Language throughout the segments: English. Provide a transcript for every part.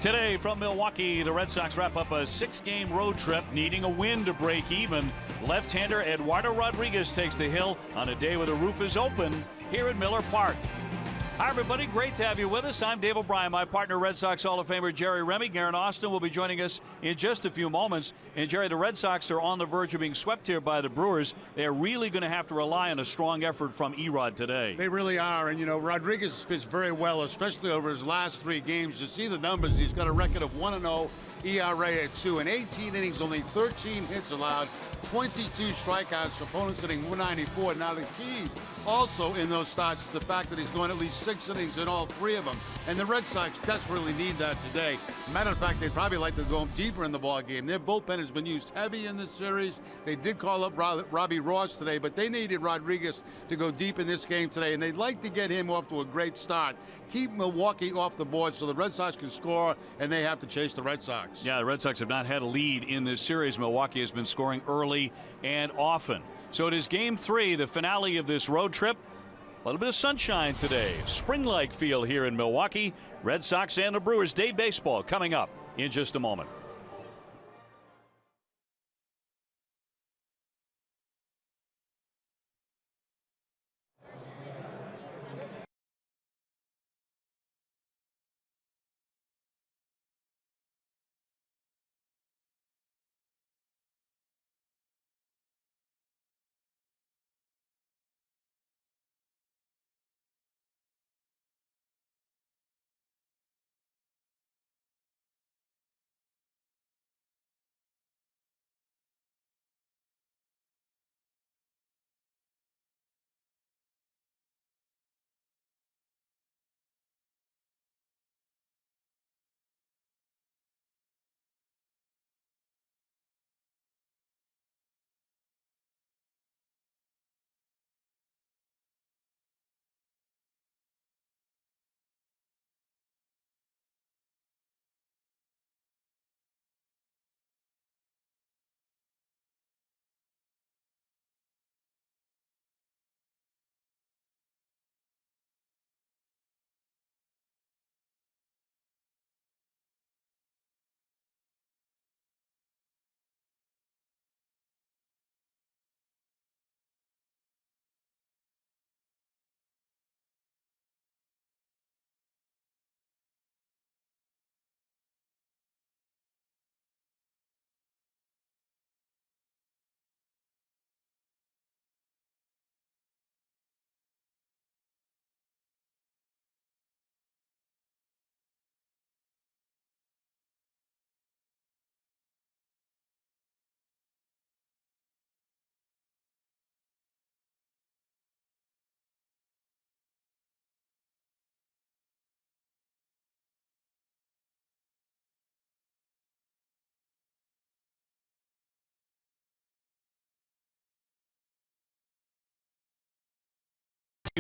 Today from Milwaukee, the Red Sox wrap up a 6-game road trip, needing a win to break even. Left-hander Eduardo Rodriguez takes the hill on a day where the roof is open here at Miller Park. Hi, everybody. Great to have you with us. I'm Dave O'Brien. My partner, Red Sox Hall of Famer Jerry Remy. Garen Austin will be joining us in just a few moments. And, Jerry, the Red Sox are on the verge of being swept here by the Brewers. They're really going to have to rely on a strong effort from Erod today. They really are. And, you know, Rodriguez fits very well, especially over his last 3 games. You see the numbers. He's got a record of 1-0, ERA at 2. In 18 innings, only 13 hits allowed, 22 strikeouts, opponents hitting 194. Now, the key also in those starts is the fact that he's going at least 6 innings in all 3 of them. And the Red Sox desperately need that today. Matter of fact, they'd probably like to go deeper in the ball game. Their bullpen has been used heavy in this series. They did call up Robbie Ross today, but they needed Rodriguez to go deep in this game today, and they'd like to get him off to a great start. Keep Milwaukee off the board so the Red Sox can score, and they have to chase the Red Sox. Yeah, the Red Sox have not had a lead in this series. Milwaukee has been scoring early and often. So it is Game 3, the finale of this road trip. A little bit of sunshine today. Spring-like feel here in Milwaukee. Red Sox and the Brewers Day Baseball coming up in just a moment.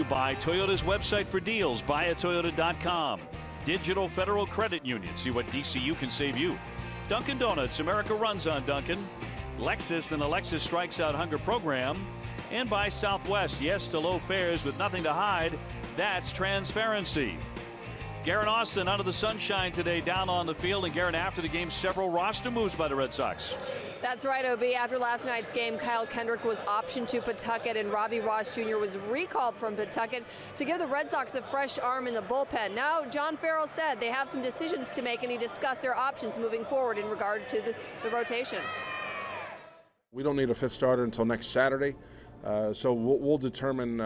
By Toyota's website for deals, buyatoyota.com. Digital Federal Credit Union, see what DCU can save you. Dunkin' Donuts, America runs on Dunkin'. Lexus and the Lexus Strikes Out Hunger program. And by Southwest, yes to low fares with nothing to hide. That's transparency. Garen Austin out of the sunshine today down on the field. And Garen, after the game, several roster moves by the Red Sox. That's right, OB. After last night's game, Kyle Kendrick was optioned to Pawtucket, and Robbie Ross Jr. was recalled from Pawtucket to give the Red Sox a fresh arm in the bullpen. Now, John Farrell said they have some decisions to make, and he discussed their options moving forward in regard to the rotation. We don't need a 5th starter until next Saturday, so we'll determine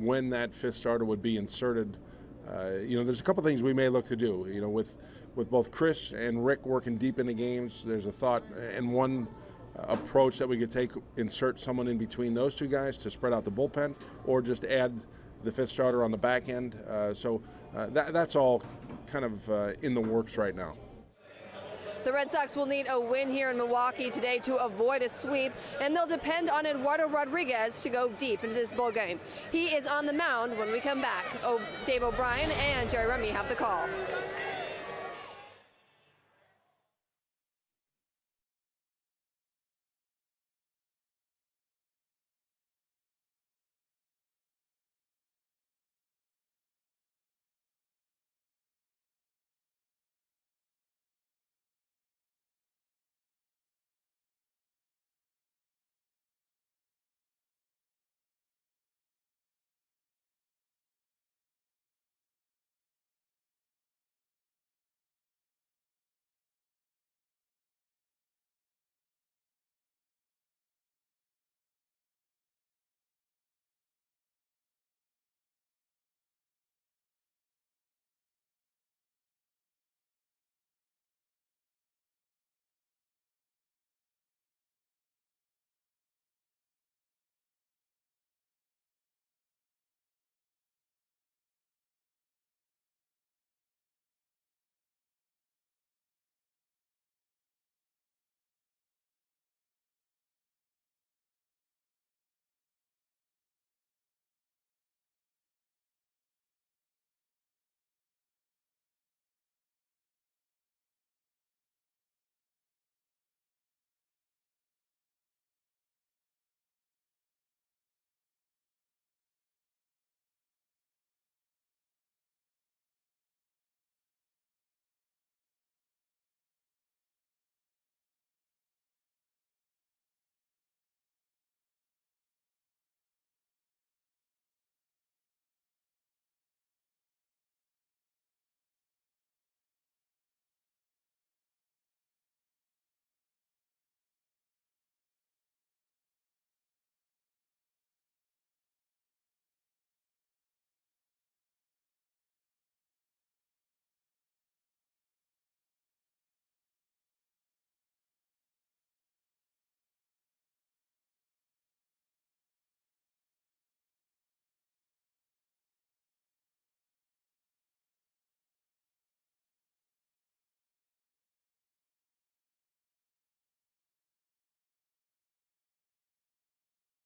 when that 5th starter would be inserted. You know, there's a couple things we may look to do. You know, with both Chris and Rick working deep into games, there's a thought and one approach that we could take, insert someone in between those 2 guys to spread out the bullpen, or just add the 5th starter on the back end. So that's all kind of in the works right now. The Red Sox will need a win here in Milwaukee today to avoid a sweep, and they'll depend on Eduardo Rodriguez to go deep into this ball game. He is on the mound when we come back. Dave O'Brien and Jerry Remy have the call.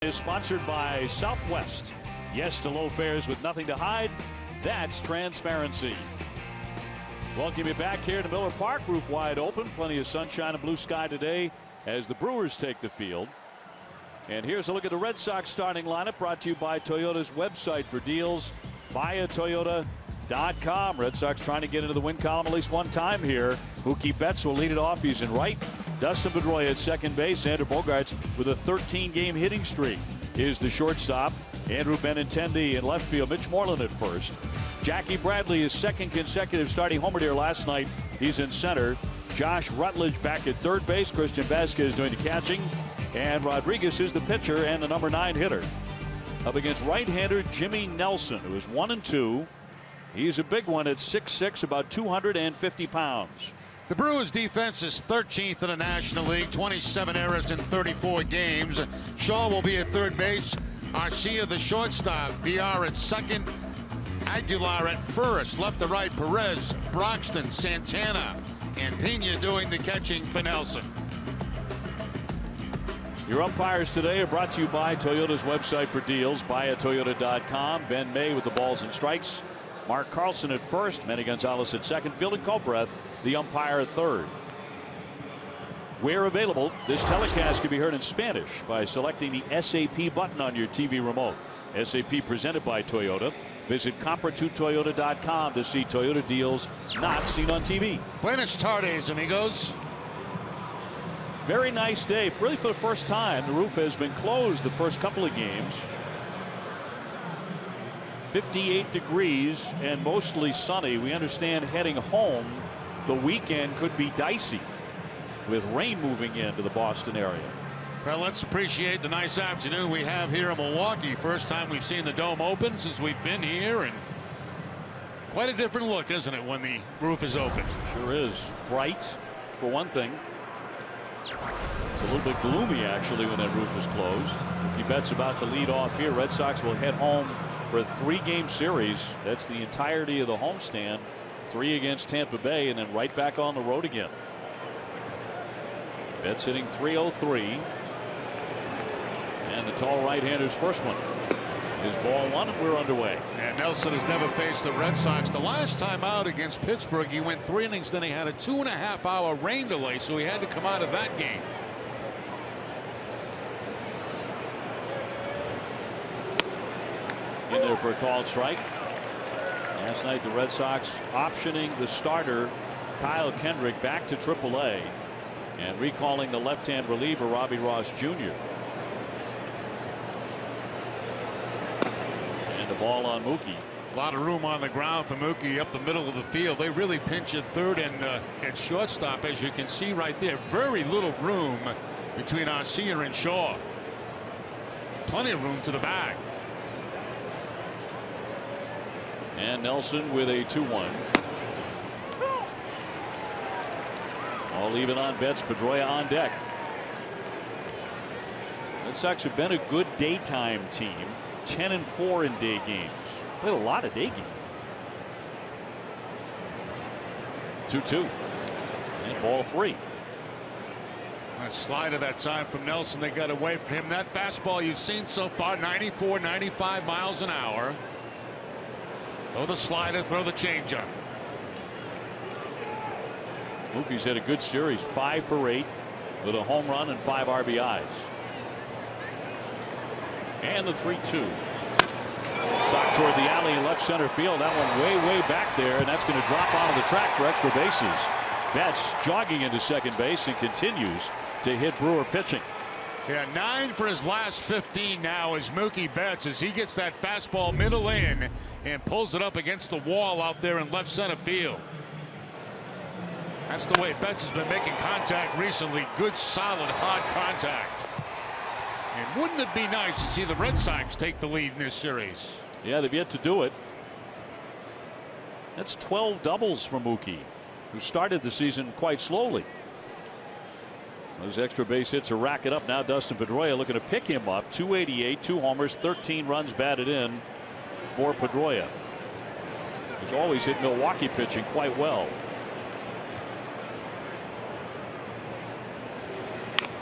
Is sponsored by Southwest. Yes to low fares with nothing to hide. That's transparency. Welcome you back here to Miller Park. Roof wide open. Plenty of sunshine and blue sky today as the Brewers take the field. And here's a look at the Red Sox starting lineup, brought to you by Toyota's website for deals. BuyAToyota.com. Red Sox trying to get into the win column at least one time here. Mookie Betts will lead it off. He's in right. Dustin Pedroia at second base. Xander Bogaerts with a 13-game hitting streak is the shortstop. Andrew Benintendi in left field. Mitch Moreland at first. Jackie Bradley, his second consecutive starting homer here last night. He's in center. Josh Rutledge back at third base. Christian Vasquez doing the catching. And Rodriguez is the pitcher and the number 9 hitter. Up against right-hander Jimmy Nelson, who is 1-2. He's a big one at 6'6", about 250 pounds. The Brewers defense is 13th in the National League, 27 errors in 34 games. Shaw will be at third base. Arcia the shortstop. VR at second. Aguilar at first. Left to right, Perez, Broxton, Santana, and Pena doing the catching for Nelson. Your umpires today are brought to you by Toyota's website for deals. BuyAToyota.com. Ben May with the balls and strikes. Mark Carlson at first. Manny Gonzalez at second. Fielding Colbreth, the umpire at third. Where available, this telecast can be heard in Spanish by selecting the SAP button on your TV remote. SAP presented by Toyota. Visit Compra2Toyota.com to see Toyota deals not seen on TV. Buenas tardes, amigos. Very nice day. Really, for the first time, the roof has been closed the first couple of games. 58 degrees and mostly sunny. We understand heading home, the weekend could be dicey with rain moving into the Boston area. Well, let's appreciate the nice afternoon we have here in Milwaukee. First time we've seen the dome open since we've been here, and quite a different look, isn't it, when the roof is open? Sure is. Bright, for one thing. It's a little bit gloomy, actually, when that roof is closed. Mookie Betts about to lead off here. Red Sox will head home for a 3-game series. That's the entirety of the homestand. 3 against Tampa Bay, and then right back on the road again. Betts hitting .303. And the tall right-hander's first one is ball 1, and we're underway. And Nelson has never faced the Red Sox. The last time out against Pittsburgh, he went 3 innings, then he had a 2.5-hour rain delay, so he had to come out of that game. In there for a called strike. Last night, the Red Sox optioning the starter Kyle Kendrick back to AAA and recalling the left-hand reliever Robbie Ross Jr. And the ball on Mookie. A lot of room on the ground for Mookie up the middle of the field. They really pinch at third and at shortstop, as you can see right there. Very little room between Arcia and Shaw. Plenty of room to the bag. And Nelson with a 2-1. All even on Betts. Pedroia on deck. Red Sox have been a good daytime team. 10-4 in day games. Played a lot of day games. 2-2. And ball 3. A slide of that time from Nelson. They got away from him. That fastball you've seen so far, 94, 95 miles an hour. Throw the slider, throw the changeup. Mookie's had a good series, 5 for 8 with a home run and 5 RBIs. And the 3-2. Sock toward the alley in left center field. That one way back there, and that's going to drop onto the track for extra bases. Betts jogging into second base and continues to hit Brewer pitching. Yeah, 9 for his last 15 now is Mookie Betts as he gets that fastball middle in and pulls it up against the wall out there in left center field. That's the way Betts has been making contact recently. Good, solid, hard contact. And wouldn't it be nice to see the Red Sox take the lead in this series? Yeah, they've yet to do it. That's 12 doubles for Mookie, who started the season quite slowly. Those extra base hits are racking up now. Dustin Pedroia looking to pick him up. 288, 2 homers, 13 runs batted in for Pedroia, who's always hit Milwaukee pitching quite well.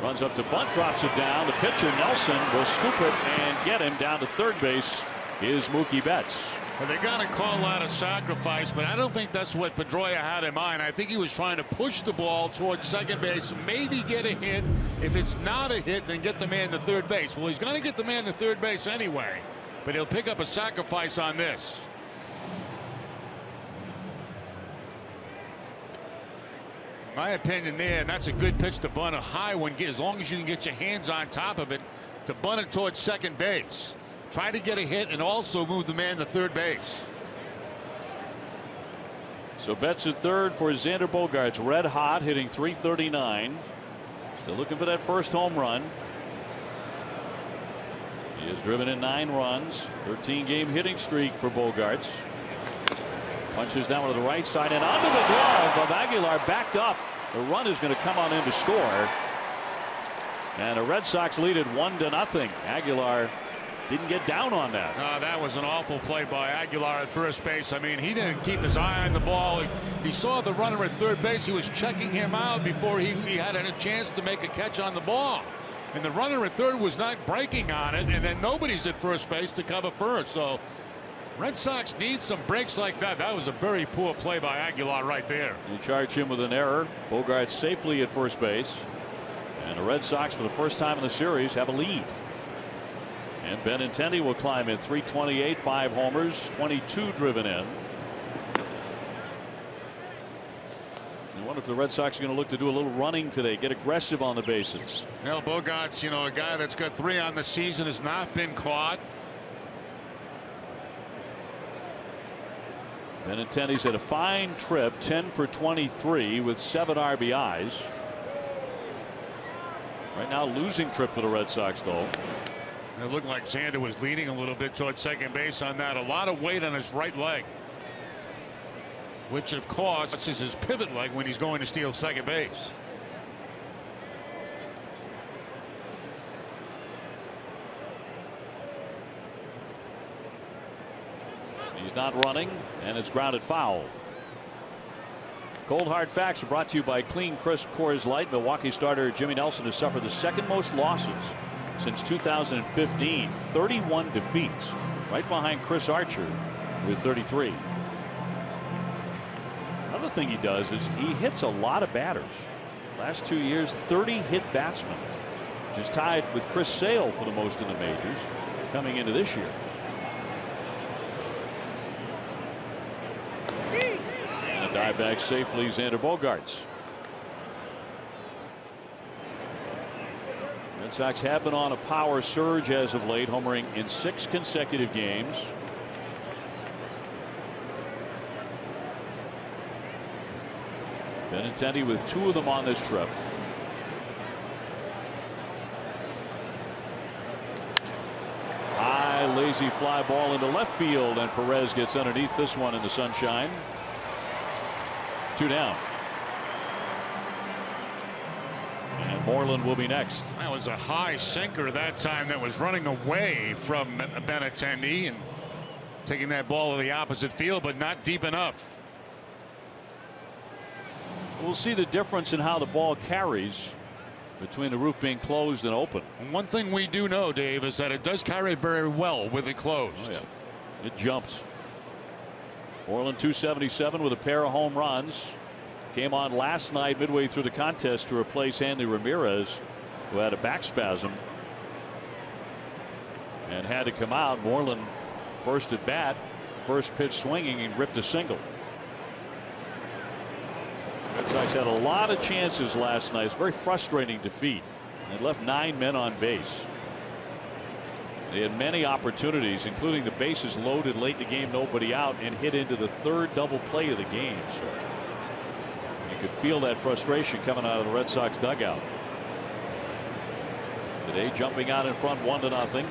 Runs up to bunt, drops it down. The pitcher, Nelson, will scoop it and get him down to third base. Is Mookie Betts. Well, they're going to call that a sacrifice, but I don't think that's what Pedroia had in mind. I think he was trying to push the ball towards second base, maybe get a hit. If it's not a hit, then get the man to third base. Well, he's going to get the man to third base anyway, but he'll pick up a sacrifice on this. My opinion there, and that's a good pitch to bunt a high one, as long as you can get your hands on top of it, to bunt it towards second base. Try to get a hit and also move the man to third base. So Betts at third for Xander Bogaerts. Red hot, hitting .339. Still looking for that first home run. He has driven in 9 runs. 13-game hitting streak for Bogaerts. Punches that one to the right side and onto the glove of Aguilar, backed up. The run is going to come on in to score. And the Red Sox lead it 1-0. Aguilar didn't get down on that. That was an awful play by Aguilar at first base. I mean, he didn't keep his eye on the ball. He saw the runner at third base. He was checking him out before he had a chance to make a catch on the ball. And the runner at third was not breaking on it. And then nobody's at first base to cover first. So Red Sox need some breaks like that. That was a very poor play by Aguilar right there. You charge him with an error. Bogaerts safely at first base. And the Red Sox, for the first time in the series, have a lead. And Benintendi will climb in. .328, 5 homers, 22 driven in. I wonder if the Red Sox are going to look to do a little running today, get aggressive on the bases. Well, Bogaerts, you know, a guy that's got 3 on the season, has not been caught. Benintendi's had a fine trip, 10 for 23 with 7 RBIs. Right now, losing trip for the Red Sox, though. It looked like Xander was leaning a little bit towards second base on that. A lot of weight on his right leg, which of course is his pivot leg when he's going to steal second base. He's not running, and it's grounded foul. Cold hard facts are brought to you by Clean Crisp Coors Light. Milwaukee starter Jimmy Nelson has suffered the second most losses since 2015, 31 defeats, right behind Chris Archer with 33. Another thing he does is he hits a lot of batters. Last 2 years, 30 hit batsmen, which is tied with Chris Sale for the most in the majors coming into this year. And a dive back safely, Xander Bogaerts. Red Sox have been on a power surge as of late, homering in 6 consecutive games. Benintendi with 2 of them on this trip. High, lazy fly ball into left field, and Perez gets underneath this one in the sunshine. 2 down. And Moreland will be next. That was a high sinker that time that was running away from Benintendi and taking that ball to the opposite field, but not deep enough. We'll see the difference in how the ball carries between the roof being closed and open. One thing we do know, Dave, is that it does carry very well with it closed. Oh, yeah. It jumps. Moreland 277 with a pair of home runs. Came on last night midway through the contest to replace Hanley Ramirez, who had a back spasm and had to come out. Moreland first at bat, first pitch swinging, and ripped a single. Red Sox had a lot of chances last night. It's a very frustrating defeat. They left 9 men on base. They had many opportunities, including the bases loaded late in the game, nobody out, and hit into the 3rd double play of the game. So you could feel that frustration coming out of the Red Sox dugout. Today jumping out in front 1-0.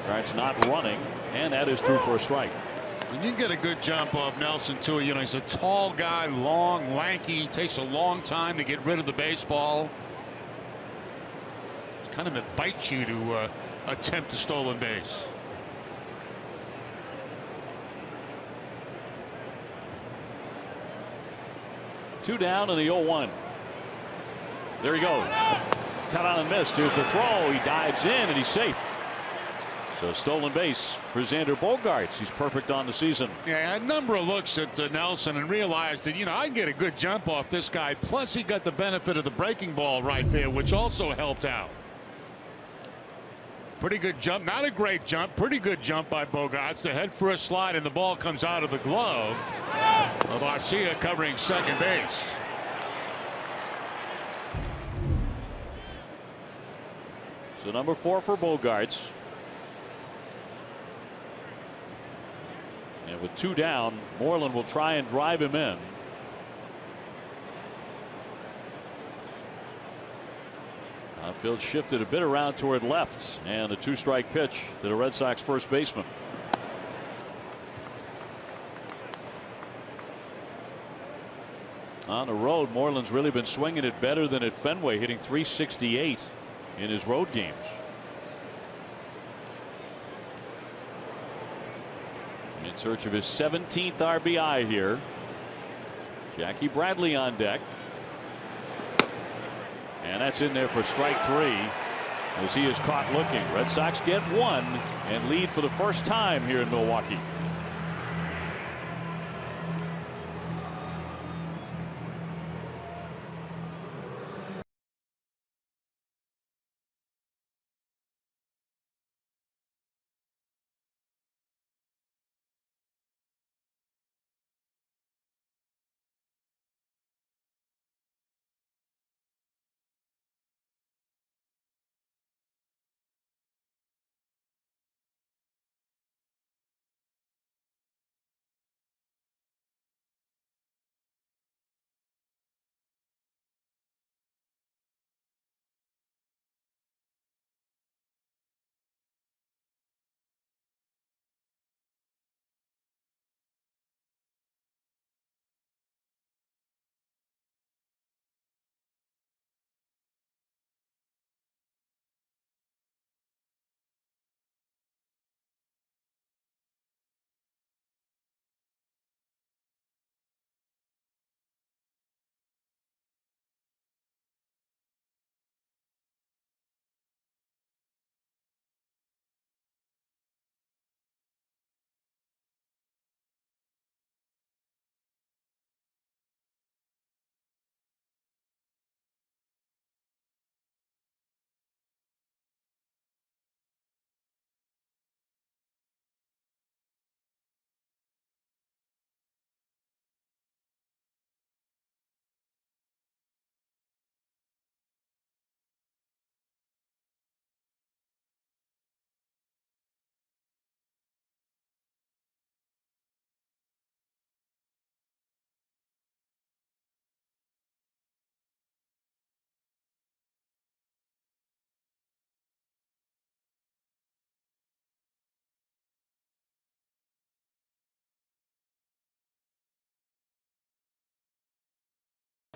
Bogaerts not running, and that is through for a strike. And you get a good jump off Nelson too. You know, he's a tall guy, long, lanky, takes a long time to get rid of the baseball. It kind of invites you to attempt a stolen base. Two down in the 0-1. There he goes. Cut on and missed. Here's the throw. He dives in and he's safe. So stolen base for Xander Bogaerts. He's perfect on the season. Yeah, a number of looks at Nelson and realized that, I can get a good jump off this guy. Plus he got the benefit of the breaking ball right there, which also helped out. Pretty good jump. Not a great jump. Pretty good jump by Bogaerts. The head first slide and the ball comes out of the glove of Arcia covering second base. So number 4 for Bogaerts. And with 2 down, Moreland will try and drive him in. Outfield shifted a bit around toward left, and a 2-strike pitch to the Red Sox first baseman. On the road, Moreland's really been swinging it better than at Fenway, hitting .368 in his road games. In search of his 17th RBI here. Jackie Bradley on deck. And that's in there for strike 3 as he is caught looking. Red Sox get 1 and lead for the first time here in Milwaukee.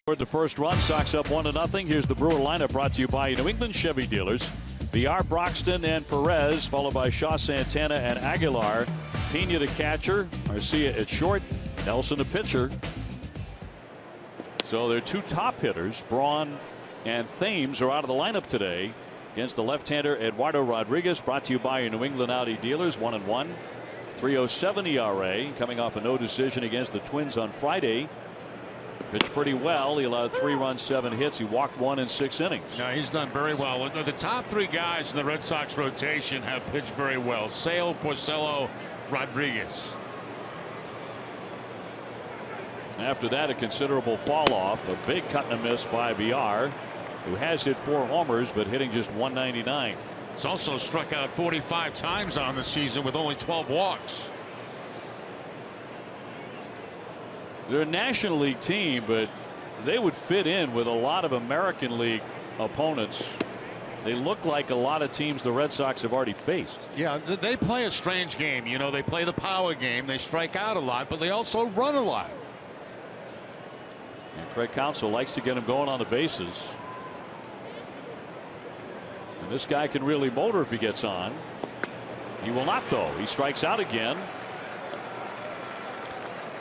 Toward the first run, Sox up 1-0. Here's the Brewer lineup brought to you by New England Chevy dealers. VR, Broxton, and Perez, followed by Shaw, Santana, and Aguilar. Pena the catcher, Arcia at short, Nelson the pitcher. So their 2 top hitters, Braun and Thames, are out of the lineup today against the left-hander Eduardo Rodriguez, brought to you by your New England Audi dealers. 1-1, 3.07 ERA, coming off a no decision against the Twins on Friday. Pitched pretty well. He allowed 3 runs, 7 hits. He walked 1 in 6 innings. No, he's done very well. The top 3 guys in the Red Sox rotation have pitched very well. Sale, Porcello, Rodriguez. After that, a considerable fall off. A big cut and a miss by VR, who has hit 4 homers but hitting just .199. He's also struck out 45 times on the season with only 12 walks. They're a National League team, but they would fit in with a lot of American League opponents. They look like a lot of teams the Red Sox have already faced. Yeah, they play a strange game. They play the power game. They strike out a lot, but they also run a lot. And Craig Counsell likes to get him going on the bases. And this guy can really motor if he gets on. He will not, though. He strikes out again.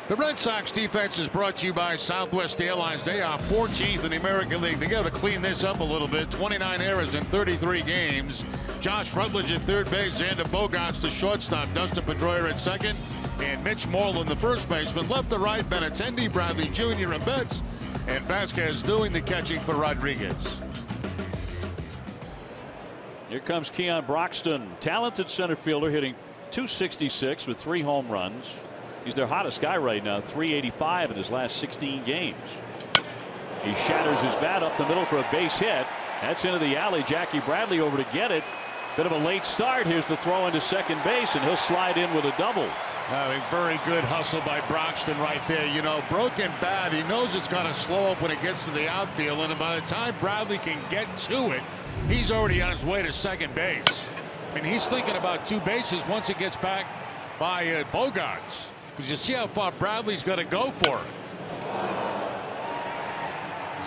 The Red Sox defense is brought to you by Southwest Airlines. They are 14th in the American League. They got to clean this up a little bit. 29 errors in 33 games. Josh Rutledge at third base. Xander Bogaerts the shortstop. Dustin Pedroia at second. And Mitch Moreland the first baseman. Left to right, Benintendi, Bradley Jr. and Betts. And Vasquez doing the catching for Rodriguez. Here comes Keon Broxton, talented center fielder, hitting .266 with 3 home runs. He's their hottest guy right now, .385 in his last 16 games. He shatters his bat up the middle for a base hit. That's into the alley. Jackie Bradley over to get it. Bit of a late start. Here's the throw into second base, and he'll slide in with a double. Very good hustle by Broxton right there. You know, broken bat. He knows it's got to slow up when it gets to the outfield, and by the time Bradley can get to it, he's already on his way to second base. I mean, he's thinking about 2 bases once it gets back by Bogaerts. Because you see how far Bradley's got to go for it.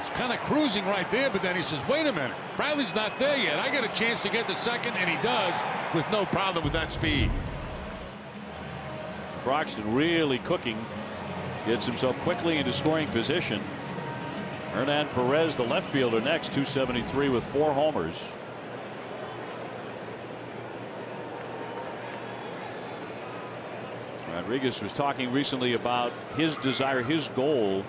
He's kind of cruising right there, but then he says, wait a minute, Bradley's not there yet. I got a chance to get to second, and he does with no problem with that speed. Broxton really cooking. Gets himself quickly into scoring position. Hernan Perez, the left fielder, next, .273 with 4 homers. Rodriguez was talking recently about his desire, his goal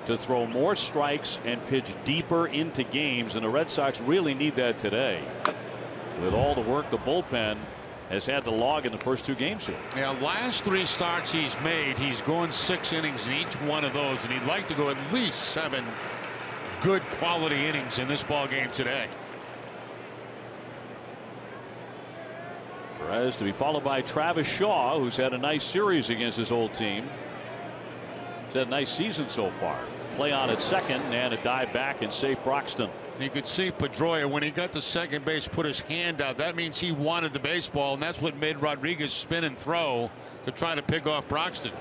to throw more strikes and pitch deeper into games, and the Red Sox really need that today. With all the work the bullpen has had to log in the first 2 games here. Yeah, last 3 starts he's made, he's gone 6 innings in each one of those, and he'd like to go at least 7 good quality innings in this ball game today. Perez to be followed by Travis Shaw, who's had a nice series against his old team. He's had a nice season so far. Play on at second and a dive back and save Broxton. You could see Pedroia when he got to second base put his hand out. That means he wanted the baseball, and that's what made Rodriguez spin and throw to try to pick off Broxton.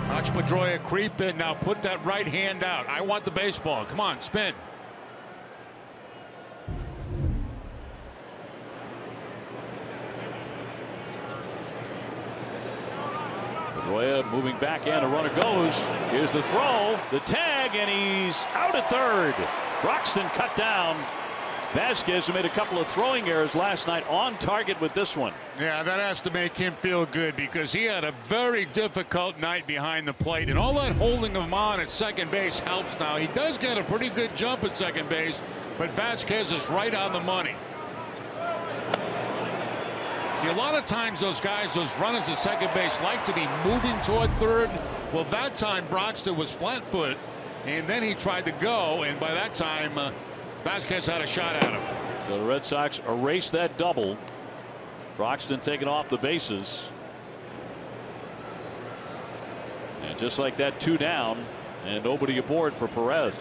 Watch Pedroia creep in. Now put that right hand out. I want the baseball. Come on, spin. Pedroia moving back in, a runner goes. Here's the throw, the tag, and he's out at third. Broxton cut down. Vasquez, who made a couple of throwing errors last night, on target with this one. Yeah, that has to make him feel good because he had a very difficult night behind the plate, and all that holding him on at second base helps now. He does get a pretty good jump at second base, but Vasquez is right on the money. See, a lot of times those guys, those runners at second base, like to be moving toward third. Well, that time Broxton was flat-footed, and then he tried to go, and by that time Vasquez had a shot at him. So the Red Sox erase that double. Broxton taking off the bases. And just like that, 2 down and nobody aboard for Perez.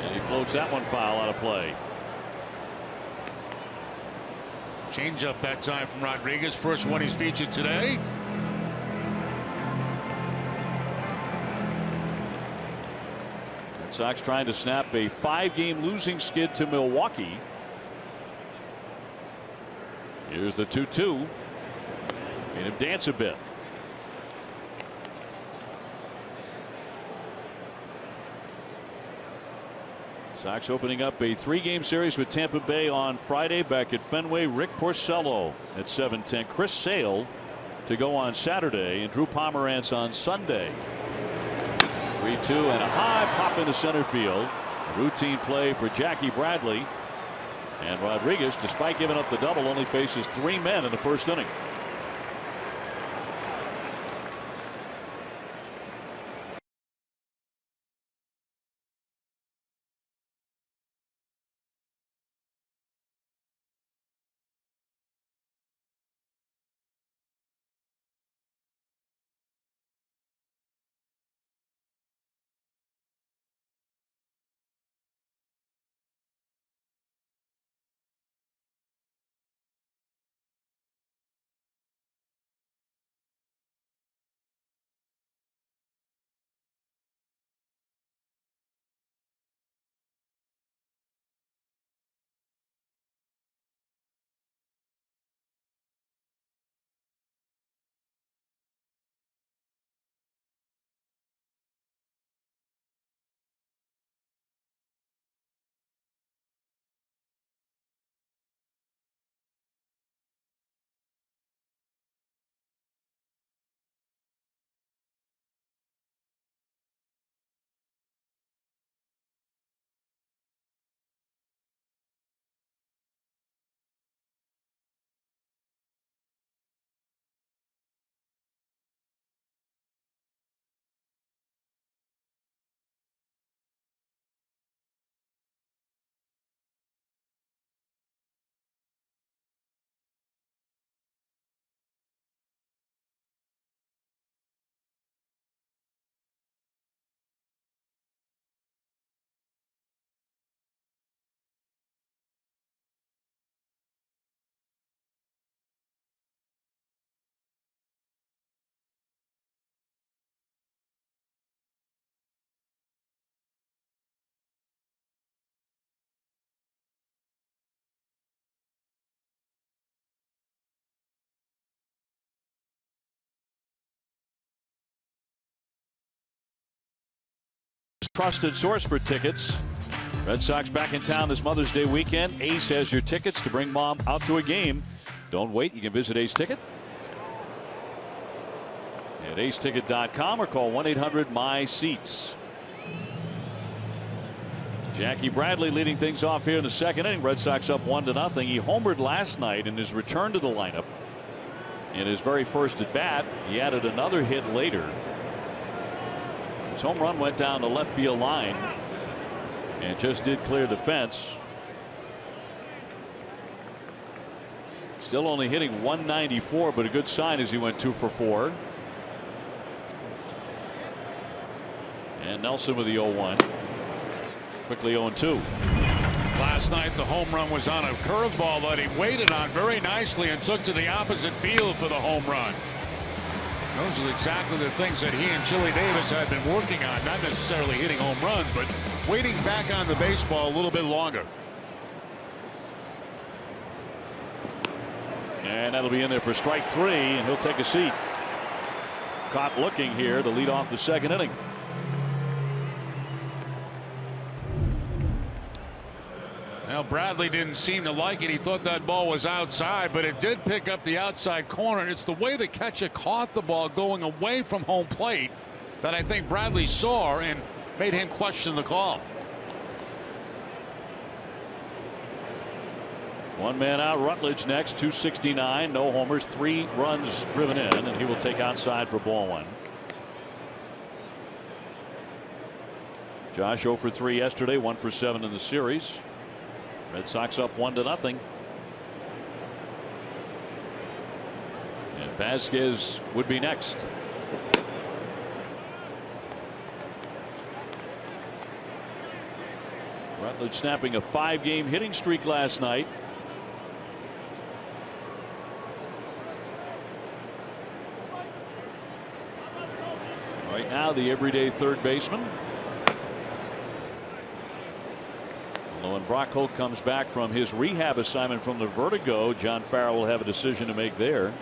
And he floats that one foul out of play. Change up that time from Rodriguez. First one he's featured today. Red Sox trying to snap a 5-game losing skid to Milwaukee. Here's the 2-2. Made him dance a bit. Sox opening up a 3-game series with Tampa Bay on Friday back at Fenway. Rick Porcello at 7:10. Chris Sale to go on Saturday, and Drew Pomerantz on Sunday. 3-2 and a high pop into center field. A routine play for Jackie Bradley. And Rodriguez, despite giving up the double, only faces 3 men in the first inning. trusted source for tickets. Red Sox back in town this Mother's Day weekend. Ace has your tickets to bring mom out to a game. Don't wait. You can visit Ace Ticket at aceticket.com or call 1-800-MY-SEATS. Jackie Bradley leading things off here in the second inning. Red Sox up 1-0. He homered last night in his return to the lineup. In his very first at bat, he added another hit later. His home run went down the left field line and just did clear the fence. Still only hitting 194, but a good sign as he went 2 for 4. And Nelson with the 0-1. Quickly 0-2. Last night the home run was on a curveball that he waited on very nicely and took to the opposite field for the home run. Those are exactly the things that he and Chili Davis had been working on. Not necessarily hitting home runs, but waiting back on the baseball a little bit longer. And that'll be in there for strike 3, and he'll take a seat. Caught looking here to lead off the second inning. Well, Bradley didn't seem to like it. He thought that ball was outside, but it did pick up the outside corner. It's the way the catcher caught the ball going away from home plate that I think Bradley saw and made him question the call. One man out. Rutledge next. 269. No homers. 3 runs driven in, and he will take outside for ball 1. Josh 0 for 3 yesterday. 1 for 7 in the series. Red Sox up 1-0. And Vasquez would be next. Rutledge snapping a 5-game hitting streak last night. Right now the everyday third baseman. When Brock Holt comes back from his rehab assignment from the vertigo, John Farrell will have a decision to make there.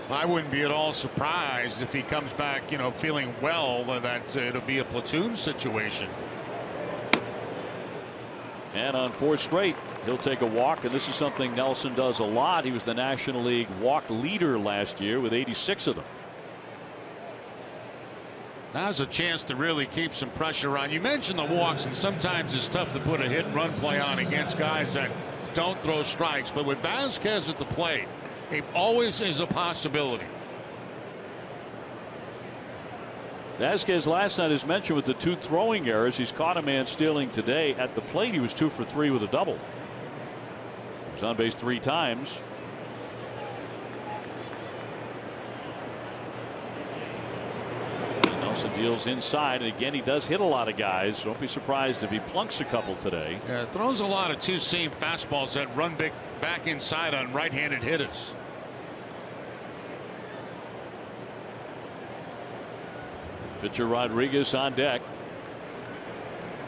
I wouldn't be at all surprised if he comes back, feeling well, that it'll be a platoon situation. And on 4 straight, he'll take a walk, and this is something Nelson does a lot. He was the National League walk leader last year with 86 of them. Now's a chance to really keep some pressure on. You mentioned the walks, and sometimes it's tough to put a hit and run play on against guys that don't throw strikes. But with Vasquez at the plate, it always is a possibility. Vasquez last night, as mentioned, with the 2 throwing errors. He's caught a man stealing today. At the plate, he was 2 for 3 with a double. He was on base 3 times. Nelson deals inside, and again he does hit a lot of guys, so don't be surprised if he plunks a couple today. Yeah, throws a lot of 2-seam fastballs that run back inside on right-handed hitters. Pitcher Rodriguez on deck.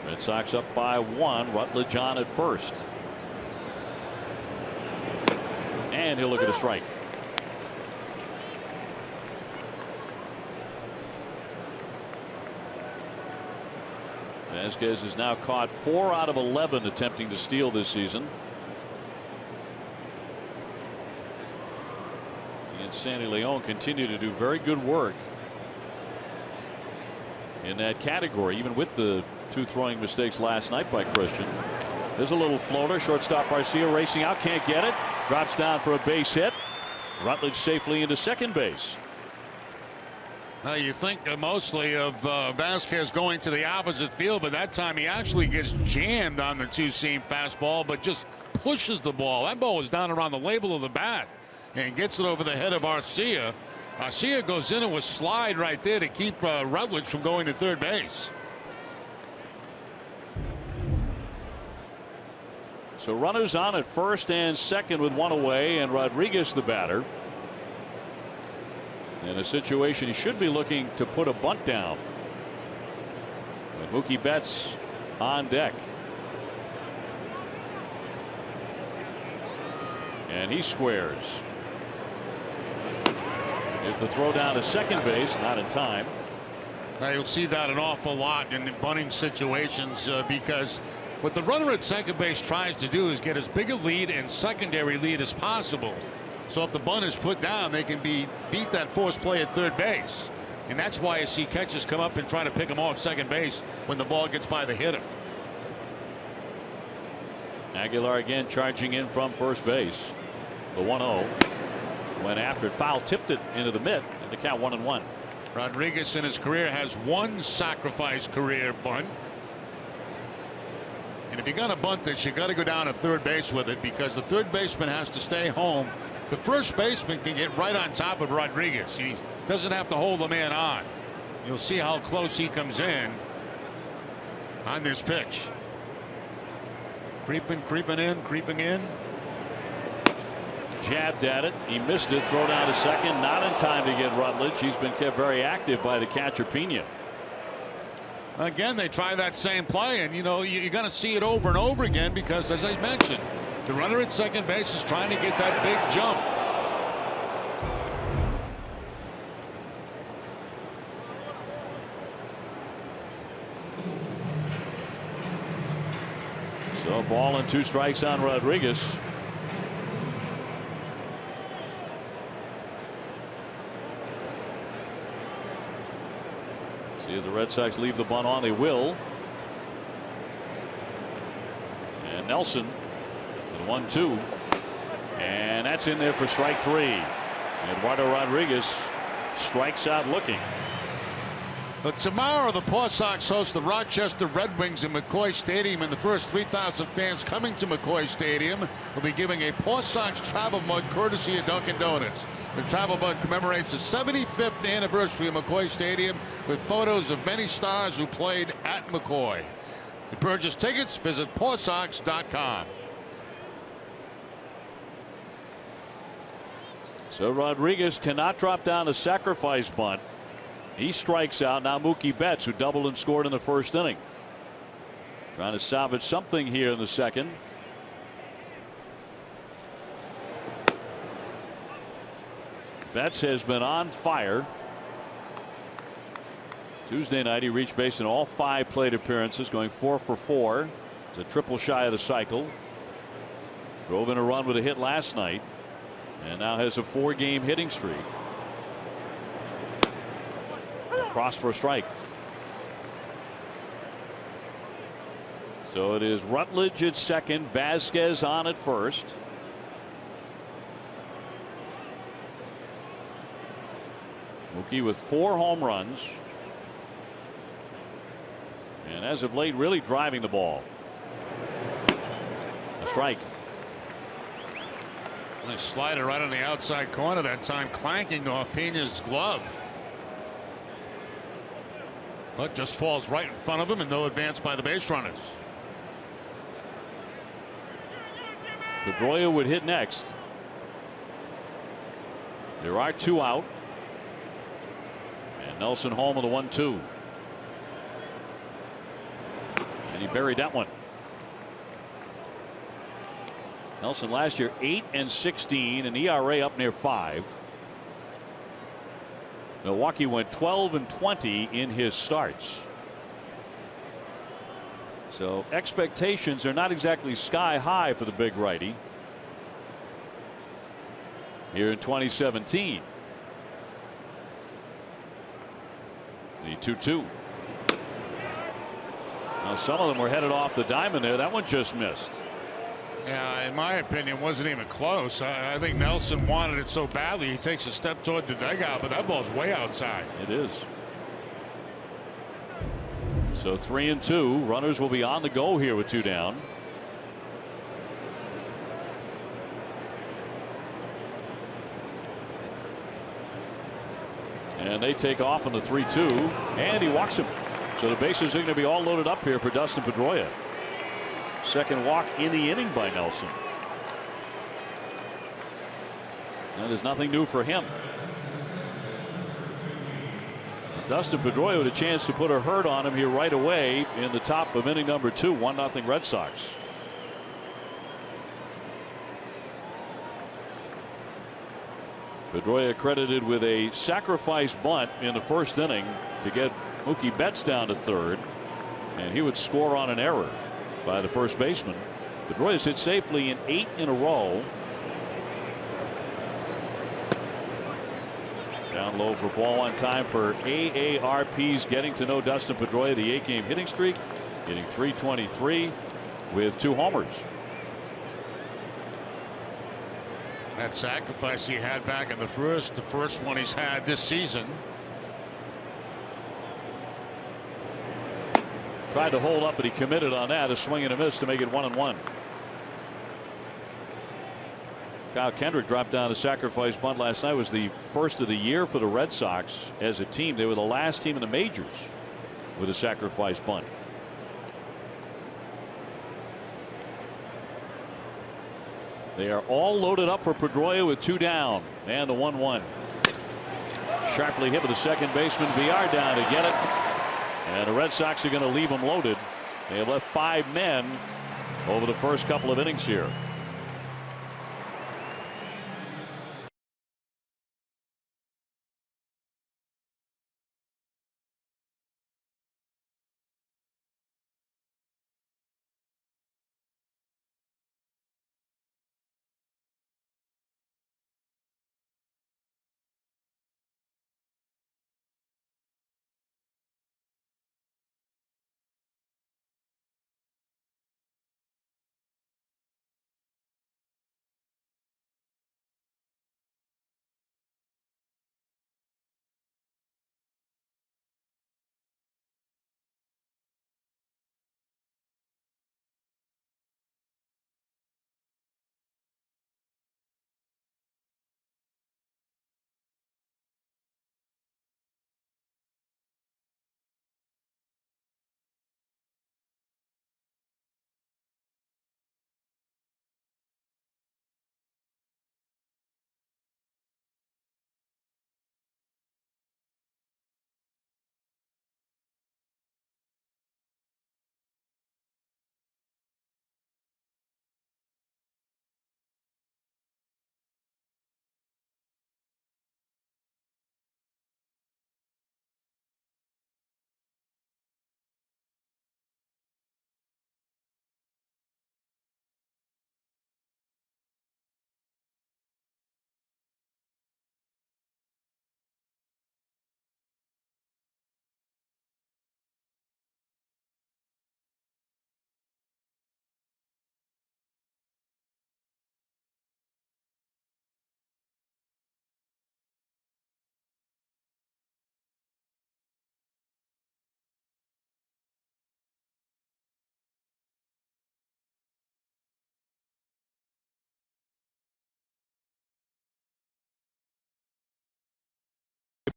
Red Sox up by 1. Rutledge on at first, and he'll look at a strike. Vasquez has now caught 4 out of 11 attempting to steal this season. And Sandy Leon continue to do very good work in that category, even with the 2 throwing mistakes last night by Christian. There's a little floater. Shortstop Garcia racing out, can't get it. Drops down for a base hit. Rutledge safely into second base. Now you think mostly of Vasquez going to the opposite field, but that time he actually gets jammed on the 2-seam fastball, but just pushes the ball. That ball was down around the label of the bat and gets it over the head of Arcia. Arcia goes in with a slide right there to keep Rutledge from going to third base. So runners on at first and second with 1 away, and Rodriguez the batter. In a situation he should be looking to put a bunt down. But Mookie Betts on deck. And he squares. Here's the throw down to second base, not in time. Now you'll see that an awful lot in bunting situations because what the runner at second base tries to do is get as big a lead and secondary lead as possible. So if the bunt is put down, they can beat that force play at third base. And that's why you see catchers come up and try to pick them off second base when the ball gets by the hitter. Aguilar again charging in from first base. The 1-0 went after it, foul tipped it into the mid, and the count 1-1. Rodriguez in his career has one sacrifice career bunt. And if you're going to bunt this, you got to go down to third base with it because the third baseman has to stay home. The first baseman can get right on top of Rodriguez. He doesn't have to hold the man on. You'll see how close he comes in on this pitch. Creeping in. Jabbed at it. He missed it. Throw down to second. Not in time to get Rutledge. He's been kept very active by the catcher Pena. Again, they try that same play, and you're going to see it over and over again because, as I mentioned, the runner at second base is trying to get that big jump. So ball and 2 strikes on Rodriguez. See if the Red Sox leave the bunt on. They will. And Nelson, the 1-2, and that's in there for strike 3. Eduardo Rodriguez strikes out looking. But tomorrow the Paw Sox host the Rochester Red Wings in McCoy Stadium, and the first 3,000 fans coming to McCoy Stadium will be giving a Paw Sox travel mug courtesy of Dunkin' Donuts. The travel mug commemorates the 75th anniversary of McCoy Stadium with photos of many stars who played at McCoy. To purchase tickets, visit pawsox.com. So Rodriguez cannot drop down a sacrifice bunt. He strikes out. Now Mookie Betts, who doubled and scored in the first inning, trying to salvage something here in the second. Betts has been on fire. Tuesday night he reached base in all 5 plate appearances, going 4 for 4. It's a triple shy of the cycle. Drove in a run with a hit last night, and now has a 4-game hitting streak. Cross for a strike. So it is Rutledge at second, Vasquez on at first. Mookie with 4 home runs, and as of late really driving the ball. A strike. Nice slider right on the outside corner that time, clanking off Pena's glove. But just falls right in front of him, and no advance by the base runners. Pedroia would hit next. There are 2 out. And Nelson home with a 1-2. And he buried that one. Nelson last year 8-16, an ERA up near 5. Milwaukee went 12-20 in his starts. So expectations are not exactly sky high for the big righty here in 2017. The 2-2. Now some of them were headed off the diamond there. That one just missed. Yeah, in my opinion, wasn't even close. I think Nelson wanted it so badly he takes a step toward the dugout, but that ball's way outside. It is. So 3-2. Runners will be on the go here with 2 down. And they take off on the 3-2, and he walks him. So the bases are going to be all loaded up here for Dustin Pedroia. Second walk in the inning by Nelson. That is nothing new for him. Dustin Pedroia with a chance to put a hurt on him here right away in the top of inning number 2. 1-0 Red Sox. Pedroia credited with a sacrifice bunt in the first inning to get Mookie Betts down to third, and he would score on an error by the first baseman. Pedroia's hit safely in 8 in a row. Down low for ball on time for AARP's getting to know Dustin Pedroia. The 8-game hitting streak, hitting .323 with 2 homers. That sacrifice he had back in the first one he's had this season. Tried to hold up, but he committed on that. A swing and a miss to make it 1-1. Kyle Kendrick dropped down a sacrifice bunt last night. It was the first of the year for the Red Sox as a team. They were the last team in the majors with a sacrifice bunt. They are all loaded up for Pedroia with 2 down and the 1-1. Sharply hit with the second baseman Villar down to get it. And the Red Sox are going to leave him loaded. They have left 5 men over the first couple of innings here.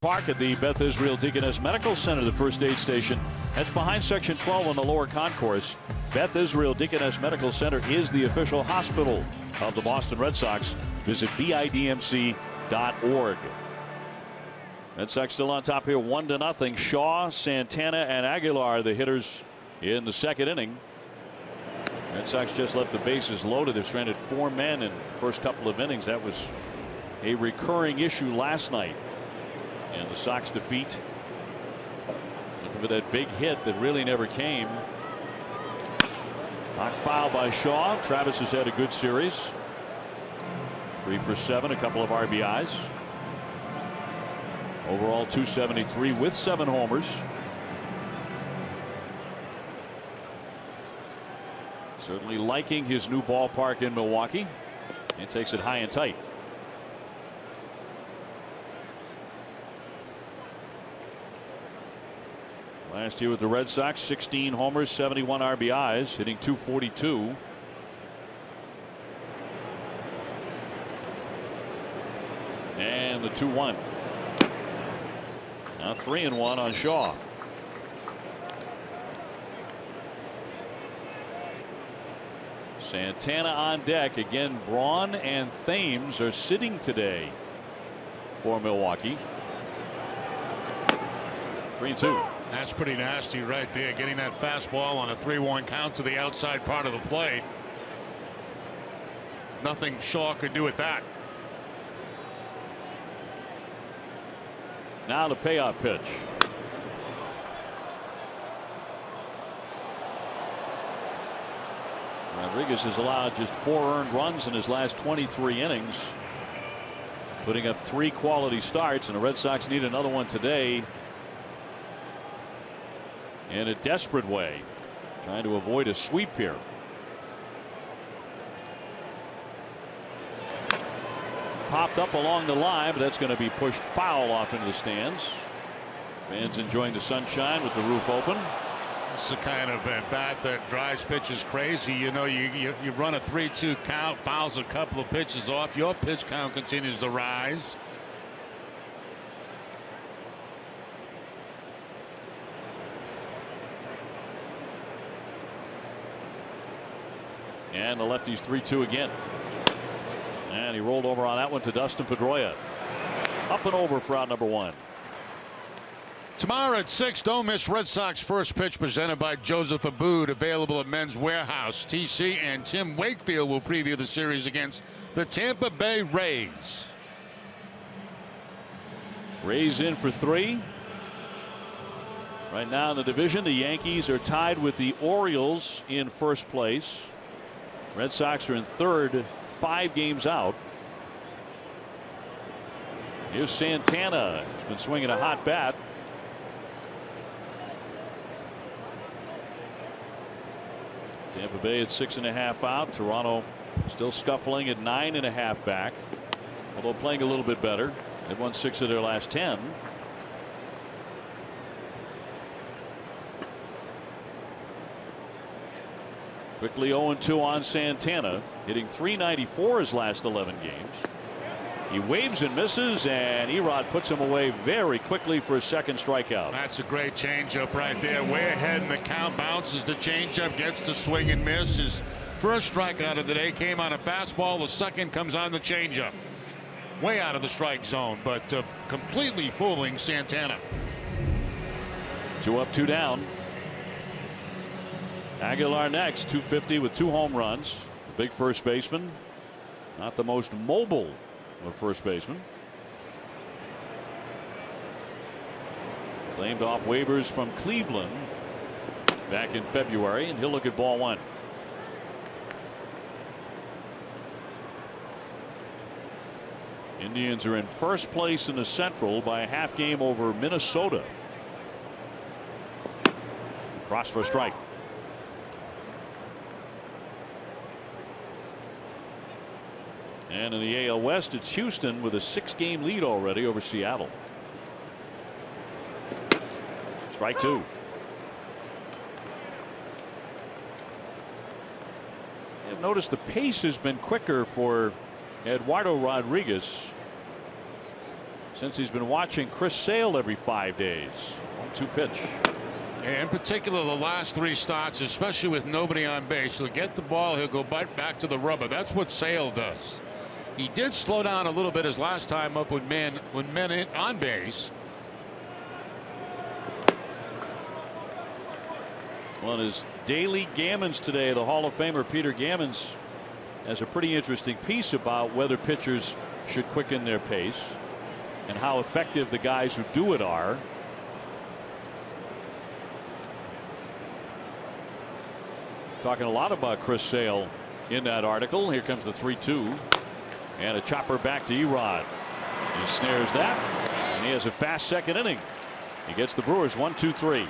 Park at the Beth Israel Deaconess Medical Center, the first aid station. That's behind Section 12 on the lower concourse. Beth Israel Deaconess Medical Center is the official hospital of the Boston Red Sox. Visit bidmc.org. Red Sox still on top here, 1-0. Shaw, Santana, and Aguilar, the hitters in the second inning. Red Sox just left the bases loaded. They've stranded 4 men in the first couple of innings. That was a recurring issue last night. And the Sox defeat. Looking for that big hit that really never came. Knocked foul by Shaw. Travis has had a good series. 3 for 7, a couple of RBIs. Overall 273 with 7 homers. Certainly liking his new ballpark in Milwaukee. And takes it high and tight. Last year with the Red Sox, 16 homers, 71 RBIs, hitting .242. And the 2-1. Now 3-1 on Shaw. Santana on deck again. Braun and Thames are sitting today for Milwaukee. 3-2. That's pretty nasty right there, getting that fastball on a 3-1 count to the outside part of the plate. Nothing Shaw could do with that. Now the payoff pitch. Rodriguez has allowed just 4 earned runs in his last 23 innings, putting up 3 quality starts, and the Red Sox need another one today in a desperate way, trying to avoid a sweep here. Popped up along the line, but that's going to be pushed foul off into the stands. Fans enjoying the sunshine with the roof open. It's the kind of at bat that drives pitchers crazy. You know, you run a 3-2 count, fouls a couple of pitches off. Your pitch count continues to rise. And the lefty's 3-2 again. And he rolled over on that one to Dustin Pedroia. Up and over for out number 1. Tomorrow at 6, don't miss Red Sox first pitch presented by Joseph Abboud, available at Men's Warehouse. TC and Tim Wakefield will preview the series against the Tampa Bay Rays. Rays in for 3. Right now in the division, the Yankees are tied with the Orioles in first place. Red Sox are in third, 5 games out. Here's Santana. He's been swinging a hot bat. Tampa Bay at 6.5 out. Toronto still scuffling at 9.5 back, although playing a little bit better. They've won 6 of their last 10. Quickly 0-2 on Santana, hitting .394 his last 11 games. He waves and misses, and Erod puts him away very quickly for a second strikeout. That's a great changeup right there. Way ahead in the count, bounces the changeup, gets the swing and miss. His first strikeout of the day came on a fastball. The second comes on the changeup. Way out of the strike zone, but completely fooling Santana. 2 up, 2 down. Aguilar next, 250 with 2 home runs. Big first baseman. Not the most mobile of first baseman. Claimed off waivers from Cleveland back in February, and he'll look at ball 1. Indians are in first place in the Central by a half game over Minnesota. Cross for a strike. And in the AL West, it's Houston with a 6-game lead already over Seattle. Strike 2. I've noticed the pace has been quicker for Eduardo Rodriguez since he's been watching Chris Sale every 5 days. 1-2 pitch. In particular, the last 3 starts, especially with nobody on base, he'll get the ball, he'll go back to the rubber. That's what Sale does. He did slow down a little bit his last time up with men on base. Well, his daily Gammons today, the Hall of Famer Peter Gammons has a pretty interesting piece about whether pitchers should quicken their pace and how effective the guys who do it are. Talking a lot about Chris Sale in that article. Here comes the 3-2. And a chopper back to Erod. He snares that, and he has a fast second inning. He gets the Brewers 1-2-3.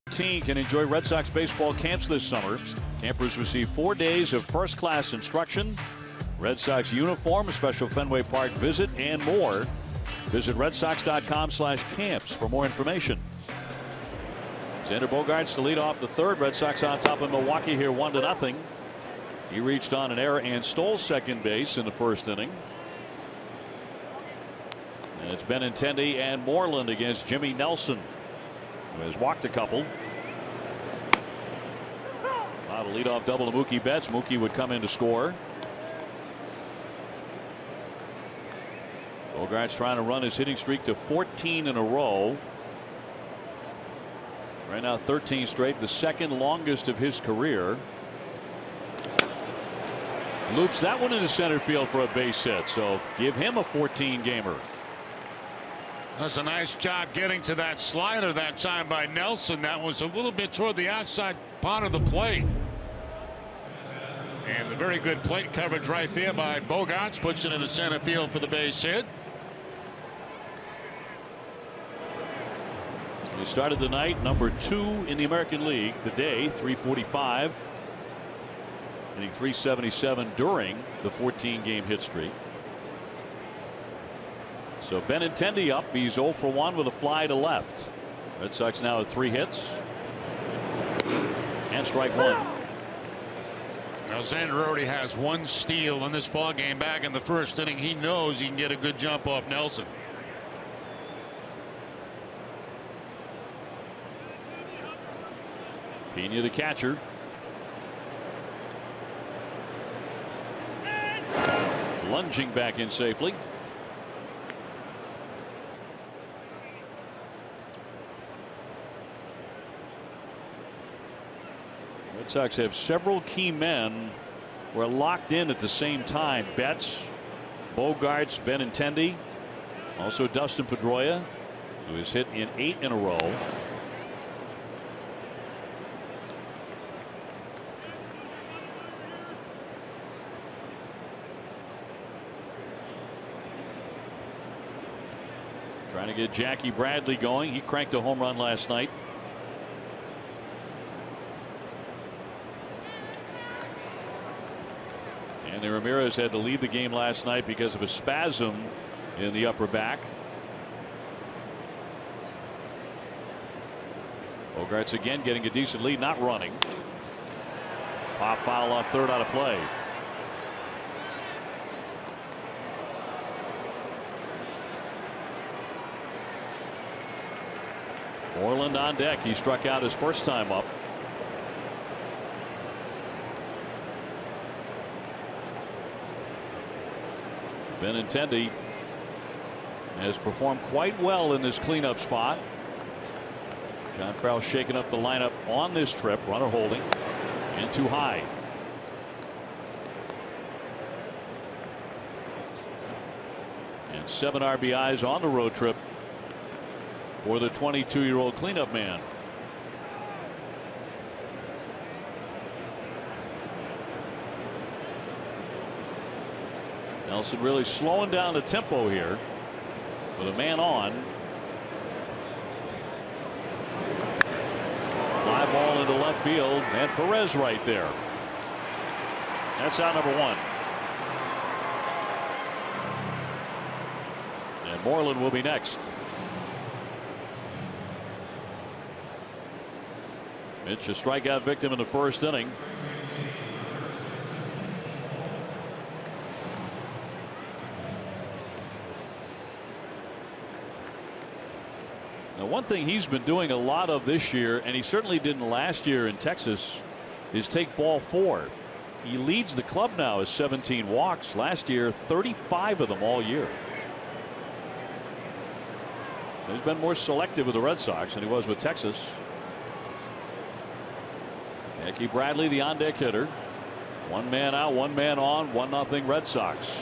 13 can enjoy Red Sox baseball camps this summer. Campers receive 4 days of first-class instruction, Red Sox uniform, a special Fenway Park visit, and more. Visit redsox.com/camps for more information. Xander Bogaerts to lead off the third. Red Sox on top of Milwaukee here 1-0. He reached on an error and stole second base in the first inning. And it's Benintendi and Moreland against Jimmy Nelson, who has walked a couple. Now to lead off double to Mookie Betts. Mookie would come in to score. Bogaerts trying to run his hitting streak to 14 in a row. Right now 13 straight, the second longest of his career. Loops that one into center field for a base hit, so give him a 14 gamer. That's a nice job getting to that slider that time by Nelson. That was a little bit toward the outside part of the plate. And the very good plate coverage right there by Bogaerts puts it into center field for the base hit. He started the night number 2 in the American League today, 345. Hitting 377 during the 14-game hit streak. So Benintendi up. He's 0 for 1 with a fly to left. Red Sox now with 3 hits. And strike 1. Now Xander already has 1 steal in this ball game back in the first inning. He knows he can get a good jump off Nelson. Pena the catcher. Lunging back in safely. Red Sox have several key men who are locked in at the same time. Betts, Bogaerts, Benintendi, also Dustin Pedroia, who has hit in 8 in a row. Trying to get Jackie Bradley going. He cranked a home run last night. Anthony Ramirez had to leave the game last night because of a spasm in the upper back. Bogaerts again getting a decent lead, not running. Pop foul off third out of play. Moreland on deck. He struck out his first time up. Benintendi has performed quite well in this cleanup spot. John Farrell shaking up the lineup on this trip. Runner holding and too high. And 7 RBIs on the road trip for the 22-year-old cleanup man. Nelson really slowing down the tempo here with a man on. Fly ball into left field, and Perez right there. That's out number 1. And Moreland will be next. Mitch, a strikeout victim in the first inning. Now, one thing he's been doing a lot of this year, and he certainly didn't last year in Texas, is take ball 4. He leads the club now with 17 walks. Last year, 35 of them all year. So he's been more selective with the Red Sox than he was with Texas. Jackie Bradley, the on deck hitter. 1 man out, 1 man on, 1-0 Red Sox.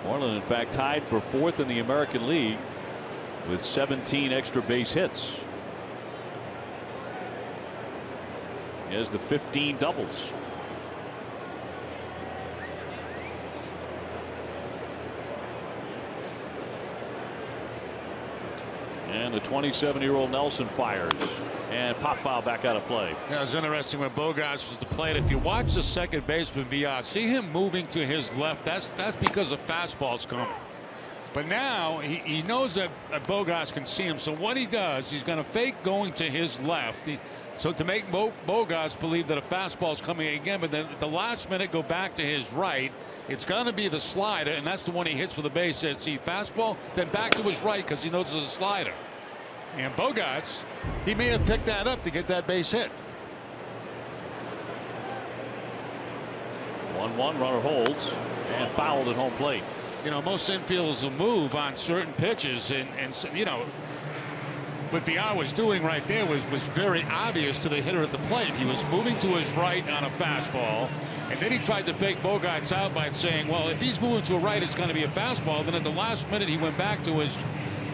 Moreland, in fact, tied for 4th in the American League with 17 extra base hits. He has the 15 doubles. And the 27-year-old Nelson fires. And pop foul back out of play. Yeah, it was interesting when Bogarts was at the plate. If you watch the second baseman VR, see him moving to his left. That's because the fastball's coming. But now he knows that Bogarts can see him. So what he does, he's going to fake going to his left. So to make Bogarts believe that a fastball's coming again, but then at the last minute go back to his right. It's going to be the slider, and that's the one he hits for the base hit. See, fastball, then back to his right because he knows it's a slider. And Bogarts, he may have picked that up to get that base hit. 1-1, runner holds and fouled at home plate. You know, most infielders will move on certain pitches, and you know, what VR was doing right there was very obvious to the hitter at the plate. He was moving to his right on a fastball, and then he tried to fake Bogarts out by saying, well, if he's moving to a right, it's going to be a fastball. Then at the last minute, he went back to his,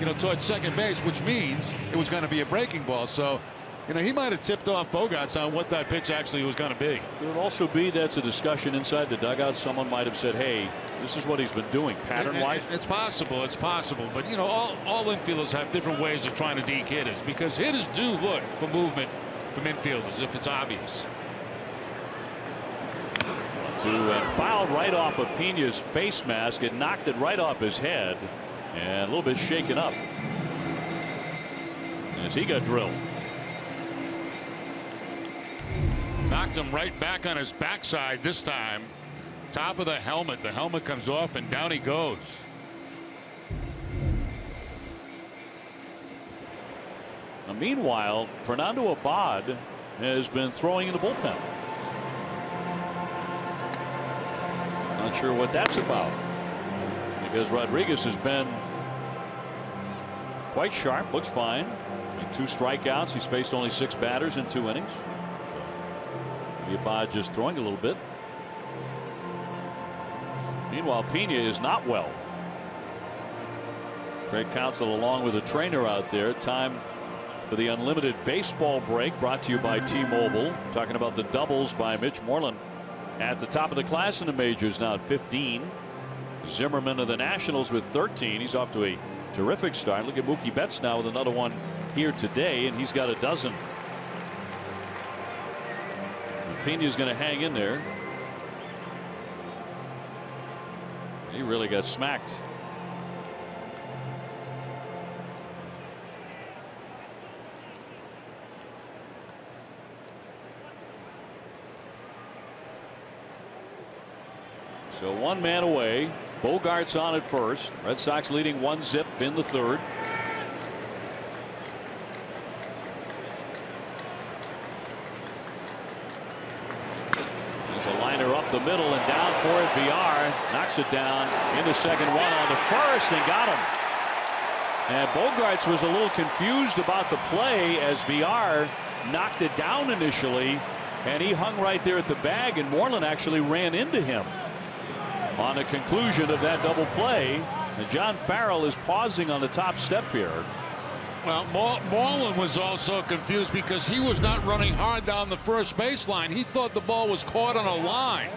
you know, towards second base, which means it was going to be a breaking ball. So, you know, he might have tipped off Bogarts on what that pitch actually was going to be. Could it also be that's a discussion inside the dugout? Someone might have said, hey, this is what he's been doing pattern-wise. It's possible. It's possible. But, you know, all infielders have different ways of trying to deke hitters, because hitters do look for movement from infielders if it's obvious. 1-2, and fouled right off of Pena's face mask. It knocked it right off his head and a little bit shaken up as he got drilled. Knocked him right back on his backside this time. Top of the helmet. The helmet comes off and down he goes. Now, meanwhile, Fernando Abad has been throwing in the bullpen. Not sure what that's about, because Rodriguez has been quite sharp, looks fine. And 2 strikeouts. He's faced only 6 batters in 2 innings. So Abad just throwing a little bit. Meanwhile, Pena is not well. Craig Counsell along with a trainer out there. Time for the unlimited baseball break, brought to you by T-Mobile. Talking about the doubles by Mitch Moreland at the top of the class in the majors now at 15. Zimmerman of the Nationals with 13. He's off to a terrific start. Look at Mookie Betts now with another one here today, and he's got a dozen. Pena's going to hang in there. He really got smacked. So 1 man away. Bogarts on at first. Red Sox leading 1-0 in the 3rd. There's a liner up the middle and down for it. VR knocks it down into second, 1 on the first, and got him. And Bogarts was a little confused about the play as VR knocked it down initially, and he hung right there at the bag, and Moreland actually ran into him on the conclusion of that double play. And John Farrell is pausing on the top step here. Well, Moreland was also confused because he was not running hard down the first baseline. He thought the ball was caught on a line.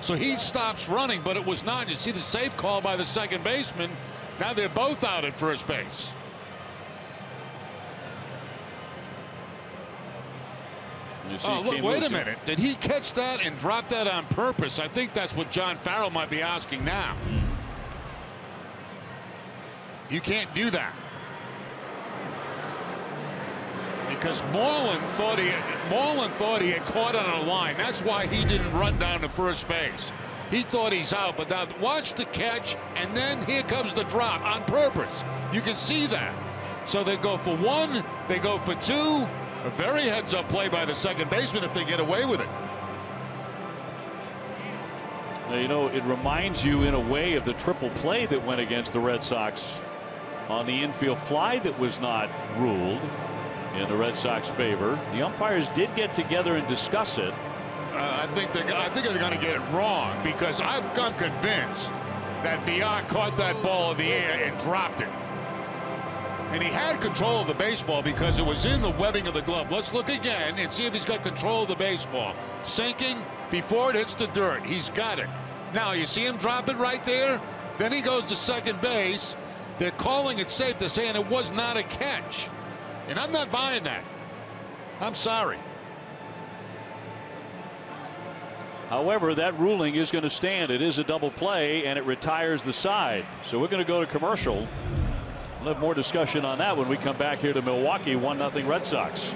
So he stops running, but it was not. You see the safe call by the second baseman. Now they're both out at first base. Oh, look, wait a minute. Did he catch that and drop that on purpose? I think that's what John Farrell might be asking now. You can't do that. Because Moreland thought he had caught on a line. That's why he didn't run down to first base. He thought he's out, but now watch the catch, and then here comes the drop on purpose. You can see that. So they go for 1, they go for 2. A very heads-up play by the second baseman if they get away with it. Now, you know, it reminds you in a way of the triple play that went against the Red Sox on the infield fly that was not ruled in the Red Sox favor. The umpires did get together and discuss it. I think they're going to get it wrong, because I'm convinced that VR caught that ball in the air and dropped it. And he had control of the baseball because it was in the webbing of the glove. Let's look again and see if he's got control of the baseball. Sinking before it hits the dirt. He's got it. Now you see him drop it right there. Then he goes to second base. They're calling it safe. They're saying it was not a catch. And I'm not buying that. I'm sorry. However, that ruling is going to stand. It is a double play, and it retires the side. So we're going to go to commercial. We'll have more discussion on that when we come back here to Milwaukee. 1-0 Red Sox.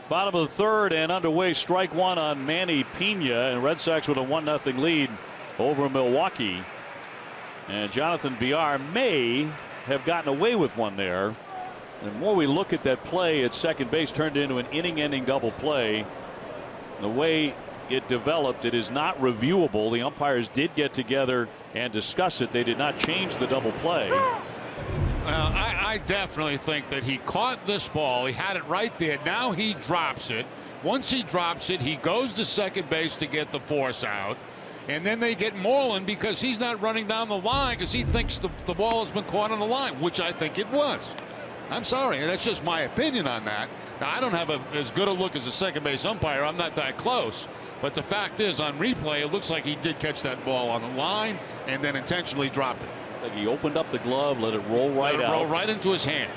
Bottom of the third and underway. Strike one on Manny Pena, and Red Sox with a 1-0 lead over Milwaukee. And Jonathan Villar may have gotten away with one there. The more we look at that play at second base, turned into an inning-ending double play. The way it developed, it is not reviewable. The umpires did get together and discuss it. They did not change the double play. Well, I definitely think that he caught this ball. He had it right there. Now he drops it. Once he drops it, he goes to second base to get the force out. And then they get Moreland because he's not running down the line because he thinks the ball has been caught on the line, which I think it was. I'm sorry. That's just my opinion on that. Now, I don't have as good a look as a second base umpire. I'm not that close. But the fact is, on replay, it looks like he did catch that ball on the line and then intentionally dropped it. Like he opened up the glove, let it roll right out. Roll right into his hand.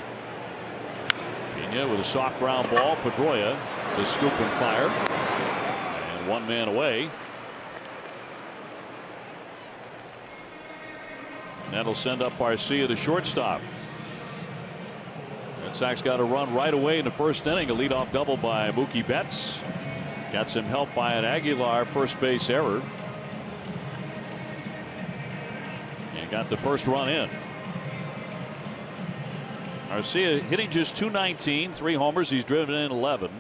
Pena with a soft ground ball. Pedroia to scoop and fire. And one man away. That'll send up Barcia, the shortstop. Red Sox got a run right away in the first inning. A leadoff double by Mookie Betts. Got some help by an Aguilar first base error. And got the first run in. Barcia hitting just .219, 3 homers. He's driven in 11.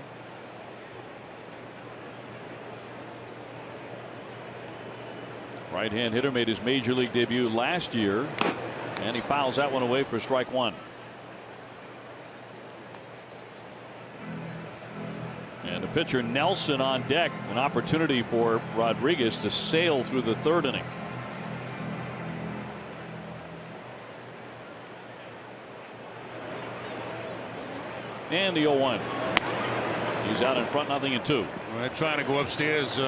Right-hand hitter, made his major league debut last year, and he fouls that one away for strike one. And the pitcher Nelson on deck, an opportunity for Rodriguez to sail through the third inning. And the 0-1. He's out in front, 0-2. They're trying to go upstairs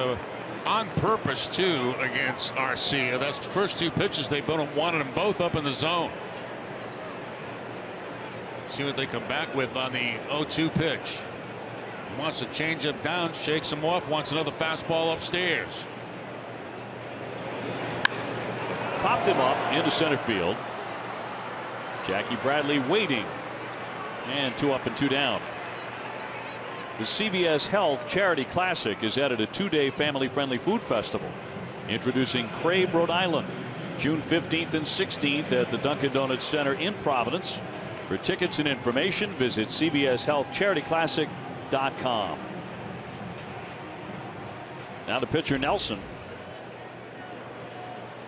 on purpose too against Arcia. That's the first 2 pitches they wanted them both up in the zone. See what they come back with on the 0-2 pitch. He wants to change up down, shakes him off, wants another fastball upstairs. Popped him up into center field. Jackie Bradley waiting, and 2 up and 2 down. The CBS Health Charity Classic is at a 2-day family-friendly food festival. Introducing Crave Rhode Island, June 15th and 16th at the Dunkin' Donuts Center in Providence. For tickets and information, visit cbshealthcharityclassic.com. Now the pitcher Nelson.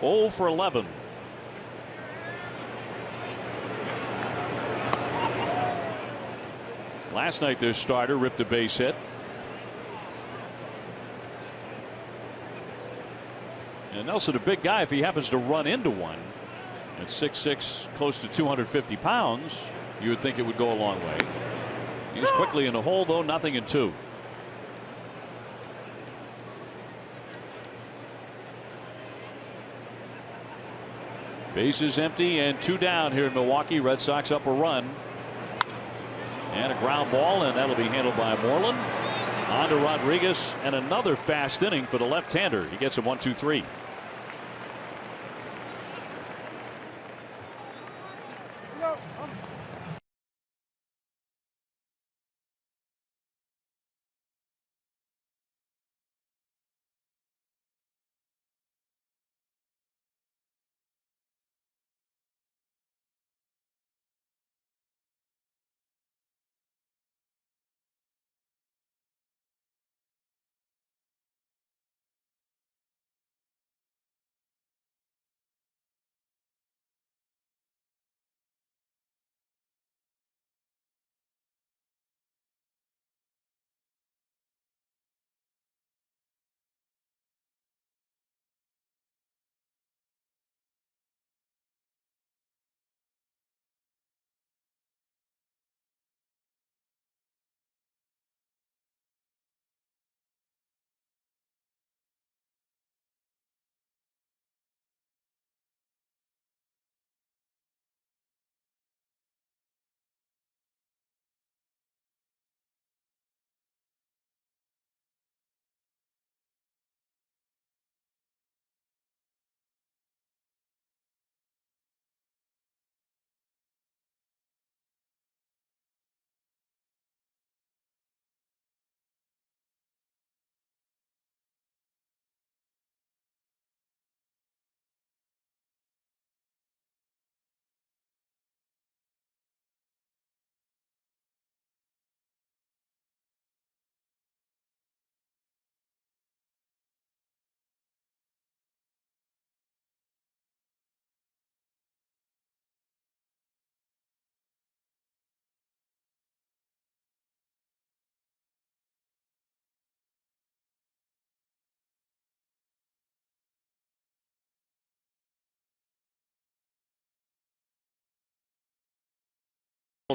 0 for 11. Last night their starter ripped a base hit. And Nelson, a big guy, if he happens to run into one at 6'6", close to 250 pounds, you would think it would go a long way. He's quickly in the hole, though, nothing in 2. Bases empty and 2 down here in Milwaukee. Red Sox up a run. And a ground ball, and that'll be handled by Moreland. On to Rodriguez, and another fast inning for the left-hander. He gets him 1-2-3.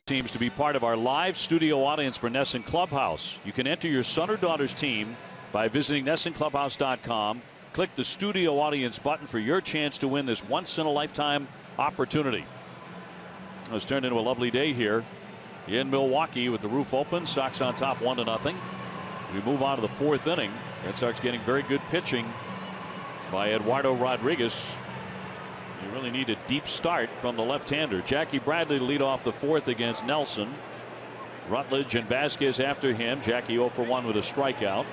Teams to be part of our live studio audience for NESN Clubhouse. You can enter your son or daughter's team by visiting NESNClubhouse.com. Click the studio audience button for your chance to win this once-in-a-lifetime opportunity. It's turned into a lovely day here in Milwaukee with the roof open. Sox on top 1-0. We move on to the 4th inning. Red Sox getting very good pitching by Eduardo Rodriguez. You really need a deep start from the left-hander. Jackie Bradley to lead off the 4th against Nelson. Rutledge and Vasquez after him. Jackie 0 for 1 with a strikeout.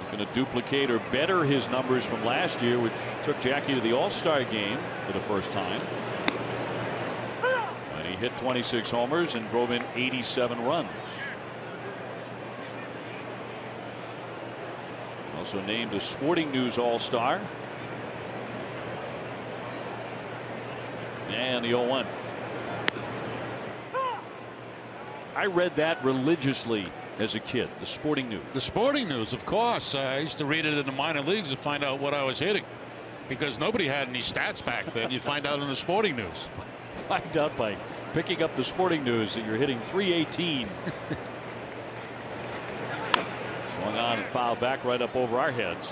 Looking to duplicate or better his numbers from last year, which took Jackie to the All-Star game for the first time. And he hit 26 homers and drove in 87 runs. Also named a Sporting News All-Star. And the 0-1. I read that religiously as a kid. The Sporting News. The Sporting News, of course. I used to read it in the minor leagues to find out what I was hitting, because nobody had any stats back then. You'd find out in the Sporting News. Find out by picking up the Sporting News that you're hitting .318. Swung on and fouled back right up over our heads.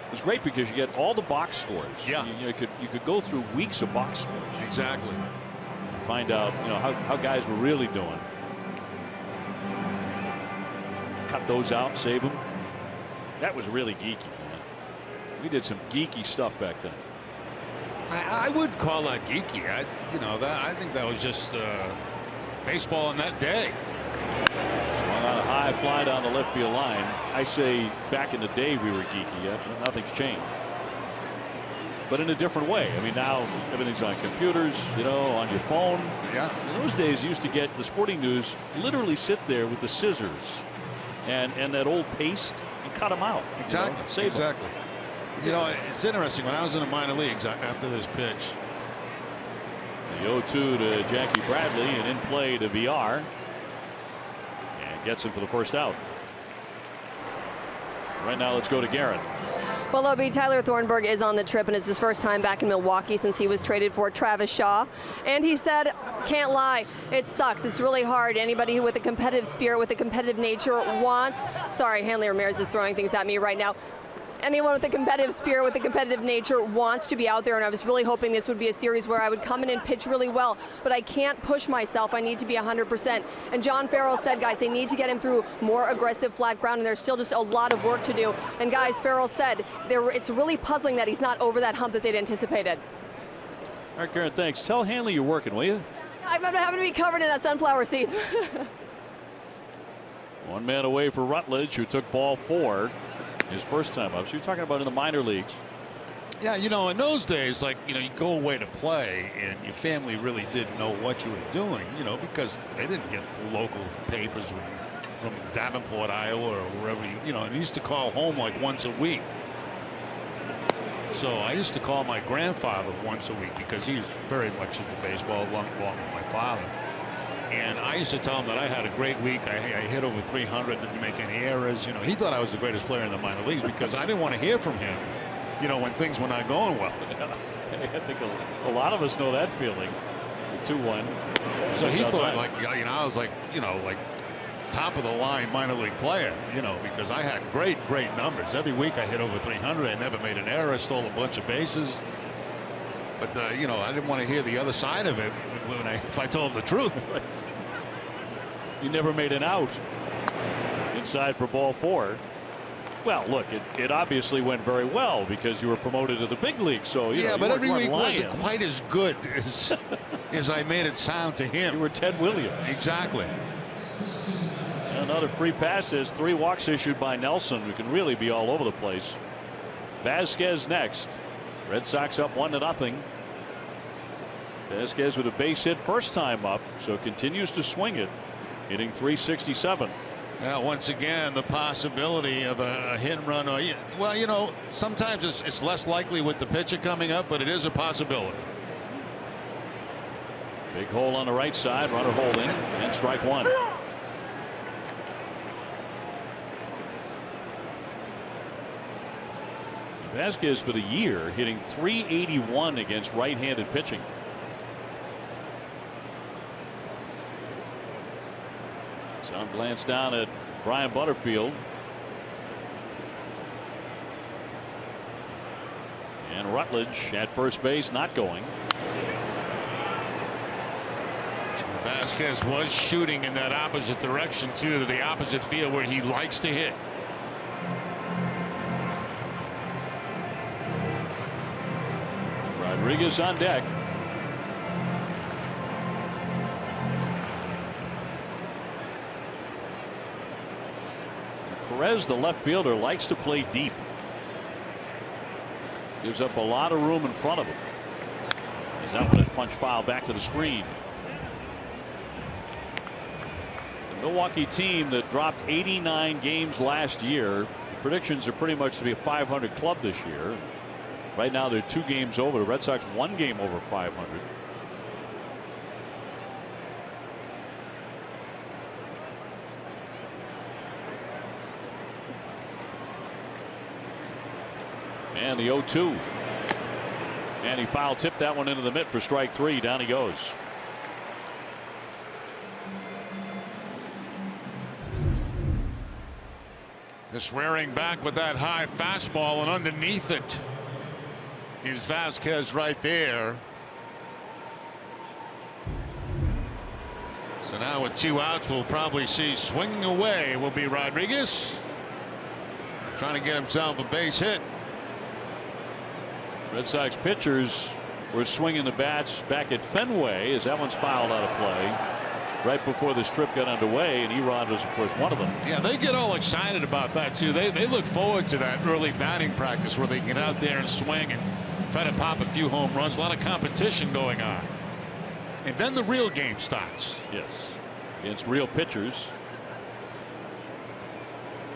It was great because you get all the box scores. Yeah. You could go through weeks of box scores. Exactly. Find out how guys were really doing. Cut those out, save them. That was really geeky, man. We did some geeky stuff back then. I would call that geeky. I think that was just baseball on that day. Swung on a high fly down the left field line. I say back in the day we were geeky. Yet nothing's changed, but in a different way. I mean, now everything's on computers, you know, on your phone. Yeah. In those days, you used to get the Sporting News literally sit there with the scissors and that old paste and cut them out. Exactly. You know, save them. Exactly. You know, it's interesting. When I was in the minor leagues after this pitch. The 0-2 to Jackie Bradley, and in play to VR. And gets him for the first out. Right now, let's go to Garrett. Well, Obie, Tyler Thornburg is on the trip, and it's his first time back in Milwaukee since he was traded for Travis Shaw. And he said, can't lie, it sucks. It's really hard. Anybody who with a competitive spirit, with a competitive nature wants, sorry, Hanley Ramirez is throwing things at me right now. Anyone with a competitive spirit, with a competitive nature wants to be out there, and I was really hoping this would be a series where I would come in and pitch really well, but I can't push myself. I need to be 100%. And John Farrell said, guys, they need to get him through more aggressive flat ground, and there's still just a lot of work to do. And guys, Farrell said it's really puzzling that he's not over that hump that they'd anticipated. All right, Karen, thanks. Tell Hanley you're working, will you? I'm having to be covered in that sunflower seeds. One man away for Rutledge, who took ball 4. His first time up. So you're talking about in the minor leagues. Yeah, you know, in those days, like, you know, you go away to play and your family really didn't know what you were doing, you know, because they didn't get local papers from Davenport, Iowa, or wherever you know, and you used to call home like once a week. So I used to call my grandfather once a week because he was very much into baseball along with my father. And I used to tell him that I had a great week. I hit over 300, didn't make any errors. You know, he thought I was the greatest player in the minor leagues because I didn't want to hear from him, you know, when things were not going well. I think a lot of us know that feeling. 2-1. So he thought, like, you know, I was like, you know, like top of the line minor league player, you know, because I had great numbers. Every week I hit over 300. I never made an error, stole a bunch of bases. But, you know, I didn't want to hear the other side of it if I told him the truth. You never made an out inside for ball 4. Well, look, it obviously went very well because you were promoted to the big league. So, you know, but you every week lying. wasn't quite as good as I made it sound to him. You were Ted Williams. Exactly. Another free pass is 3 walks issued by Nelson, who can really be all over the place. Vasquez next. Red Sox up 1-0. Vasquez with a base hit first time up, so continues to swing it, hitting .367. Now, once again, the possibility of a hit and run. Well, you know, sometimes it's less likely with the pitcher coming up, but it is a possibility. Big hole on the right side, runner holding, and strike 1. Vasquez for the year hitting .381 against right-handed pitching. Some glance down at Brian Butterfield. And Rutledge at first base, not going. Vasquez was shooting in that opposite direction to the opposite field where he likes to hit. Rodriguez on deck. Perez, the left fielder, likes to play deep. Gives up a lot of room in front of him. He's up with his punch foul back to the screen. The Milwaukee team that dropped 89 games last year. Predictions are pretty much to be a 500 club this year. Right now they're 2 games over. The Red Sox 1 game over 500. And the 0-2. And he foul tipped that one into the mitt for strike 3. Down he goes. Just rearing back with that high fastball, and underneath it is Vasquez right there. So now with 2 outs, we'll probably see swinging away will be Rodriguez, trying to get himself a base hit. Red Sox pitchers were swinging the bats back at Fenway as that one's fouled out of play. right before this trip got underway, and Erod was, of course, one of them. Yeah, they get all excited about that, too. They look forward to that early batting practice where they get out there and swing and try to pop a few home runs. A lot of competition going on. And then the real game starts. Yes, against real pitchers.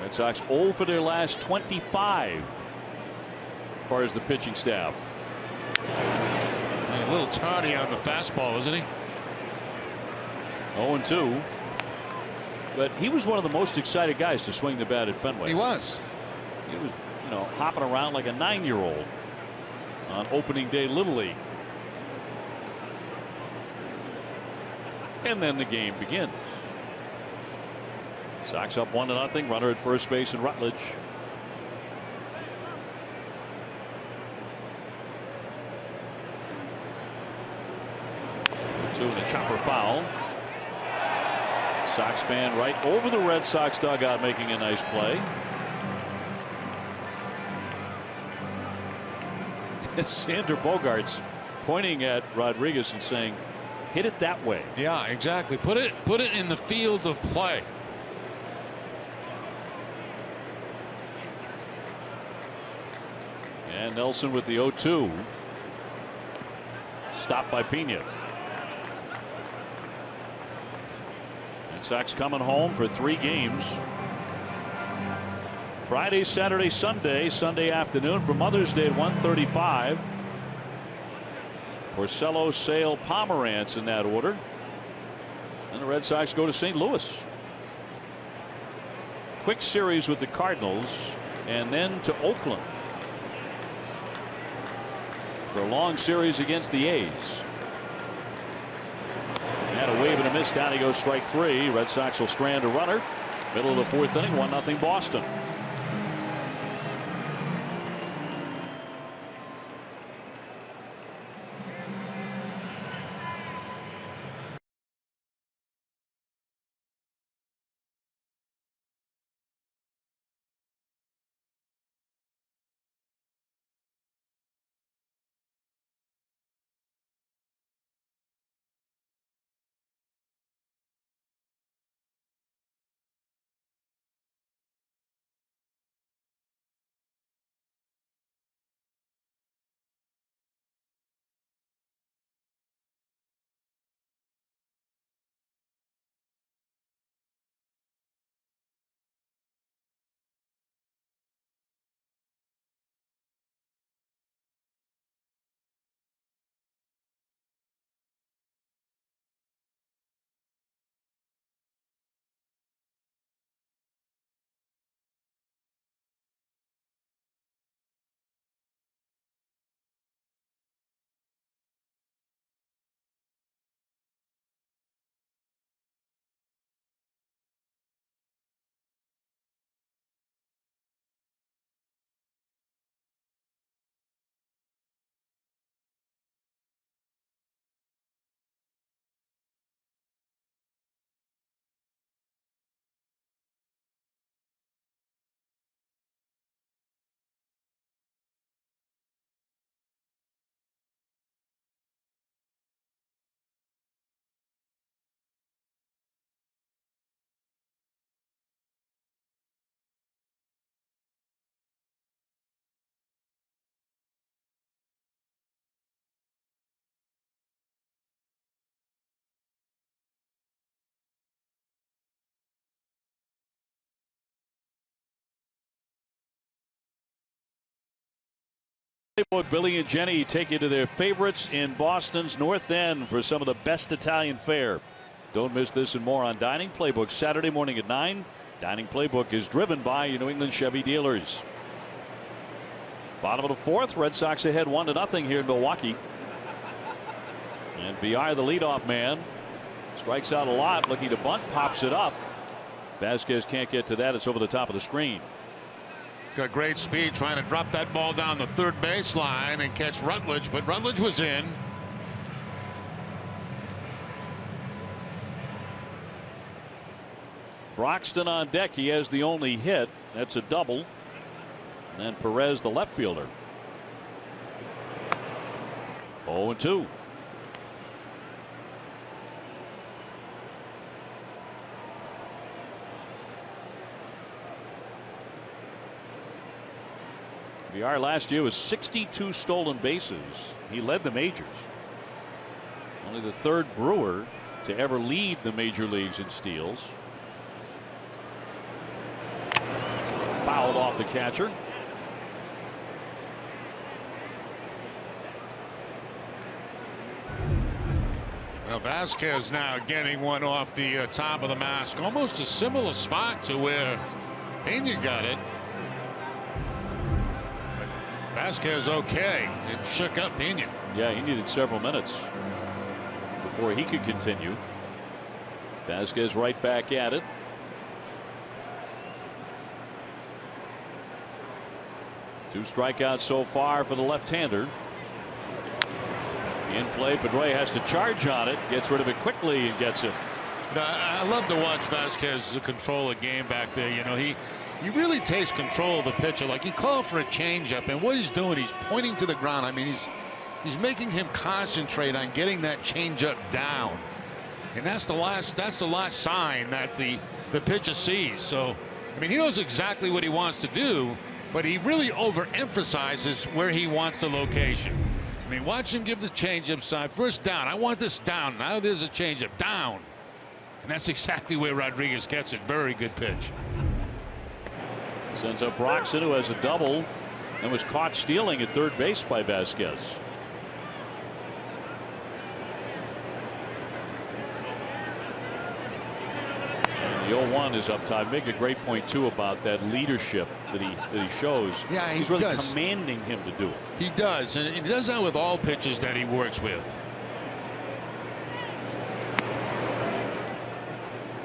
Red Sox 0 for their last 25 as far as the pitching staff. A little tardy on the fastball, isn't he? 0-2. But he was one of the most excited guys to swing the bat at Fenway. He was. He was, hopping around like a 9-year-old on opening day Little League. And then the game begins. Sox up 1-0. Runner at first base in Rutledge. To the chopper foul. Sox fan right over the Red Sox dugout making a nice play. Sander Bogarts pointing at Rodriguez and saying, hit it that way. Yeah, exactly. Put it in the field of play. And Nelson with the 0-2. Stopped by Pena. Red Sox coming home for 3 games. Friday, Saturday, Sunday. Sunday afternoon for Mother's Day at 1:35. Porcello, Sale, Pomerantz in that order. And the Red Sox go to St. Louis. Quick series with the Cardinals and then to Oakland for a long series against the A's. And a wave and a miss. Down he goes, strike 3. Red Sox will strand a runner. Middle of the 4th inning, 1-0 Boston. Billy and Jenny take you to their favorites in Boston's North End for some of the best Italian fare. Don't miss this and more on Dining Playbook Saturday morning at 9. Dining Playbook is driven by your New England Chevy dealers. Bottom of the 4th, Red Sox ahead 1-0 here in Milwaukee. And VR, the leadoff man, strikes out a lot, looking to bunt, pops it up. Vasquez can't get to that. It's over the top of the screen. He's got great speed, trying to drop that ball down the 3rd baseline and catch Rutledge, but Rutledge was in. Broxton on deck. He has the only hit. That's a double. And then Perez, the left fielder. 0-2. VR last year was 62 stolen bases. He led the majors. Only the third Brewer to ever lead the major leagues in steals. Fouled off the catcher. Well, Vasquez now getting one off the top of the mask. Almost a similar spot to where Pena got it. But Vasquez okay. It shook up Pena. Yeah, he needed several minutes before he could continue. Vasquez right back at it. Two strikeouts so far for the left-hander. In play, Padres has to charge on it, gets rid of it quickly and gets it. I love to watch Vasquez control a game back there. You know, he really takes control of the pitcher. Like, he called for a changeup, and what he's doing, he's pointing to the ground. I mean, he's making him concentrate on getting that changeup down, and that's the last sign that the pitcher sees. So, I mean, he knows exactly what he wants to do, but he really overemphasizes where he wants the location. I mean, watch him give the changeup side. First down. I want this down. Now there's a changeup down. And that's exactly where Rodriguez gets it. Very good pitch. Sends up Broxton, who has a double and was caught stealing at third base by Vasquez. The 0-1 is up top. Make a great point too about that leadership that he shows. Yeah, he's really commanding him to do it. He does, and he does that with all pitchers that he works with.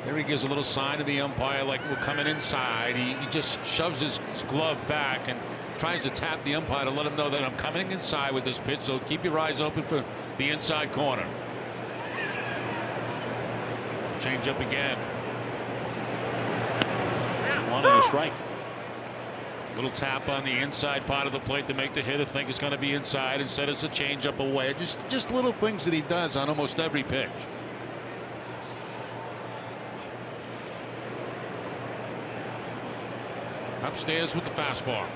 There he gives a little sign to the umpire like we're coming inside. He just shoves his glove back and tries to tap the umpire to let him know that I'm coming inside with this pitch, so keep your eyes open for the inside corner. Change up again. 1 and a strike. Little tap on the inside part of the plate to make the hitter think it's going to be inside. Instead it's a changeup away. Just little things that he does on almost every pitch. Upstairs with the fastball.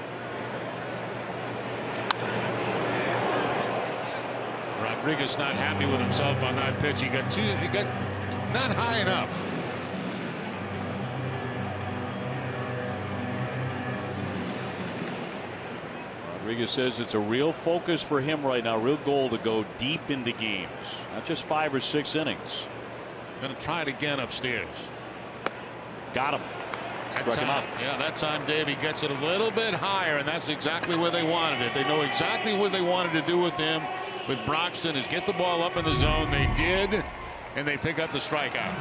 Rodriguez not happy with himself on that pitch. He got not high enough. Rodriguez says it's a real focus for him right now, real goal to go deep into games, not just 5 or 6 innings. Going to try it again upstairs. Got him. Struck him out. Yeah, that time Davey gets it a little bit higher, and that's exactly where they wanted it. They know exactly what they wanted to do with him, with Broxton, is get the ball up in the zone. They did, and they pick up the strikeout.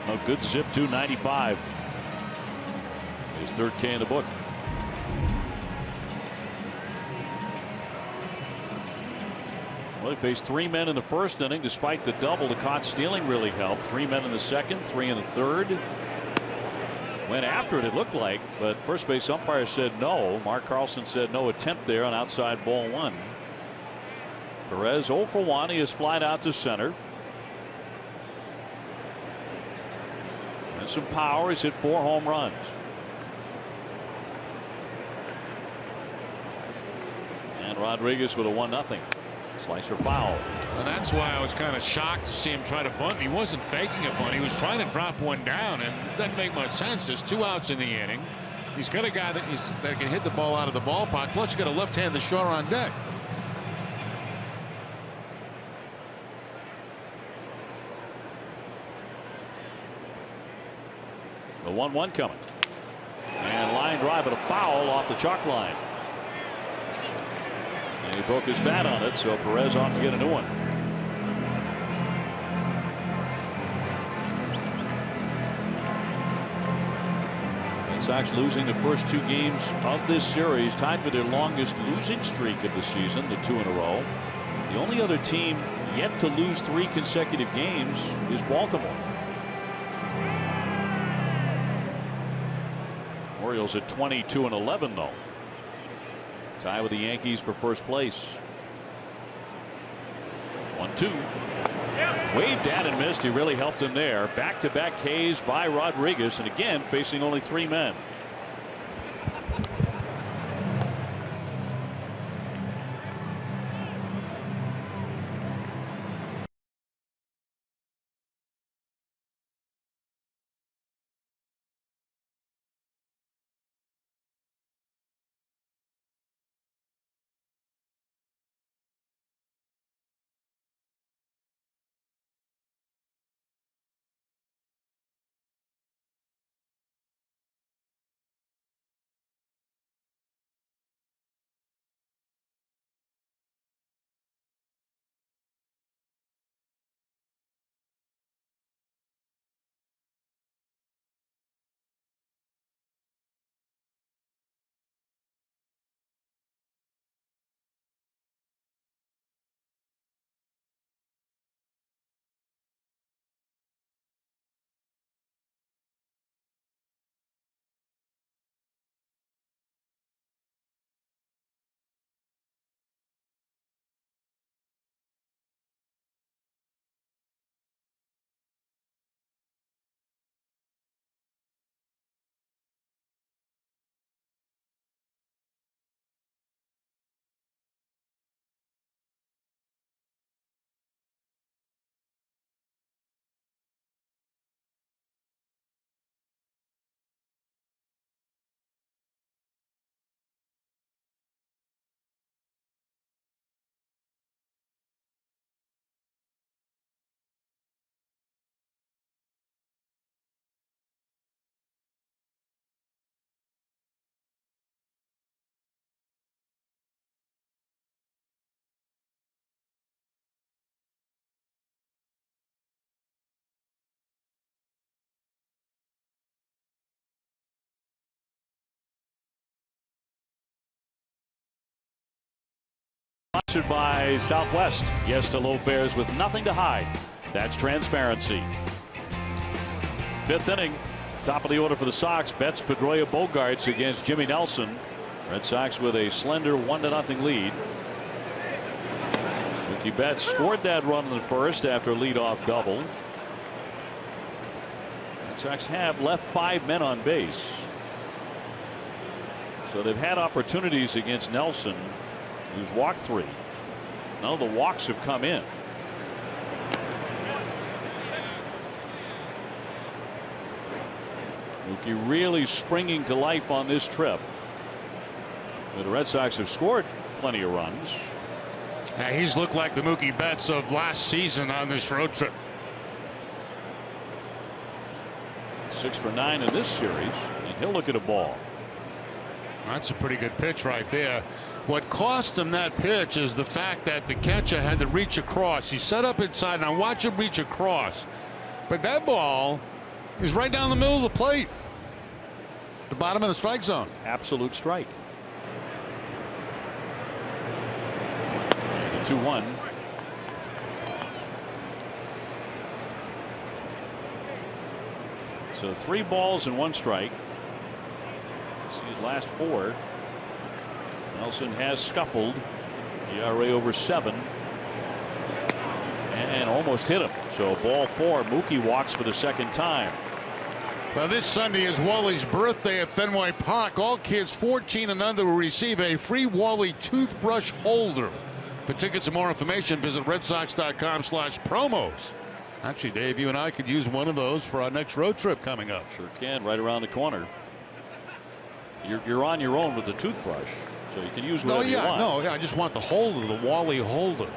A good zip, 295. His third K in the book. Well, he faced 3 men in the first inning. Despite the double, the caught stealing really helped. 3 men in the second, 3 in the third. Went after it looked like, but first base umpire said no. Mark Carlson said no attempt there on outside ball 1. Perez 0 for 1. He has flied out to center. And some power. He's hit 4 home runs. And Rodriguez with a 1-0. Slicer foul. And that's why I was kind of shocked to see him try to bunt. He wasn't faking a bunt. He was trying to drop one down, and it doesn't make much sense. There's 2 outs in the inning. He's got a guy that can hit the ball out of the ballpark. Plus, you got a left-hander shore on deck. The 1-1 coming. And line drive, but a foul off the chalk line. And he broke his bat on it, so Perez off to get a new one. Red Sox losing the first 2 games of this series, tied for their longest losing streak of the season, the 2 in a row. The only other team yet to lose 3 consecutive games is Baltimore. Orioles at 22-11 though. Tie with the Yankees for first place. 1-2. Waved at and missed. He really helped him there. Back-to-back Ks by Rodriguez, and again facing only 3 men. Sponsored by Southwest. Yes to low fares with nothing to hide. That's transparency. Fifth inning. Top of the order for the Sox. Betts, Pedroia, Bogaerts against Jimmy Nelson. Red Sox with a slender 1-0 lead. Mookie Betts scored that run in the first after a leadoff double. Red Sox have left 5 men on base. So they've had opportunities against Nelson, who's walked 3. None of the walks have come in. Mookie really springing to life on this trip. The Red Sox have scored plenty of runs. He's looked like the Mookie Betts of last season on this road trip. 6 for 9 in this series, and he'll look at a ball. That's a pretty good pitch right there. What cost him that pitch is the fact that the catcher had to reach across. He set up inside, and I watch him reach across. But that ball is right down the middle of the plate. The bottom of the strike zone. Absolute strike. 2-1. So 3 balls and 1 strike. See his last 4. Nelson has scuffled. ERA over 7. And almost hit him. So ball 4. Mookie walks for the second time. Well, this Sunday is Wally's birthday at Fenway Park. All kids 14 and under will receive a free Wally toothbrush holder. For tickets and more information, visit redsox.com/promos. Actually, Dave, you and I could use one of those for our next road trip coming up. Sure can, right around the corner. You're on your own with the toothbrush, so you can use whatever you want. No, I just want the holder, the Wally holder.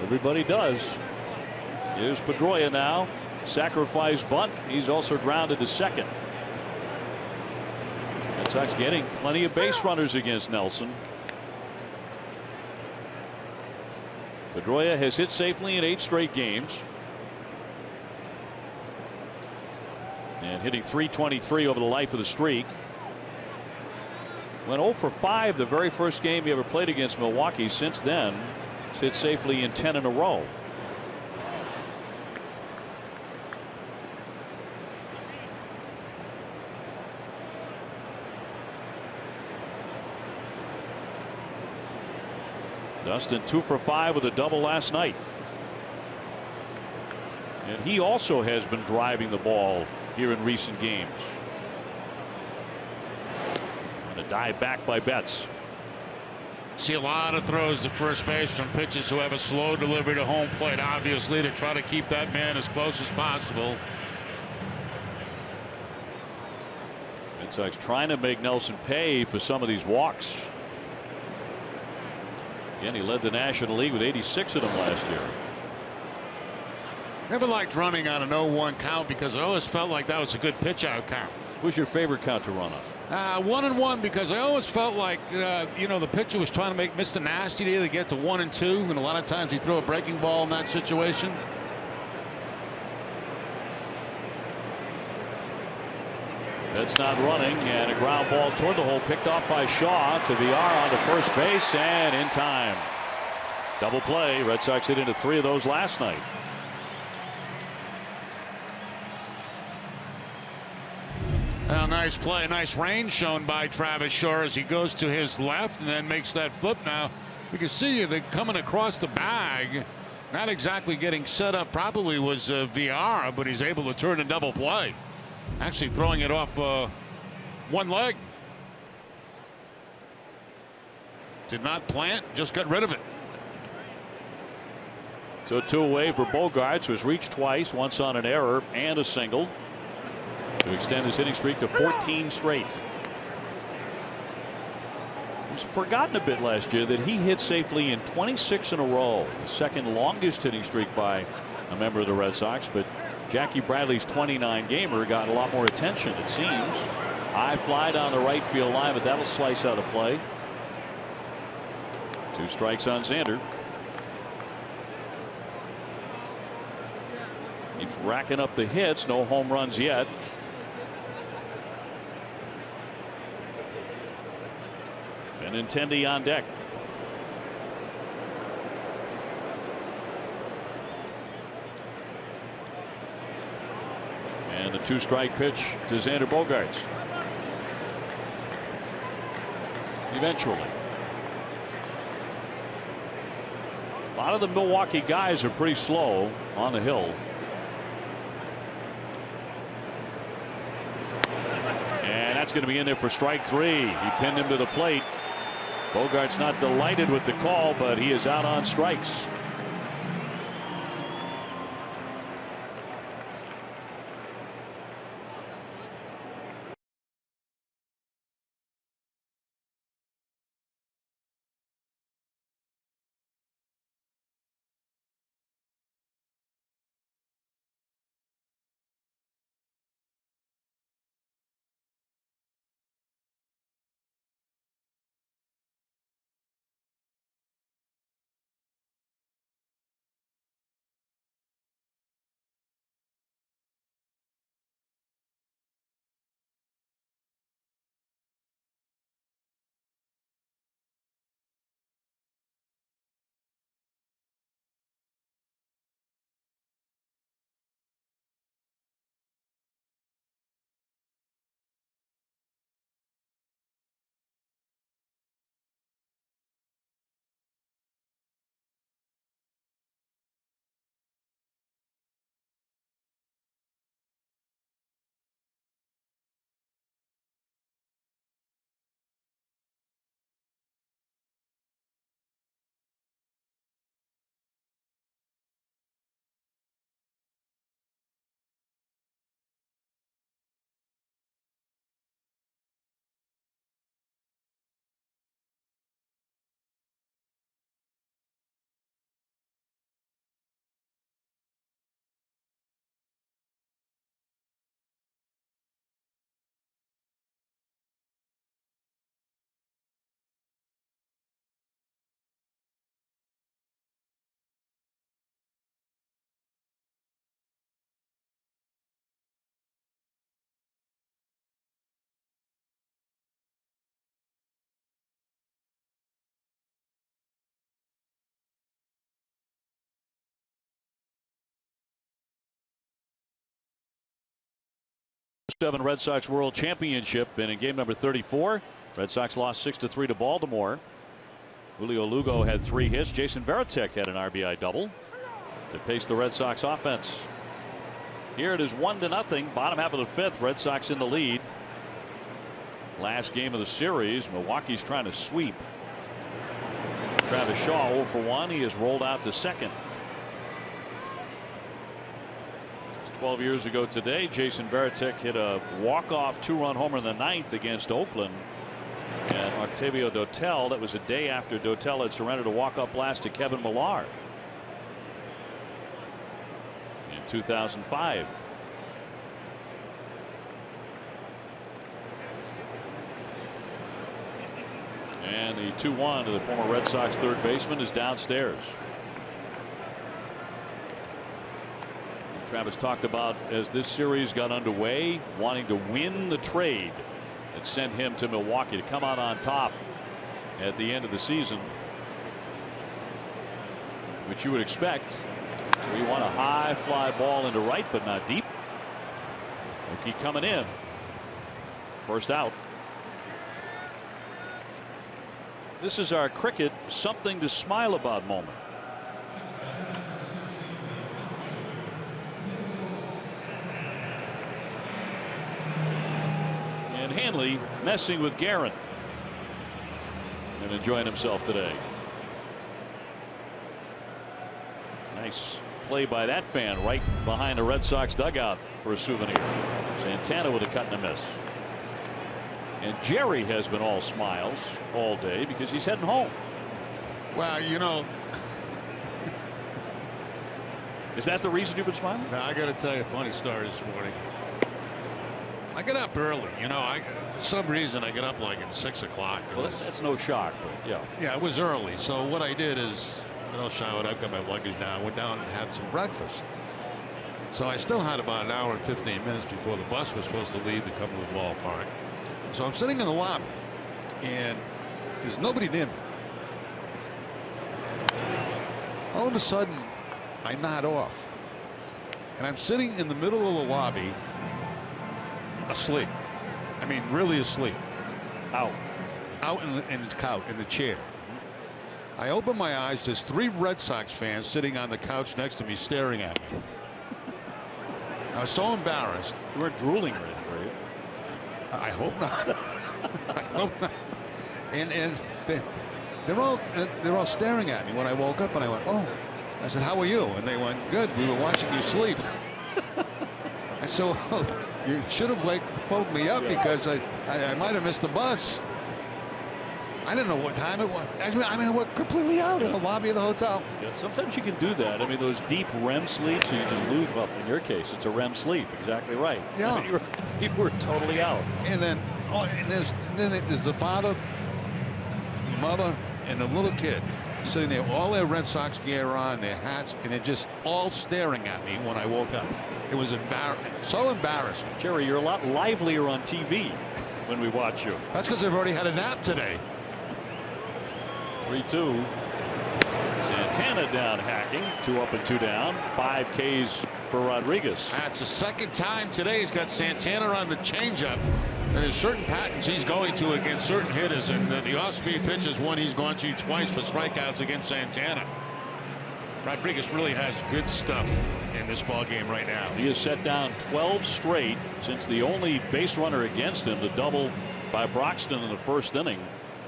Everybody does. Here's Pedroia now. Sacrifice bunt. He's also grounded to second. Red Sox getting plenty of base runners against Nelson. Pedroia has hit safely in 8 straight games. And hitting .323 over the life of the streak. Went 0 for 5 the very first game he ever played against Milwaukee. Since then, he's hit safely in 10 in a row. Dustin 2 for 5 with a double last night. And he also has been driving the ball here in recent games. And a dive back by Betts. See a lot of throws to first base from pitchers who have a slow delivery to home plate, obviously, to try to keep that man as close as possible. Red Sox trying to make Nelson pay for some of these walks. Again, he led the National League with 86 of them last year. Never liked running on an 0-1 count because I always felt like that was a good pitch out count. Who's your favorite count to run on? 1-1 because I always felt like the pitcher was trying to make Mr. Nasty to either get to 1 and 2, and a lot of times you throw a breaking ball in that situation. That's not running, and a ground ball toward the hole picked off by Shaw to VR onto first base and in time. Double play. Red Sox hit into 3 of those last night. Well, nice play, nice range shown by Travis Shaw as he goes to his left and then makes that flip. Now you can see that coming across the bag, not exactly getting set up properly was VR, but he's able to turn a double play. Actually throwing it off one leg. Did not plant, just got rid of it. So 2 away for Bogaerts, who has reached twice, once on an error and a single, to extend his hitting streak to 14 straight. It was forgotten a bit last year that he hit safely in 26 in a row, the second longest hitting streak by a member of the Red Sox. But Jackie Bradley's 29 gamer got a lot more attention, it seems. High fly down the right field line, but that'll slice out of play. 2 strikes on Xander. Keeps racking up the hits, no home runs yet. Benintendi on deck. And the 2-strike pitch to Xander Bogaerts. Eventually. A lot of the Milwaukee guys are pretty slow on the hill. And that's going to be in there for strike 3. He pinned him to the plate. Bogaerts not delighted with the call, but he is out on strikes. '7 Red Sox World Championship, and in game number 34, Red Sox lost 6-3 to Baltimore. Julio Lugo had 3 hits. Jason Varitek had an RBI double to pace the Red Sox offense. Here it is 1-0. Bottom half of the 5th. Red Sox in the lead. Last game of the series. Milwaukee's trying to sweep. Travis Shaw 0 for 1. He is rolled out to second. 12 years ago today, Jason Varitek hit a walk-off 2-run homer in the 9th against Oakland. And Octavio Dotel, that was a day after Dotel had surrendered a walk-off blast to Kevin Millar in 2005. And the 2-1 to the former Red Sox third baseman is downstairs. Travis talked about, as this series got underway, wanting to win the trade that sent him to Milwaukee to come out on top at the end of the season, which you would expect. So he won a high fly ball into right, but not deep. Mookie coming in. First out. This is our cricket something to smile about moment. Hanley messing with Guerin and enjoying himself today. Nice play by that fan right behind the Red Sox dugout for a souvenir. Santana with a cut and a miss. And Jerry has been all smiles all day because he's heading home. Well, you know. Is that the reason you've been smiling? Now, I got to tell you a funny story this morning. I get up early, you know. For some reason I get up like at 6 o'clock. Well, that's no shock, but yeah. Yeah, it was early. So what I did is, showered up, got my luggage down, went down and had some breakfast. So I still had about an hour and 15 minutes before the bus was supposed to leave to come to the ballpark. So I'm sitting in the lobby, and There's nobody near me. All of a sudden, I nod off. And I'm sitting in the middle of the lobby, asleep. I mean, really asleep. Out in the chair. I open my eyes. There's 3 Red Sox fans sitting on the couch next to me, staring at me. I was so embarrassed. You weren't drooling, were you? I hope not. I hope not. And they're all staring at me when I woke up, and I went, oh. I said, how are you? And they went, good. We were watching you sleep. I said, well, you should have woke me up because I might have missed the bus. I didn't know what time it was. Actually, I mean, I was completely out in the lobby of the hotel. Yeah, sometimes you can do that. I mean, those deep REM sleeps, you just lose. Well, in your case, it's a REM sleep. Exactly right. Yeah. I mean, you were totally out. And then, there's the father, the mother, and the little kid sitting there, all their Red Sox gear on, their hats, and they're just all staring at me when I woke up. It was so embarrassing. Jerry, you're a lot livelier on TV when we watch you. That's because I've already had a nap today. 3-2. Santana down hacking. 2 up and 2 down. 5 Ks for Rodriguez. That's the second time today he's got Santana on the changeup. And there's certain patterns he's going to against certain hitters, and the off-speed pitch is one he's gone to twice for strikeouts against Santana. Rodriguez really has good stuff in this ball game right now. He has set down 12 straight since the only base runner against him, the double by Broxton in the first inning,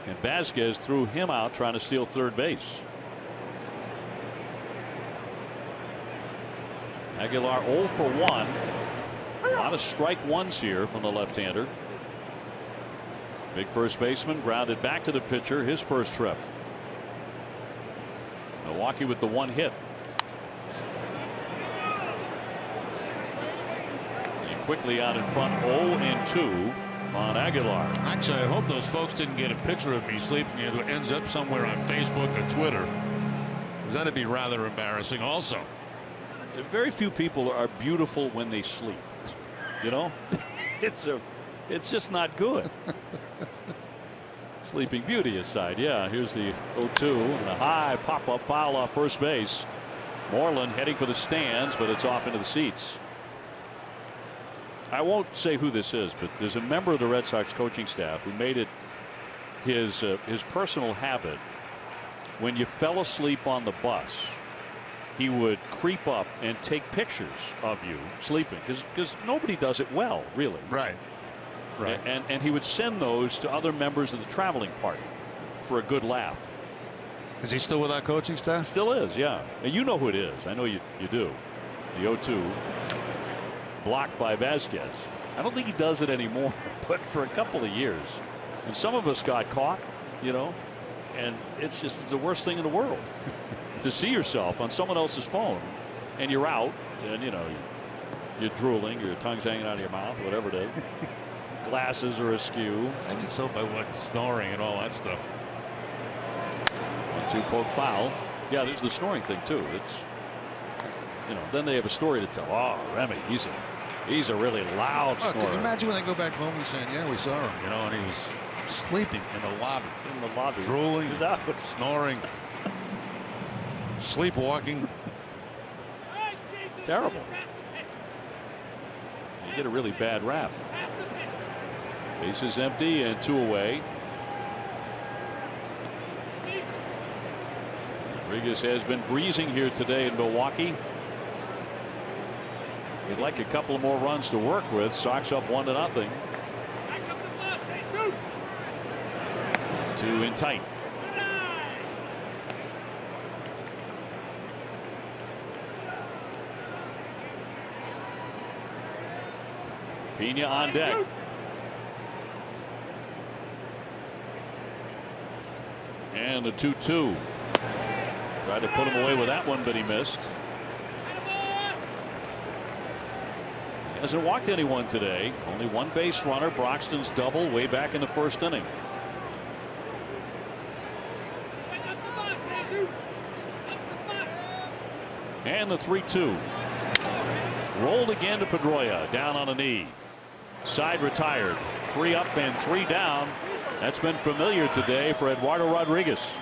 and Vasquez threw him out trying to steal third base. Aguilar 0 for 1. A lot of strike ones here from the left-hander. Big first baseman grounded back to the pitcher, his first trip. Milwaukee with the 1 hit. And quickly out in front, 0-2 on Aguilar. Actually, I hope those folks didn't get a picture of me sleeping. It ends up somewhere on Facebook or Twitter, because that'd be rather embarrassing also. Very few people are beautiful when they sleep. You know, it's just not good. Sleeping Beauty aside, yeah. Here's the 0-2 and a high pop-up foul off first base. Moreland heading for the stands, but it's off into the seats. I won't say who this is, but there's a member of the Red Sox coaching staff who made it his personal habit. When you fell asleep on the bus, he would creep up and take pictures of you sleeping, because nobody does it well, really. Right. Right. And he would send those to other members of the traveling party for a good laugh. Is he still with our coaching staff? Still is, yeah. And you know who it is. I know you do. The 0-2 blocked by Vasquez. I don't think he does it anymore, but for a couple of years. And some of us got caught, you know, and it's the worst thing in the world to see yourself on someone else's phone and you're out and, you know, you're drooling, your tongue's hanging out of your mouth, whatever it is. Glasses are askew. I just hope I wasn't snoring and all that stuff. 1-2 poke foul. Yeah, there's the snoring thing too. It's, you know, then they have a story to tell. Oh, Remy, he's a really loud snorer. Can you imagine when they go back home and saying, yeah, we saw him, you know, and he was sleeping in the lobby. In the lobby. Drooling, snoring, sleepwalking. Terrible. You get a really bad rap. Bases empty and 2 away. Rodriguez has been breezing here today in Milwaukee. He'd like a couple more runs to work with. Sox up 1-0. 2 in tight. Pena on deck. And the 2-2. Tried to put him away with that one, but he missed. He hasn't walked anyone today. Only 1 base runner. Broxton's double way back in the first inning. And the 3-2. Rolled again to Pedroia. Down on a knee. Side retired. 3 up and 3 down. That's been familiar today for Eduardo Rodriguez.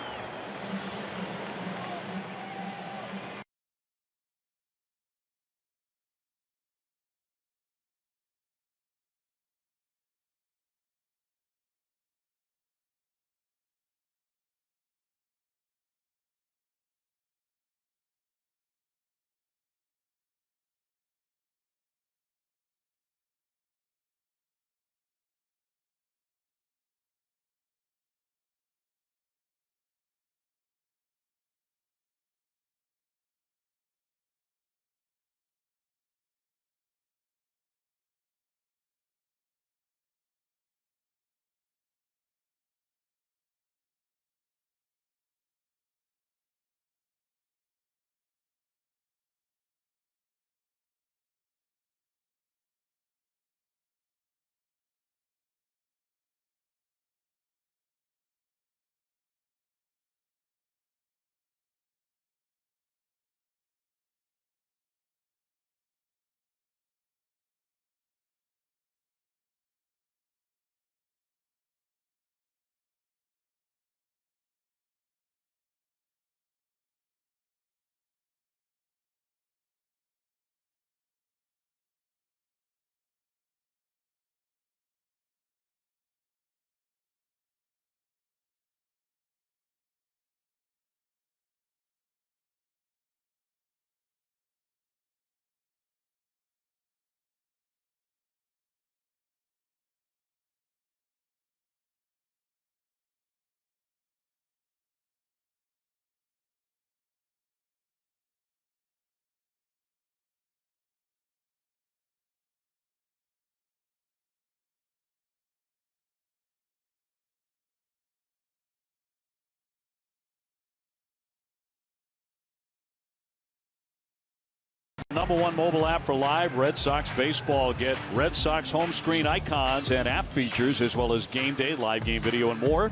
#1 mobile app for live Red Sox baseball. Get Red Sox home screen icons and app features, as well as game day, live game video, and more.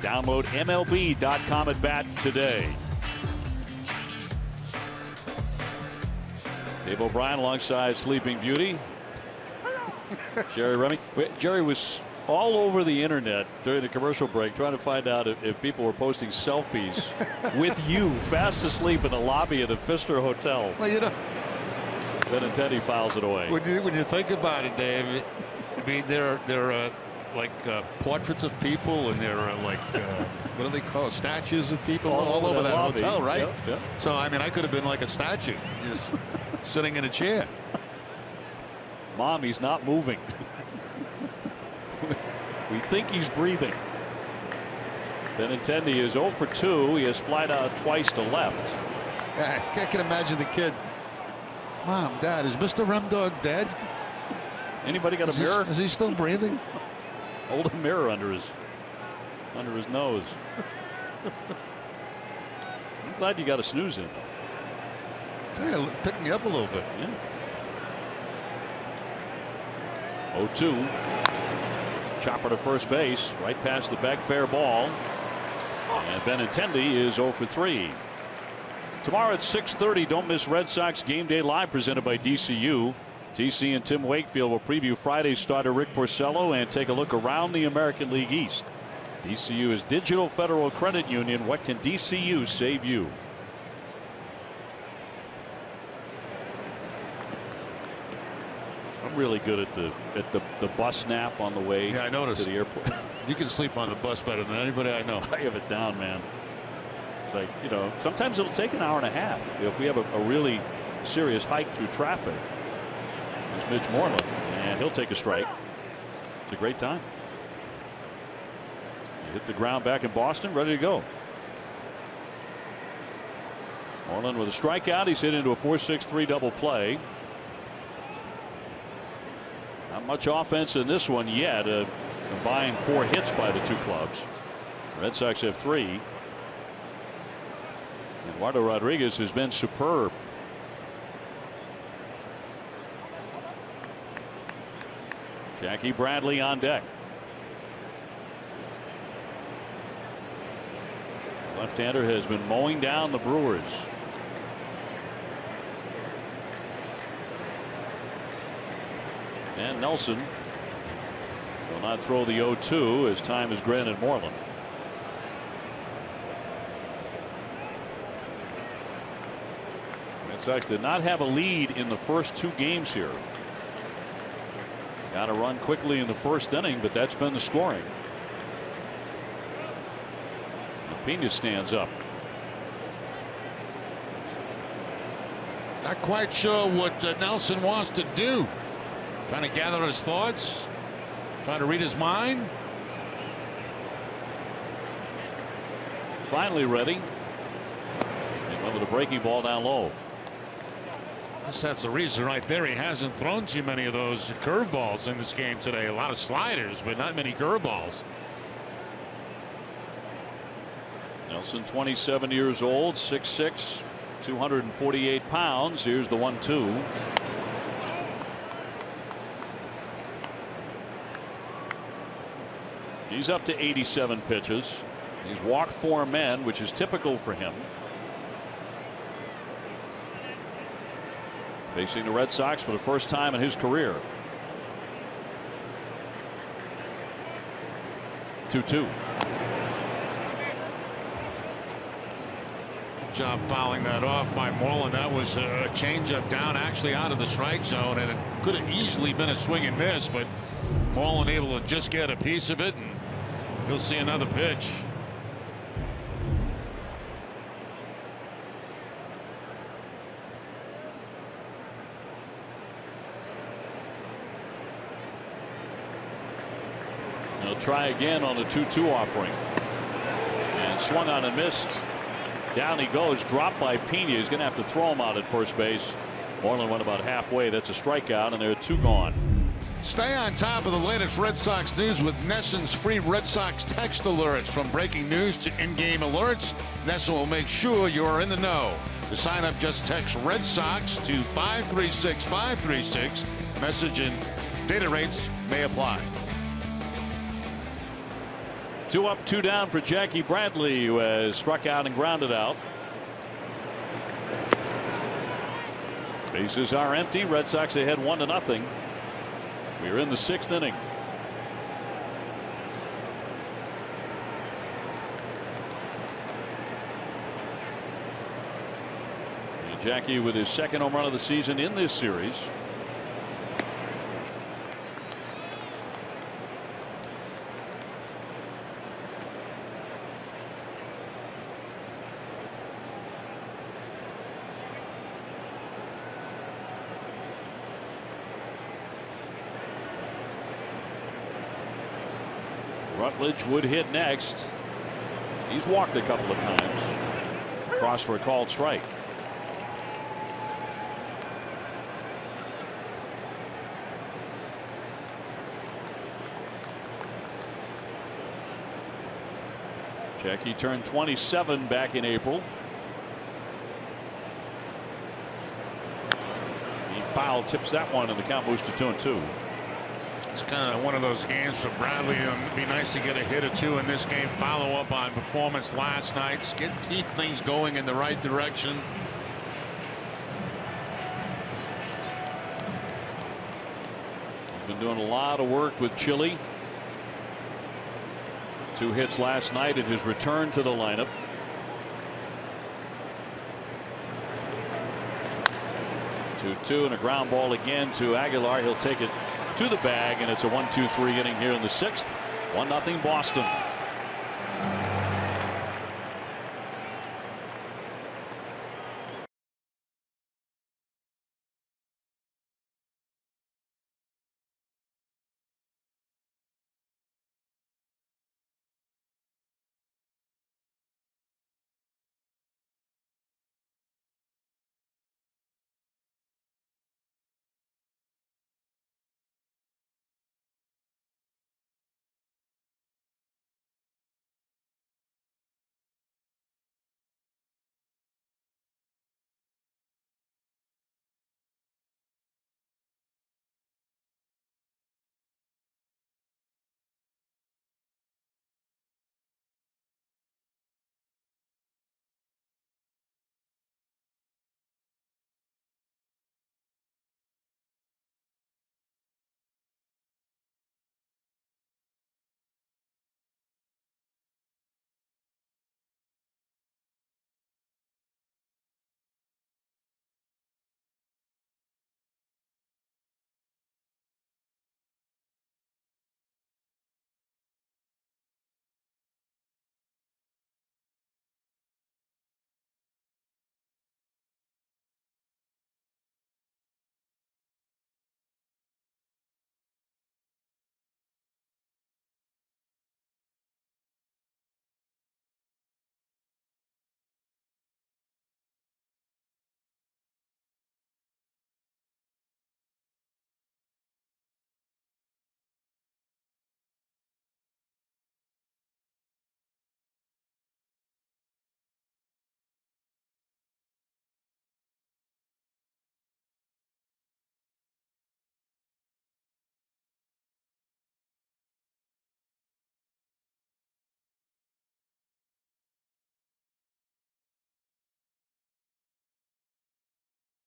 Download MLB.com at bat today. Dave O'Brien alongside Sleeping Beauty. Jerry Remy. Jerry was all over the internet during the commercial break trying to find out if people were posting selfies with you fast asleep in the lobby of the Pfister Hotel. Well, you know, Benintendi files it away. When you think about it, Dave, I mean, they're like portraits of people, and they're like what do they call it? Statues of people all over that lobby. hotel, right? Yep, yep. So I mean, I could have been like a statue, just sitting in a chair. Mom, he's not moving. We think he's breathing. Benintendi is 0 for 2. He has flied out twice to left. I can imagine the kid. Mom, Dad, is Mr. Remdog dead? Anybody got a mirror? Is he still breathing? Hold a mirror under his nose. I'm glad you got a snooze in. Pick me up a little bit. Yeah. 0-2. Chopper to first base, right past the back, fair ball. And Benintendi is 0 for 3. Tomorrow at 6:30, don't miss Red Sox Game Day Live, presented by DCU. TC and Tim Wakefield will preview Friday's starter Rick Porcello and take a look around the American League East. DCU is Digital Federal Credit Union. What can DCU save you? I'm really good at the bus nap on the way I noticed. to the airport. You can sleep on the bus better than anybody I know. I have it down, man. It's like, you know, sometimes it'll take an hour and a half if we have a really serious hike through traffic. There's Mitch Moreland, and he'll take a strike. It's a great time. He hit the ground back in Boston, ready to go. Moreland with a strikeout. He's hit into a 4-6-3 double play. Not much offense in this one yet. A combined 4 hits by the two clubs. Red Sox have 3. Eduardo Rodriguez has been superb. Jackie Bradley on deck. Left-hander has been mowing down the Brewers. And Nelson Will not throw the 0-2 as time is granted Moreland. Red Sox did not have a lead in the first 2 games here. Got to run quickly in the first inning, but that's been the scoring. Pena stands up. Not quite sure what Nelson wants to do. Trying to gather his thoughts. Trying to read his mind. Finally ready. And went with a breaking ball down low. Guess that's the reason right there. He hasn't thrown too many of those curveballs in this game today. A lot of sliders, but not many curveballs. Nelson, 27 years old, 6'6", 248 pounds. Here's the 1-2. He's up to 87 pitches. He's walked 4 men, which is typical for him. Facing the Red Sox for the first time in his career. 2-2. Job fouling that off by Moreland. That was a changeup down, actually out of the strike zone, and it could have easily been a swing and miss, but Moreland able to just get a piece of it, and you'll see another pitch. He'll try again on the 2-2 offering, and swung on and missed. Down he goes, dropped by Pena. He's going to have to throw him out at first base. Moreland went about halfway. That's a strikeout, and there are 2 gone. Stay on top of the latest Red Sox news with NESN's free Red Sox text alerts. From breaking news to in-game alerts, NESN will make sure you're in the know. To sign up, just text Red Sox to 536-536. Message and data rates may apply. 2 up, 2 down for Jackie Bradley, who has struck out and grounded out. Bases are empty. Red Sox ahead 1-0. We are in the 6th inning. And Jackie with his 2nd home run of the season in this series. Rutledge would hit next. He's walked a couple of times. Cross for a called strike. Jackie turned 27 back in April. He foul tips that one, and the count moves to 2-2. It's kind of one of those games for Bradley. It'd be nice to get a hit or 2 in this game. Follow up on performance last night. Keep things going in the right direction. He's been doing a lot of work with Chile. 2 hits last night in his return to the lineup. Two and a ground ball again to Aguilar. He'll take it to the bag, and it's a 1-2-3 inning here in the 6th. 1-0 Boston.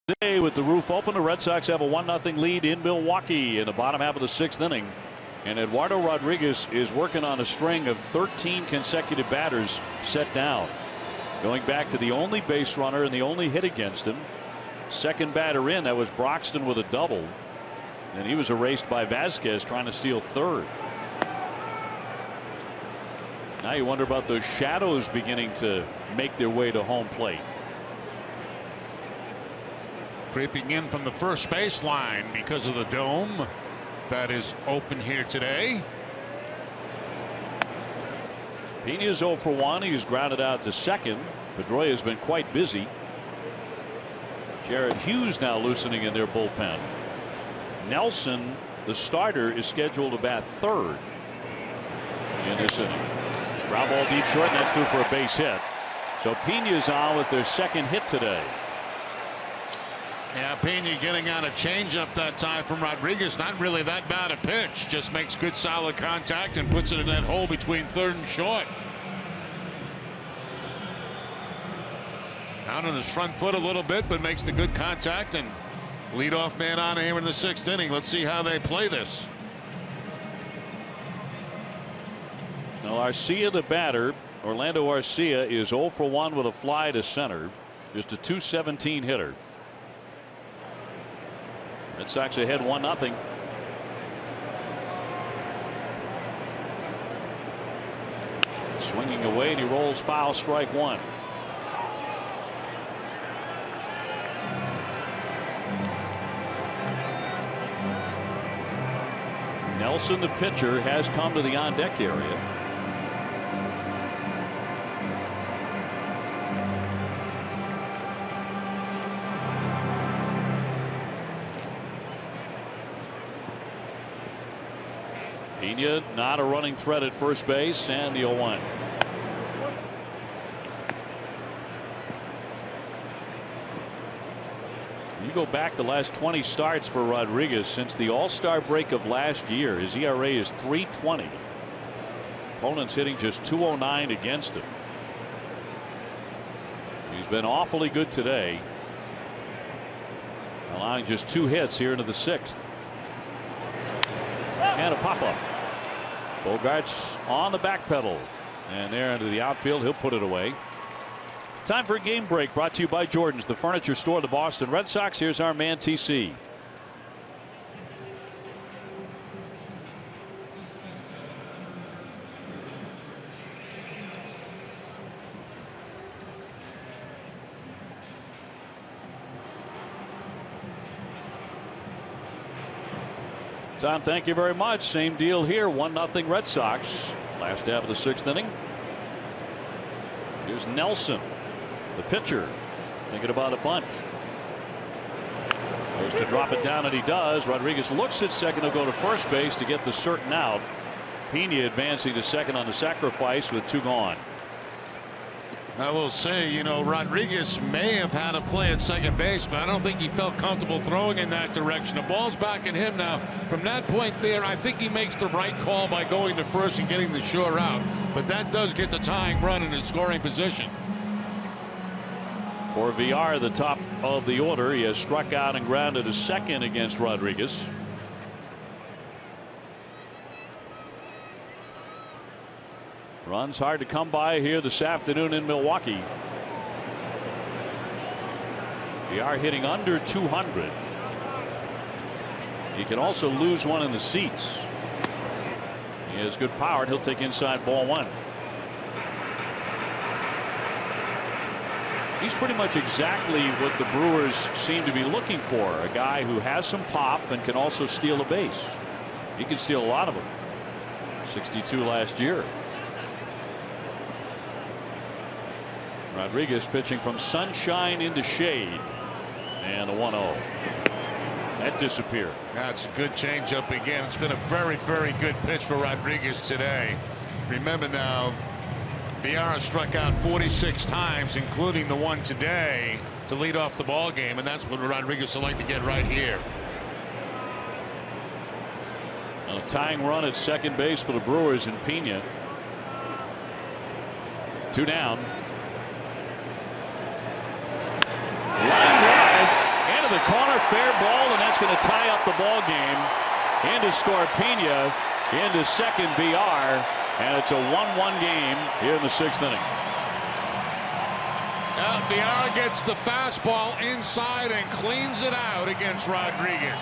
Today with the roof open, the Red Sox have a 1-0 lead in Milwaukee in the bottom half of the 6th inning. And Eduardo Rodriguez is working on a string of 13 consecutive batters set down. Going back to the only base runner and the only hit against him. Second batter in, that was Broxton with a double. And he was erased by Vasquez trying to steal third. Now you wonder about those shadows beginning to make their way to home plate. Creeping in from the first baseline because of the dome that is open here today. Pena's 0 for 1. He's grounded out to second. Pedroia has been quite busy. Jared Hughes now loosening in their bullpen. Nelson, the starter, is scheduled to bat third in this inning. Ground ball deep short, and that's through for a base hit. So Pena's on with their second hit today. Yeah, Pena getting on a changeup that time from Rodriguez. Not really that bad a pitch. Just makes good solid contact and puts it in that hole between third and short. Out on his front foot a little bit, but makes the good contact, and leadoff man on here in the 6th inning. Let's see how they play this. Now Arcia, the batter, Orlando Arcia, is 0 for 1 with a fly to center. Just a .217 hitter. Red Sox ahead 1-0. Swinging away, and he rolls foul, strike one. Nelson, the pitcher, has come to the on-deck area. Pena not a running threat at first base, and the 0-1. You go back the last 20 starts for Rodriguez since the All-Star break of last year. His ERA is .320. Opponents hitting just .209 against him. He's been awfully good today, allowing just 2 hits here into the 6th. And a pop-up. Bogart's on the back pedal, and there into the outfield. He'll put it away. Time for a game break, brought to you by Jordan's, the furniture store of the Boston Red Sox. Here's our man TC. Tom, thank you very much. Same deal here. 1-0 Red Sox. Last half of the 6th inning. Here's Nelson, the pitcher, thinking about a bunt. Goes to drop it down, and he does. Rodriguez looks at second. He'll go to first base to get the certain out. Pena advancing to second on the sacrifice with 2 gone. I will say, you know, Rodriguez may have had a play at second base, but I don't think he felt comfortable throwing in that direction. The ball's back at him now. From that point there, I think he makes the right call by going to first and getting the sure out. But that does get the tying run in his scoring position. For VR, the top of the order, he has struck out and grounded to second against Rodriguez. Runs hard to come by here this afternoon in Milwaukee. VR hitting under 200. He can also lose one in the seats. He has good power, and he'll take inside ball 1. He's pretty much exactly what the Brewers seem to be looking for. A guy who has some pop and can also steal a base. He can steal a lot of them. 62 last year. Rodriguez pitching from sunshine into shade, and a 1-0. That disappeared. That's a good changeup again. It's been a very, very good pitch for Rodriguez today. Remember now, Vieira struck out 46 times, including the one today, to lead off the ball game, and that's what Rodriguez would like to get right here. A tying run at second base for the Brewers and Pena. 2 down. Line drive, and going to tie up the ball game. Into score Pena, into second BR, and it's a 1-1 game here in the 6th inning. BR gets the fastball inside and cleans it out against Rodriguez.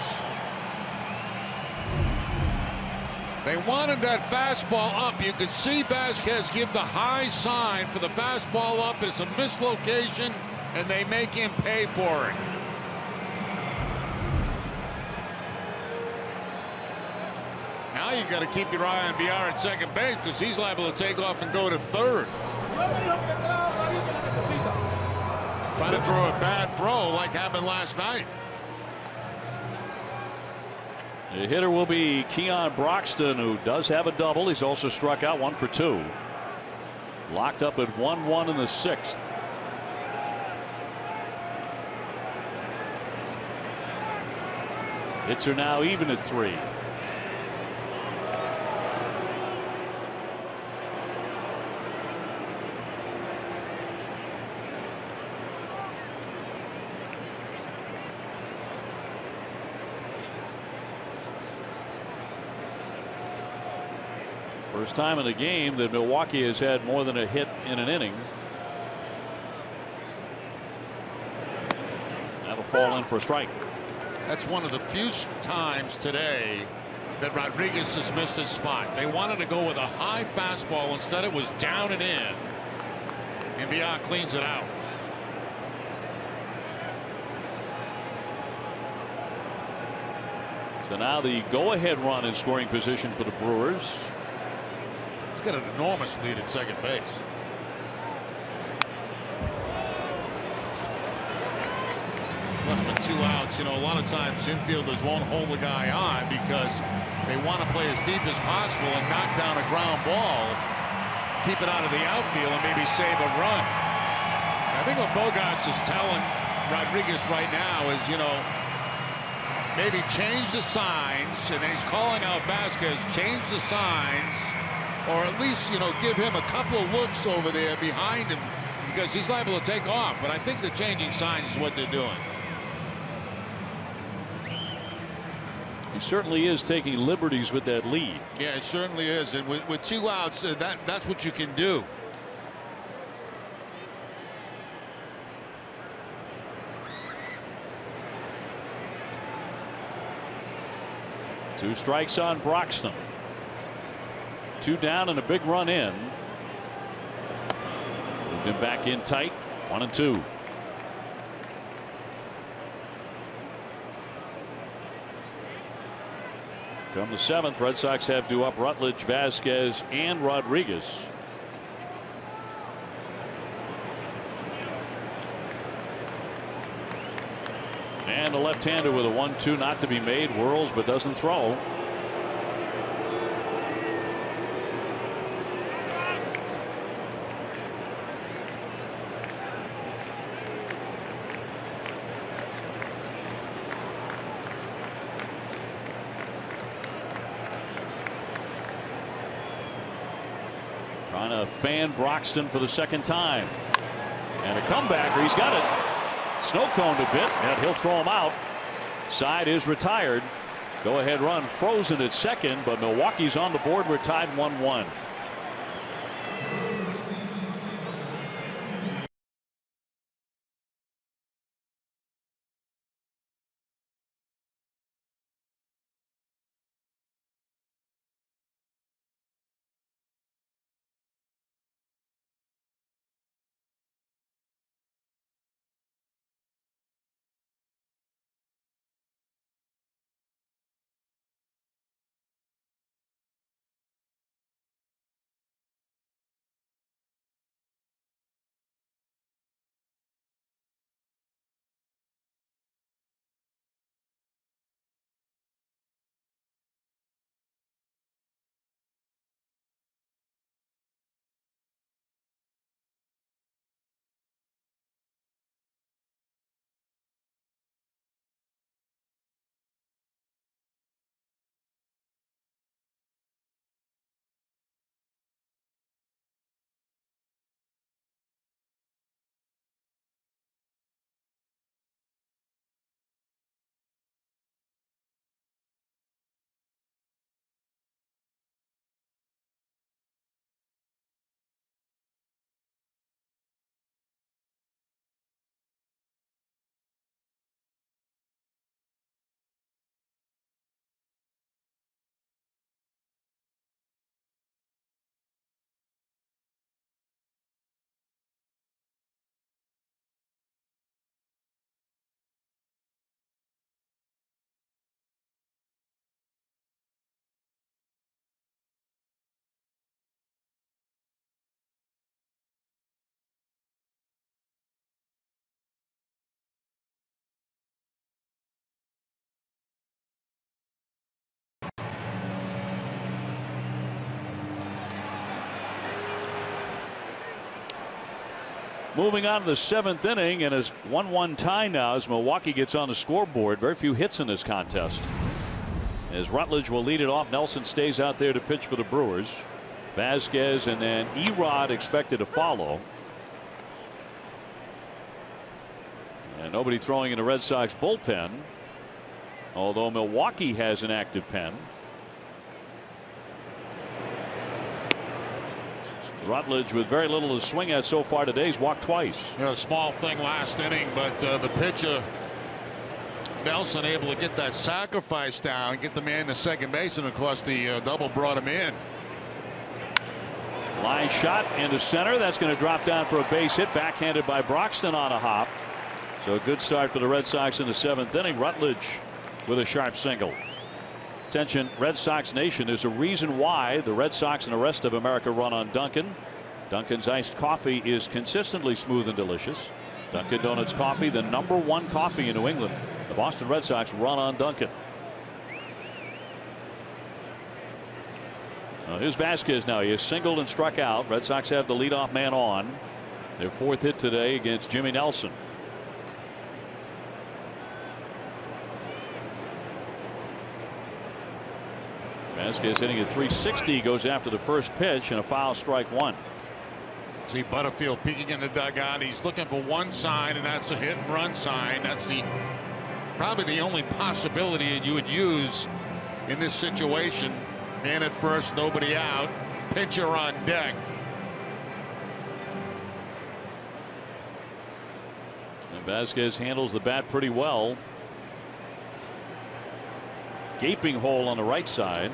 They wanted that fastball up. You could see Vasquez give the high sign for the fastball up. It's a mislocation, and they make him pay for it. Now you've got to keep your eye on BR at second base because he's liable to take off and go to third. Try to throw a bad throw like happened last night. The hitter will be Keon Broxton, who does have a double. He's also struck out 1 for 2. Locked up at 1-1 in the 6th. Hits are now even at 3. First time in the game that Milwaukee has had more than a hit in an inning. That'll fall in for a strike. That's one of the few times today that Rodriguez has missed his spot. They wanted to go with a high fastball. Instead, it was down and in. And BR cleans it out. So now the go-ahead run in scoring position for the Brewers. He's got an enormous lead at second base. Left with 2 outs. You know, a lot of times infielders won't hold the guy on because they want to play as deep as possible and knock down a ground ball, keep it out of the outfield, and maybe save a run. I think what Bogarts is telling Rodriguez right now is, you know, maybe change the signs, and he's calling out Vasquez, change the signs, or at least, you know, give him a couple of looks over there behind him because he's liable to take off. But I think the changing signs is what they're doing. He certainly is taking liberties with that lead. Yeah, it certainly is. And with 2 outs, that's what you can do. Two strikes on Broxton. 2 down and a big run in. Moved him back in tight. 1-2. Come the 7th, Red Sox have due up Rutledge, Vasquez, and Rodriguez. And a left-hander with a 1-2 not to be made. Whirls but doesn't throw. Trying to fan Broxton for the 2nd time. And a comebacker. He's got it. Snow coned a bit, and he'll throw him out. Side is retired. Go ahead run frozen at second, but Milwaukee's on the board. We're tied 1-1. Moving on to the 7th inning, and it's 1-1 tie now as Milwaukee gets on the scoreboard. Very few hits in this contest. As Rutledge will lead it off, Nelson stays out there to pitch for the Brewers. Vasquez and then Erod expected to follow. And nobody throwing in the Red Sox bullpen, although Milwaukee has an active pen. Rutledge with very little to swing at so far today. He's walked twice. A small thing last inning, but the pitcher Nelson able to get that sacrifice down, get the man to second base, and of course the double brought him in. Line shot into center. That's going to drop down for a base hit, backhanded by Broxton on a hop. So a good start for the Red Sox in the 7th inning. Rutledge with a sharp single. Attention, Red Sox Nation, there's a reason why the Red Sox and the rest of America run on Dunkin'. Dunkin's iced coffee is consistently smooth and delicious. Dunkin' Donuts coffee, the #1 coffee in New England. The Boston Red Sox run on Dunkin'. Here's Vasquez now. He has singled and struck out. Red Sox have the leadoff man on. Their 4th hit today against Jimmy Nelson. Vasquez hitting at .360, goes after the first pitch, and a foul, strike 1. See Butterfield peeking in the dugout. He's looking for one sign, and that's a hit and run sign. That's probably the only possibility that you would use in this situation. Man at first, nobody out, pitcher on deck. And Vasquez handles the bat pretty well. Gaping hole on the right side.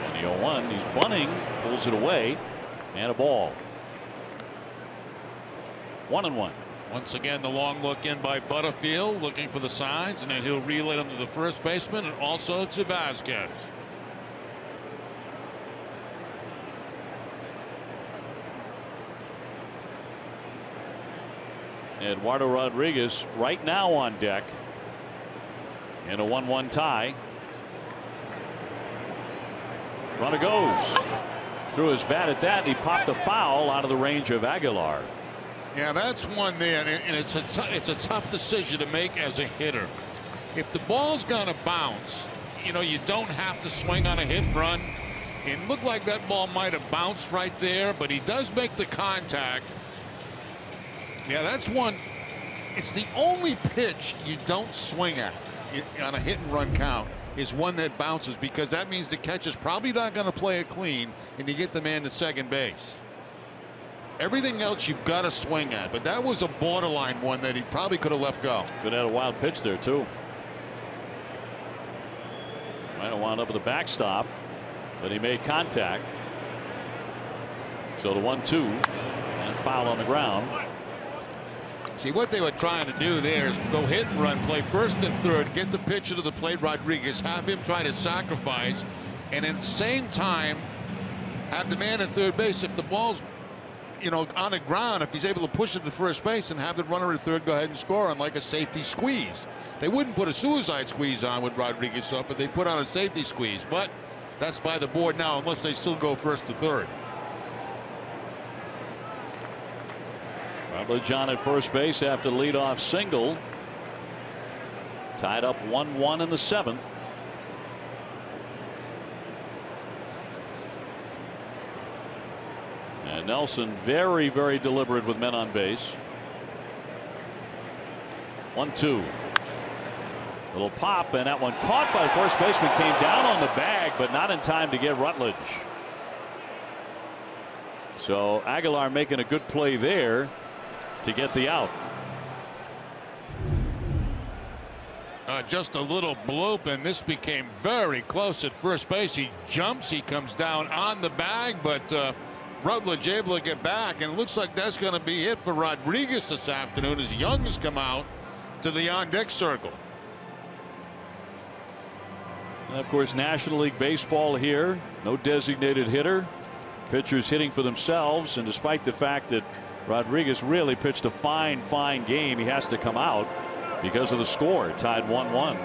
And the 0-1, he's bunting, pulls it away, and a ball. 1-1. Once again, the long look in by Butterfield, looking for the signs, and then he'll relay them to the first baseman and also to Vasquez. Eduardo Rodriguez right now on deck in a 1-1 tie. Runner goes threw his bat at that, and he popped a foul out of the range of Aguilar. Yeah, that's one there, and it's a tough decision to make as a hitter. If the ball's gonna bounce, you know, you don't have to swing on a hit and run. It looked like that ball might have bounced right there, but he does make the contact. Yeah, that's one. It's the only pitch you don't swing at on a hit and run count is one that bounces, because that means the catcher's probably not going to play it clean, and you get the man to second base. Everything else you've got to swing at, but that was a borderline one that he probably could have left go. Could have had a wild pitch there too. Might have wound up with a backstop, but he made contact. So the 1-2 and foul on the ground. See, what they were trying to do there is go hit and run, play first and third, get the pitcher to the plate, Rodriguez, have him try to sacrifice, and at the same time have the man at third base. If the ball's, you know, on the ground, if he's able to push it to first base and have the runner at third go ahead and score on like a safety squeeze. They wouldn't put a suicide squeeze on with Rodriguez up, but they put on a safety squeeze. But that's by the board now, unless they still go first to third. Rutledge on at first base after the leadoff single. Tied up 1-1 in the 7th. And Nelson very, very deliberate with men on base. 1-2. Little pop, and that one caught by the first baseman, came down on the bag, but not in time to get Rutledge. So Aguilar making a good play there to get the out. Just a little bloop, and this became very close at first base. He jumps, he comes down on the bag, but Rutledge able to get back, and it looks like that's going to be it for Rodriguez this afternoon as Young has come out to the on-deck circle. And of course, National League Baseball here, no designated hitter. Pitchers hitting for themselves, and despite the fact that Rodriguez really pitched a fine game, he has to come out because of the score, tied 1-1.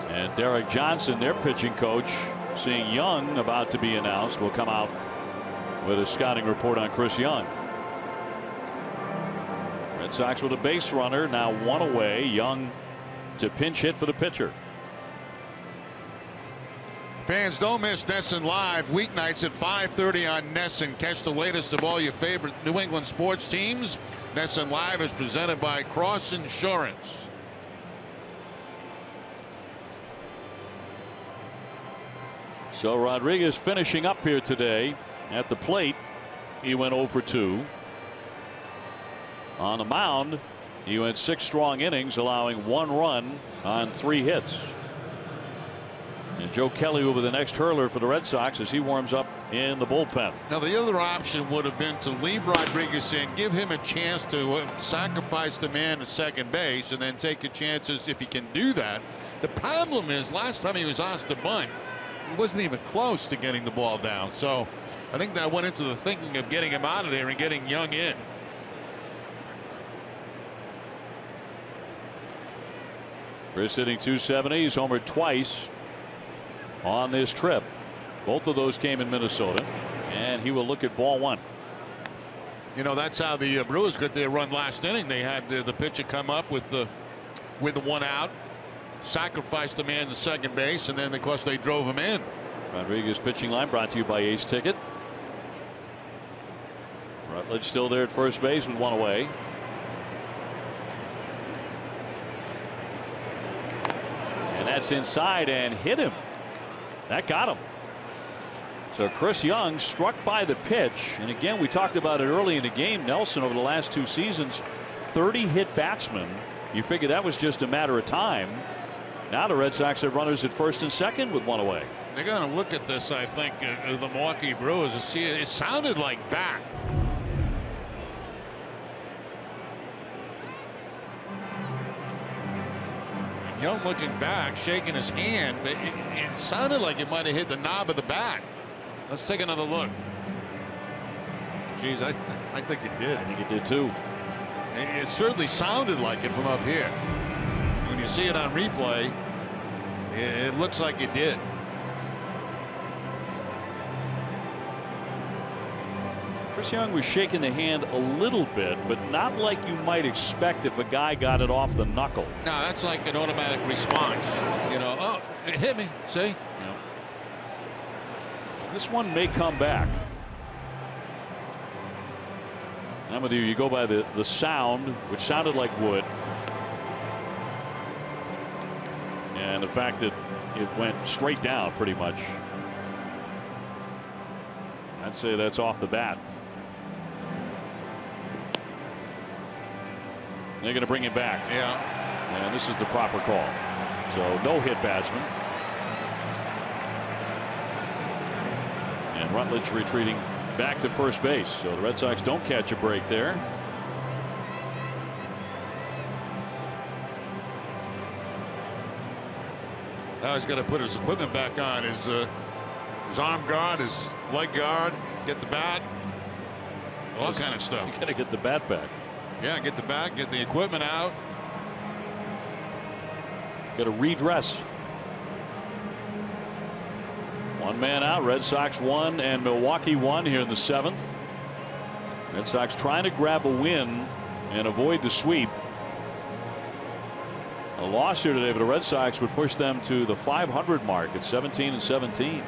And Derek Johnson, their pitching coach, seeing Young about to be announced. We'll come out with a scouting report on Chris Young. Red Sox with a base runner, now 1 away. Young to pinch hit for the pitcher. Fans, don't miss NESN Live weeknights at 5:30 on NESN. Catch the latest of all your favorite New England sports teams. NESN Live is presented by Cross Insurance. So Rodriguez finishing up here today at the plate. He went 0 for 2. On the mound, he went 6 strong innings, allowing 1 run on 3 hits. And Joe Kelly will be the next hurler for the Red Sox as he warms up in the bullpen. Now the other option would have been to leave Rodriguez in, give him a chance to sacrifice the man at second base, and then take a chances if he can do that. The problem is, last time he was asked to bunt, he wasn't even close to getting the ball down. So I think that went into the thinking of getting him out of there and getting Young in. Chris hitting .270. He's homered twice on this trip. Both of those came in Minnesota, and he will look at ball 1. You know, that's how the Brewers got their run last inning. They had the pitcher come up with the 1 out, sacrificed the man to second base, and then of course they drove him in. Rodriguez pitching line brought to you by Ace Ticket. Rutledge still there at first base with 1 away. And that's inside and hit him. That got him. So Chris Young struck by the pitch, and again we talked about it early in the game. Nelson over the last 2 seasons, 30 hit batsmen. You figure that was just a matter of time. Now the Red Sox have runners at first and second with 1 away. They're going to look at this, I think, the Milwaukee Brewers, and see it sounded like bat. Young looking back, shaking his hand, but it sounded like it might have hit the knob of the bat. Let's take another look. Geez, I think it did. I think it did too. It certainly sounded like it from up here. When you see it on replay, it looks like it did. Chris Young was shaking the hand a little bit, but not like you might expect if a guy got it off the knuckle. No, that's like an automatic response. You know, oh, it hit me. See? Yep. This one may come back. I'm with you. You go by the sound, which sounded like wood, and the fact that it went straight down pretty much. I'd say that's off the bat. They're going to bring him back. Yeah. And this is the proper call. So no hit batsman. And Rutledge retreating back to first base. So the Red Sox don't catch a break there. Now he's got to put his equipment back on. His arm guard, his leg guard, get the bat, all kind of stuff. You got to get the bat back. Yeah, get the bat, get the equipment out. Got to redress. 1 man out. Red Sox 1 and Milwaukee 1 here in the 7th. Red Sox trying to grab a win and avoid the sweep. A loss here today for the Red Sox would push them to the 500 mark at 17-17.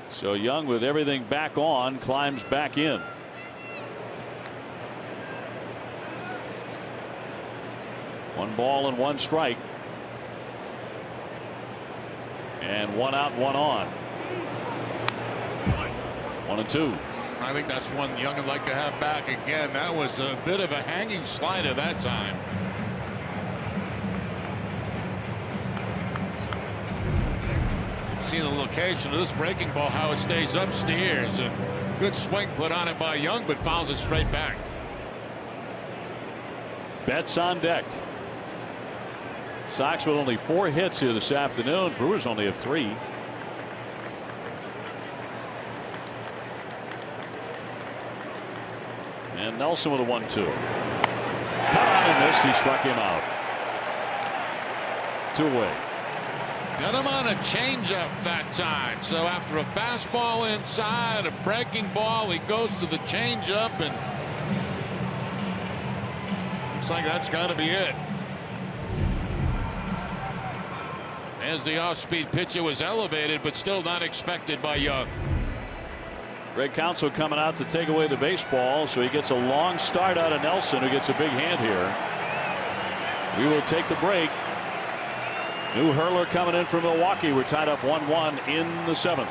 So Young, with everything back on, climbs back in. One ball and 1 strike. And 1 out, 1 on. 1 and 2. I think that's one Young would like to have back again. That was a bit of a hanging slider that time. See the location of this breaking ball, how it stays upstairs, and good swing put on it by Young, but fouls it straight back. Betts on deck. Sox with only 4 hits here this afternoon. Brewers only have 3. And Nelson with a 1-2. and missed. He struck him out. 2 away. Got him on a changeup that time. So after a fastball inside, a breaking ball, he goes to the changeup, and looks like that's got to be it. As the off-speed pitcher was elevated, but still not expected by Young. Greg Counsell coming out to take away the baseball, so he gets a long start out of Nelson, who gets a big hand here. We will take the break. New hurler coming in from Milwaukee. We're tied up 1-1 in the 7th.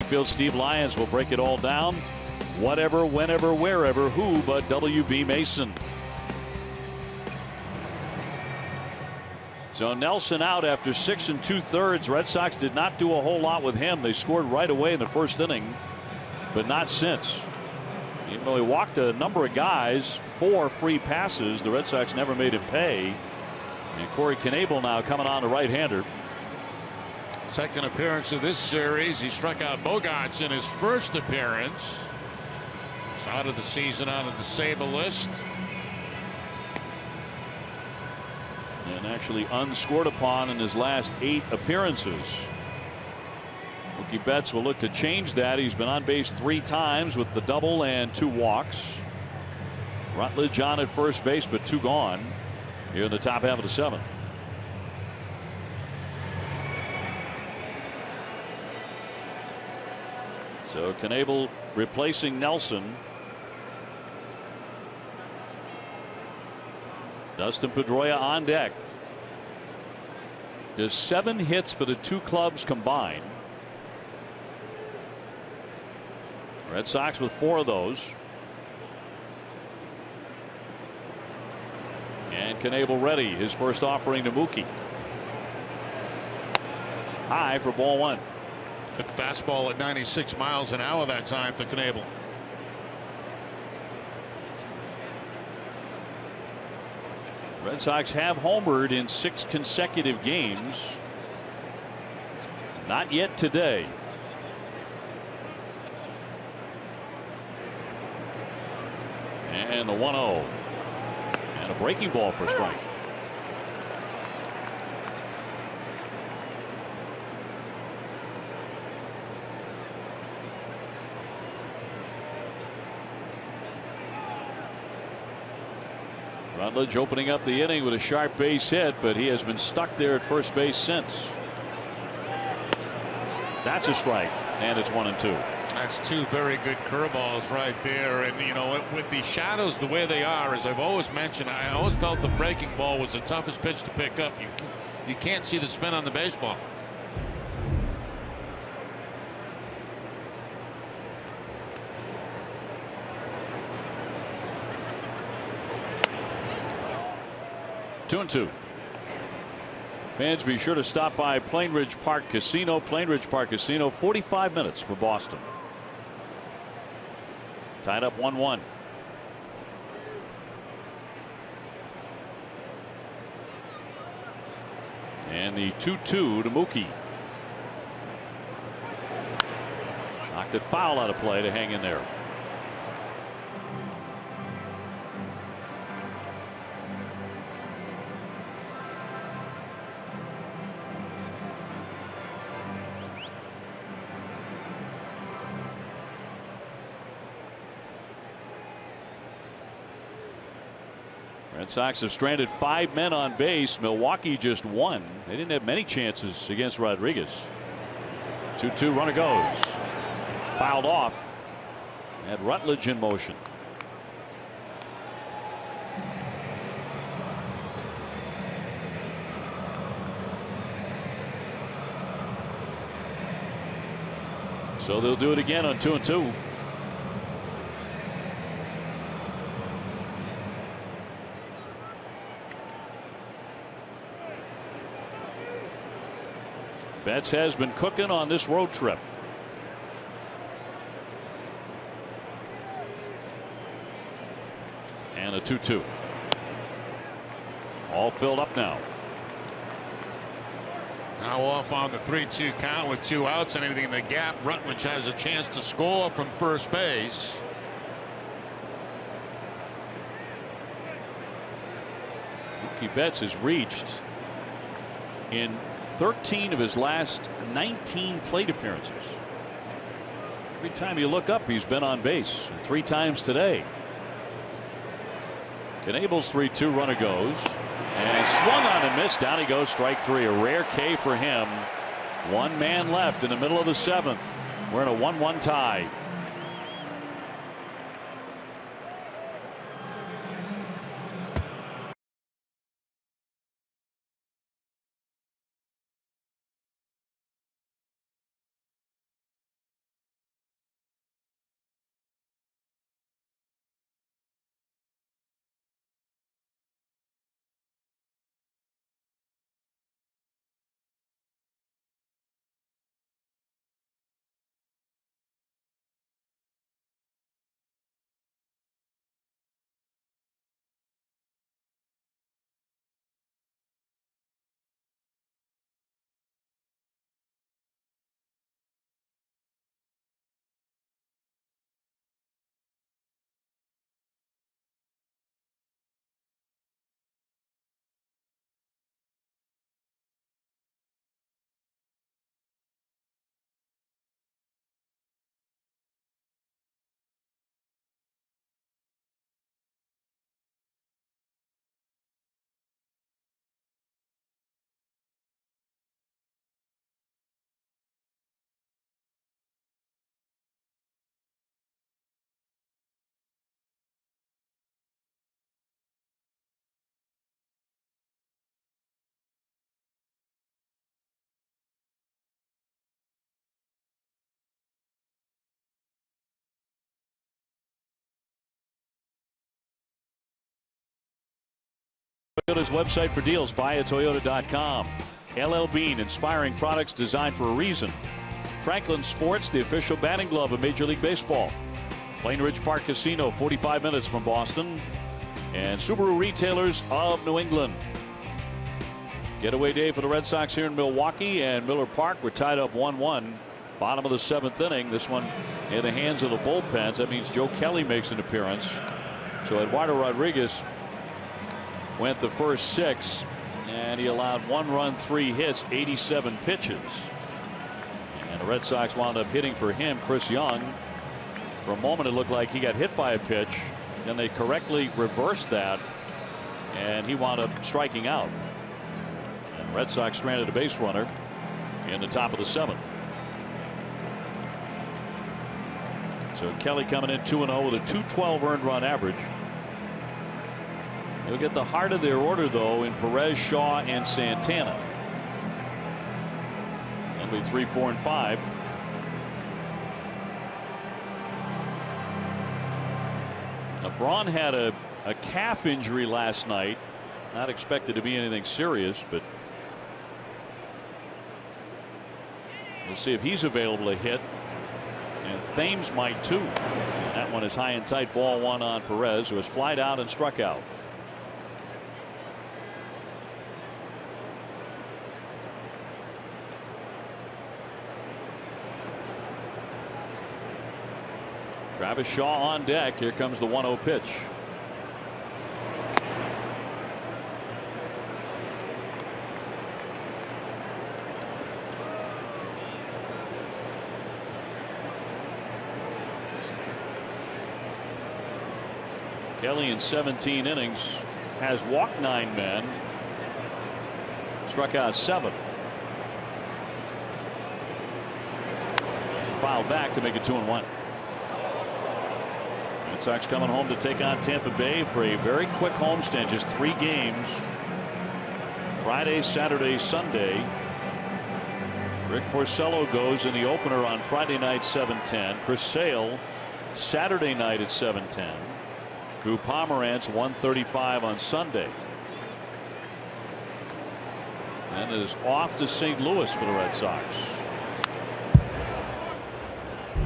Field, Steve Lyons will break it all down. Whatever, whenever, wherever, who but W.B. Mason. So Nelson out after 6 2/3. Red Sox did not do a whole lot with him. They scored right away in the first inning, but not since. Even though he walked a number of guys, 4 free passes, the Red Sox never made him pay. And Corey Knebel now coming on, the right-hander. Second appearance of this series. He struck out Bogaerts in his first appearance. Started the season out of the Sable list. And actually unscored upon in his last 8 appearances. Mookie Betts will look to change that. He's been on base 3 times with the double and 2 walks. Rutledge on at first base, but 2 gone here in the top half of the 7th. So Knebel replacing Nelson. Dustin Pedroia on deck. There's 7 hits for the 2 clubs combined. Red Sox with 4 of those. And Knebel ready. His first offering to Mookie. High for ball 1. Good fastball at 96 miles an hour that time for Knebel. Red Sox have homered in 6 consecutive games. Not yet today. And the 1-0. And a breaking ball for a strike. Rutledge opening up the inning with a sharp base hit, but he has been stuck there at first base since. That's a strike, and it's 1-2. That's 2 very good curveballs right there. And you know, with the shadows the way they are, as I've always mentioned, I always felt the breaking ball was the toughest pitch to pick up. You can't see the spin on the baseball. Fans, be sure to stop by Plainridge Park Casino. Plainridge Park Casino, 45 minutes for Boston. Tied up 1-1. And the 2-2 to Mookie. Knocked it foul out of play to hang in there. Red Sox have stranded 5 men on base. Milwaukee just 1. They didn't have many chances against Rodriguez. 2-2, runner goes. Fouled off. Had Rutledge in motion. So they'll do it again on 2-2. Betts has been cooking on this road trip. And a 2-2. All filled up now. Now off on the 3-2 count with 2 outs and anything in the gap. Rutledge has a chance to score from first base. Mookie Betts has reached in 13 of his last 19 plate appearances. Every time you look up, he's been on base 3 times today. Knebel's 3-2, runner goes and swung on and missed. Down he goes, strike 3. A rare K for him. 1 man left in the middle of the 7th. We're in a 1-1 tie. Toyota's website for deals, buyatoyota.com. LL Bean, inspiring products designed for a reason. Franklin Sports, the official batting glove of Major League Baseball. Plainridge Park Casino, 45 minutes from Boston. And Subaru Retailers of New England. Getaway day for the Red Sox here in Milwaukee and Miller Park. We're tied up 1-1. Bottom of the 7th inning. This one in the hands of the bullpens. That means Joe Kelly makes an appearance. So Eduardo Rodriguez went the first 6, and he allowed 1 run, 3 hits, 87 pitches. And the Red Sox wound up hitting for him, Chris Young. For a moment, it looked like he got hit by a pitch. Then they correctly reversed that, and he wound up striking out. And the Red Sox stranded a base runner in the top of the 7th. So Kelly coming in 2-0 with a .212 earned run average. They'll get the heart of their order, though, in Perez, Shaw, and Santana. That'll be 3, 4, and 5. Now, Braun had a calf injury last night. Not expected to be anything serious, but We'll see if he's available to hit. And Thames might too. And that one is high and tight. Ball one on Perez, who has flied out and struck out. Travis Shaw on deck. Here comes the 1-0 pitch. Kelly in 17 innings has walked 9 men, struck out 7. Fouled back to make it 2-1. Red Sox coming home to take on Tampa Bay for a very quick homestand, just 3 games. Friday, Saturday, Sunday. Rick Porcello goes in the opener on Friday night 7:10. Chris Sale Saturday night at 7:10. Drew Pomeranz 1:35 on Sunday. And is off to St. Louis for the Red Sox.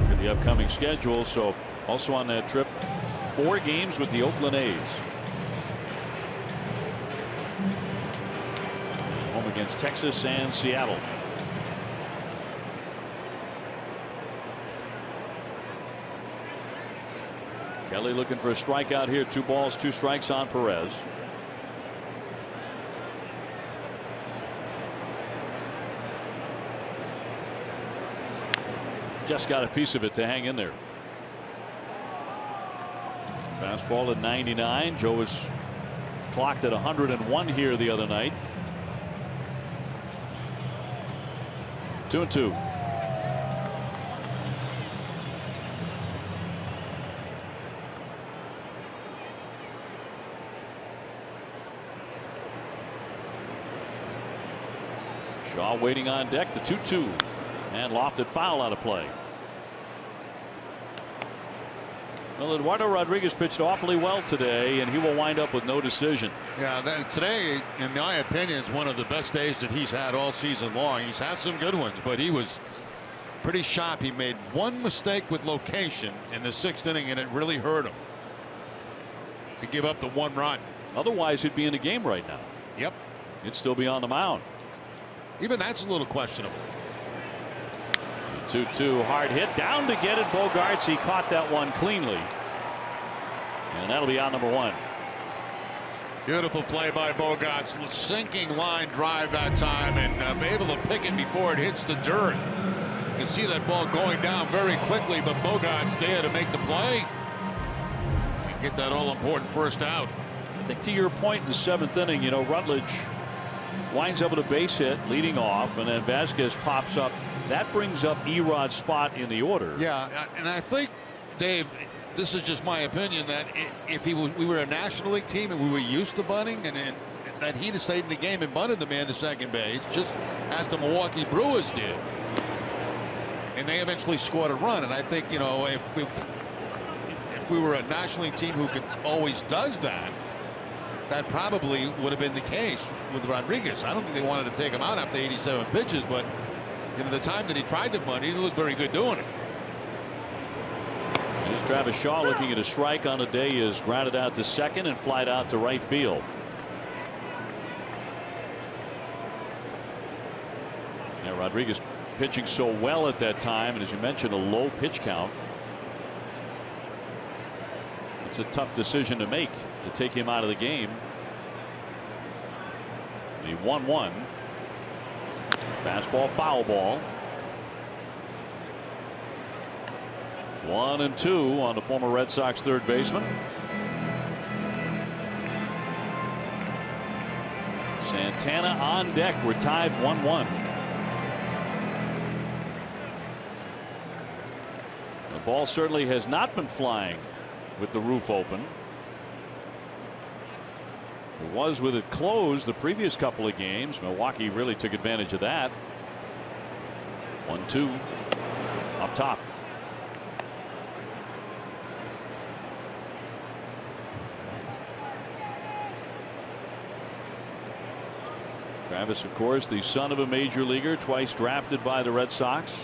Look at the upcoming schedule. So also on that trip, 4 games with the Oakland A's. Home against Texas and Seattle. Kelly looking for a strikeout here. 2 balls, 2 strikes on Perez. Just got a piece of it to hang in there. Fastball at 99. Joe was clocked at 101 here the other night. 2-2. Shaw waiting on deck. The 2-2 and lofted foul out of play. Well, Eduardo Rodriguez pitched awfully well today, and he will wind up with no decision. Yeah, today, in my opinion, is one of the best days that he's had all season long. He's had some good ones, but he was pretty sharp. He made one mistake with location in the 6th inning, and it really hurt him to give up the 1 run. Otherwise, he'd be in the game right now. Yep. He'd still be on the mound. Even that's a little questionable. 2-2 hard hit down to get it. Bogaerts, he caught that one cleanly. And that'll be out number 1. Beautiful play by Bogaerts. Sinking line drive that time, and able to pick it before it hits the dirt. You can see that ball going down very quickly, but Bogaerts there to make the play and get that all important first out. I think to your point in the 7th inning, you know, Rutledge winds up with a base hit leading off, and then Vasquez pops up. That brings up Erod's spot in the order. Yeah, and I think, Dave, this is just my opinion, that if we were a National League team and we were used to bunting, and that he'd have stayed in the game and bunted the man to second base, just as the Milwaukee Brewers did. And they eventually scored a run. And I think, you know, if we were a National League team who always does that, that probably would have been the case with Rodriguez. I don't think they wanted to take him out after 87 pitches, but you know, the time that he tried to bunt, he looked very good doing it. Here's Travis Shaw looking at a strike on the day. He is grounded out to second and flied out to right field. Yeah, Rodriguez pitching so well at that time, and as you mentioned, a low pitch count. It's a tough decision to make, to take him out of the game. The 1-1. Fastball, foul ball. 1-2 on the former Red Sox third baseman. Santana on deck. We're tied 1-1. The ball certainly has not been flying with the roof open. It was with it closed the previous couple of games. Milwaukee really took advantage of that. 1-2 up top. Travis, of course, the son of a major leaguer, twice drafted by the Red Sox.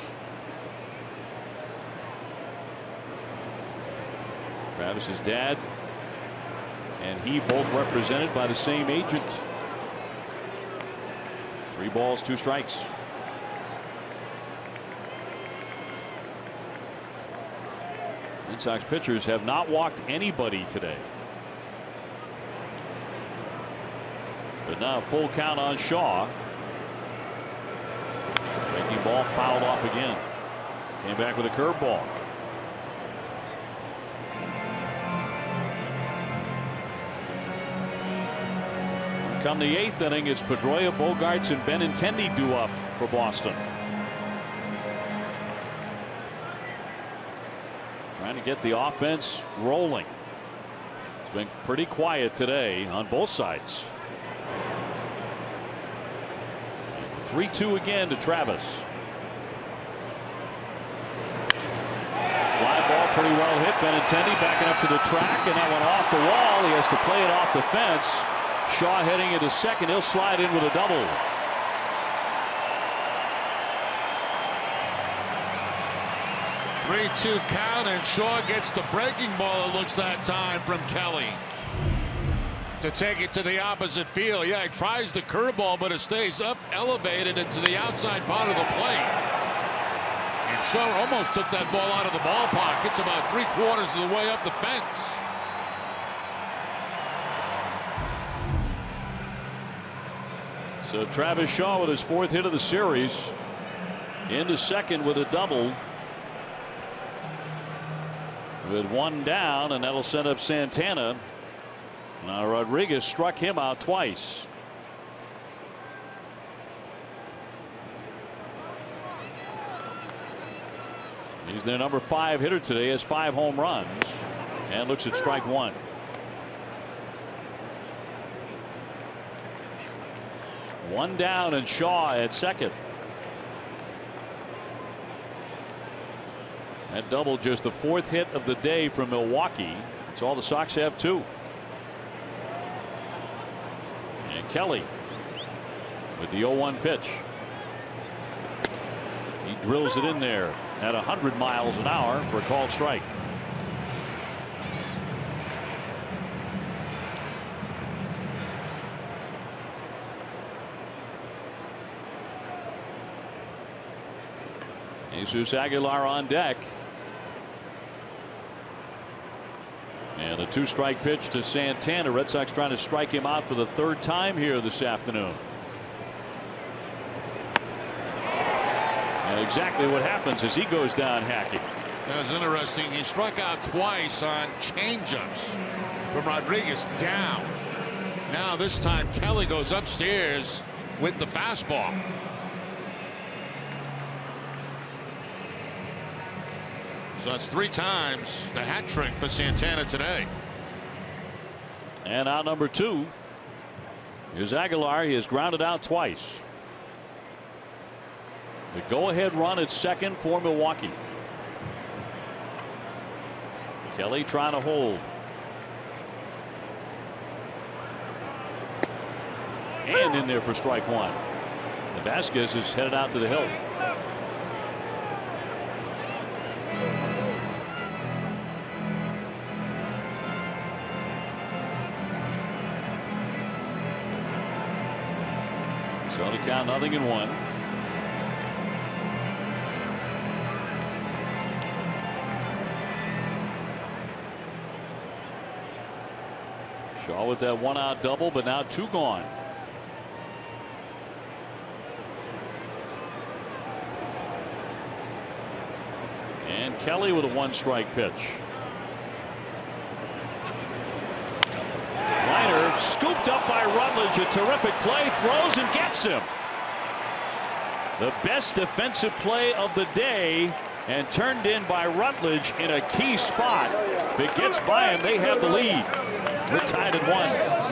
Travis's dad and he both represented by the same agent. 3 balls, 2 strikes. Red Sox pitchers have not walked anybody today. But now full count on Shaw. Breaking ball fouled off again. Came back with a curveball. Come the 8th inning, it's Pedroia, Bogarts, and Benintendi due up for Boston. Trying to get the offense rolling. It's been pretty quiet today on both sides. 3-2 again to Travis. Fly ball pretty well hit. Benintendi backing up to the track, and that went off the wall. He has to play it off the fence. Shaw heading into second. He'll slide in with a double. Three-two count, and Shaw gets the breaking ball, it looks that time, from Kelly to take it to the opposite field. Yeah, he tries the curveball, but it stays up, elevated into the outside part of the plate. And Shaw almost took that ball out of the ballpark. It's about 3/4 of the way up the fence. So Travis Shaw with his 4th hit of the series into second with a double. With 1 down, and that'll set up Santana. Now Rodriguez struck him out twice. He's their number 5 hitter today, has 5 home runs, and looks at strike 1. One down, and Shaw at second. That double just the 4th hit of the day from Milwaukee. That's all the Sox have, too. And Kelly with the 0-1 pitch. He drills it in there at 100 miles an hour for a called strike. Jesus Aguilar on deck. And a 2-strike pitch to Santana. Red Sox trying to strike him out for the 3rd time here this afternoon. And exactly what happens as he goes down hacking. That's interesting. He struck out twice on changeups from Rodriguez down. Now this time Kelly goes upstairs with the fastball. So that's 3 times the hat trick for Santana today. And out number 2. Here's Aguilar. He has grounded out twice. The go-ahead run at second for Milwaukee. Kelly trying to hold. And in there for strike 1. And Vasquez is headed out to the hill. So to count 0-1. Shaw with that 1-out double, but now 2 gone. And Kelly with a 1-strike pitch. Liner scooped up by Rutledge. A terrific play. Throws and gets him. The best defensive play of the day, and turned in by Rutledge in a key spot. If it gets by him, they have the lead. We're tied at 1.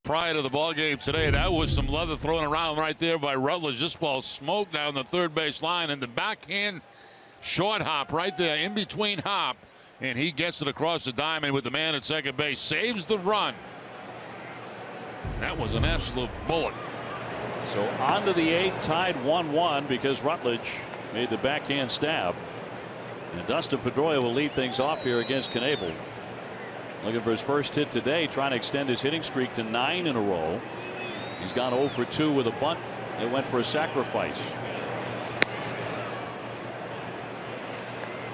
prior to the ball game today. That was some leather thrown around right there by Rutledge. This ball smoked down the third base line, and the backhand short hop right there in between hop, and he gets it across the diamond with the man at second base. Saves the run. That was an absolute bullet. So on to the 8th, tied 1-1 because Rutledge made the backhand stab. And Dustin Pedroia will lead things off here against Knebel. Looking for his first hit today, trying to extend his hitting streak to 9 in a row. He's gone 0 for 2 with a bunt. It went for a sacrifice.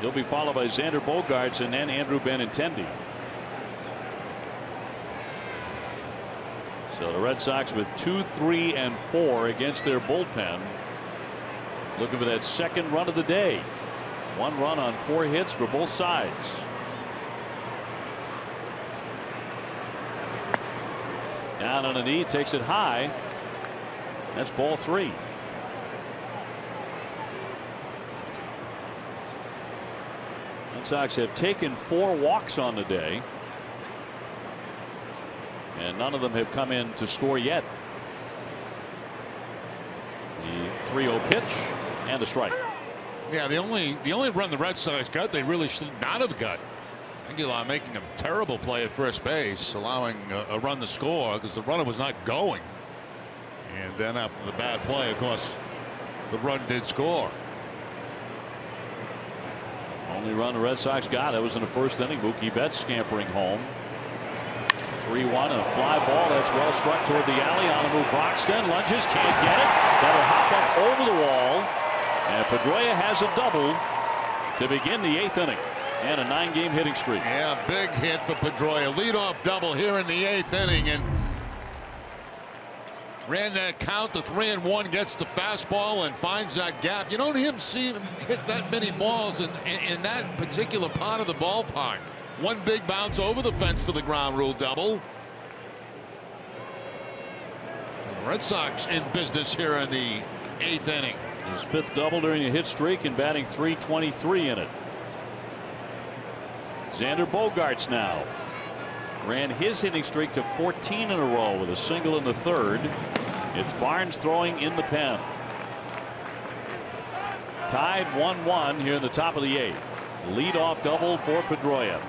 He'll be followed by Xander Bogaerts and then Andrew Benintendi. So the Red Sox with 2, 3, and 4 against their bullpen. Looking for that second run of the day. 1 run on 4 hits for both sides. Down on a knee, takes it high. That's ball 3. Red Sox have taken 4 walks on the day, and none of them have come in to score yet. The 3-0 pitch and a strike. Yeah, the only run the Red Sox got, they really should not have got. Aguilar making a terrible play at first base, allowing a run to score because the runner was not going. And then after the bad play, of course, the run did score. Only run the Red Sox got, it was in the first inning. Mookie Betts scampering home. 3-1 and a fly ball that's well struck toward the alley. On the move, Broxton lunges, can't get it. That'll hop up over the wall. And Pedroia has a double to begin the 8th inning. And a 9-game hitting streak. Yeah, big hit for Pedroia. Leadoff double here in the 8th inning, and ran that count to 3-1. Gets the fastball and finds that gap. You don't see him hit that many balls in that particular part of the ballpark. One big bounce over the fence for the ground rule double. The Red Sox in business here in the 8th inning. His 5th double during a hit streak and batting .323 in it. Xander Bogaerts now ran his hitting streak to 14 in a row with a single in the 3rd. It's Barnes throwing in the pen. Tied 1-1 here in the top of the 8th. Leadoff double for Pedroia.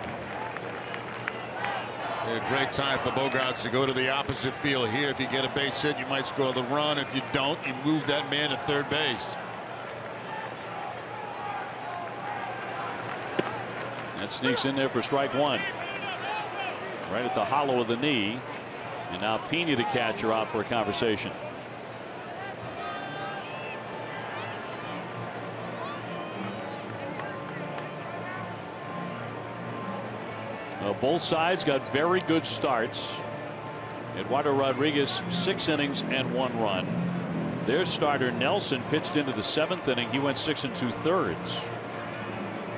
A great time for Bogaerts to go to the opposite field here. If you get a base hit, you might score the run. If you don't, you move that man to third base. That sneaks in there for strike 1. Right at the hollow of the knee. And now Pena, the catcher, out for a conversation. Both sides got very good starts. Eduardo Rodriguez 6 innings and 1 run. Their starter Nelson pitched into the 7th inning. He went 6 2/3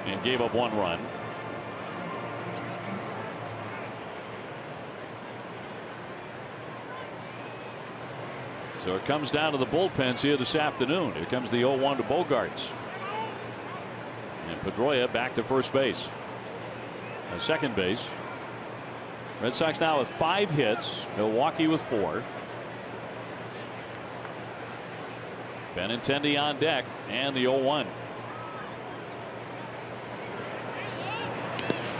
and gave up 1 run. So it comes down to the bullpens here this afternoon. Here comes the 0-1 to Bogaerts. And Pedroia back to first base. Second base. Red Sox now with 5 hits. Milwaukee with 4. Benintendi on deck and the 0-1.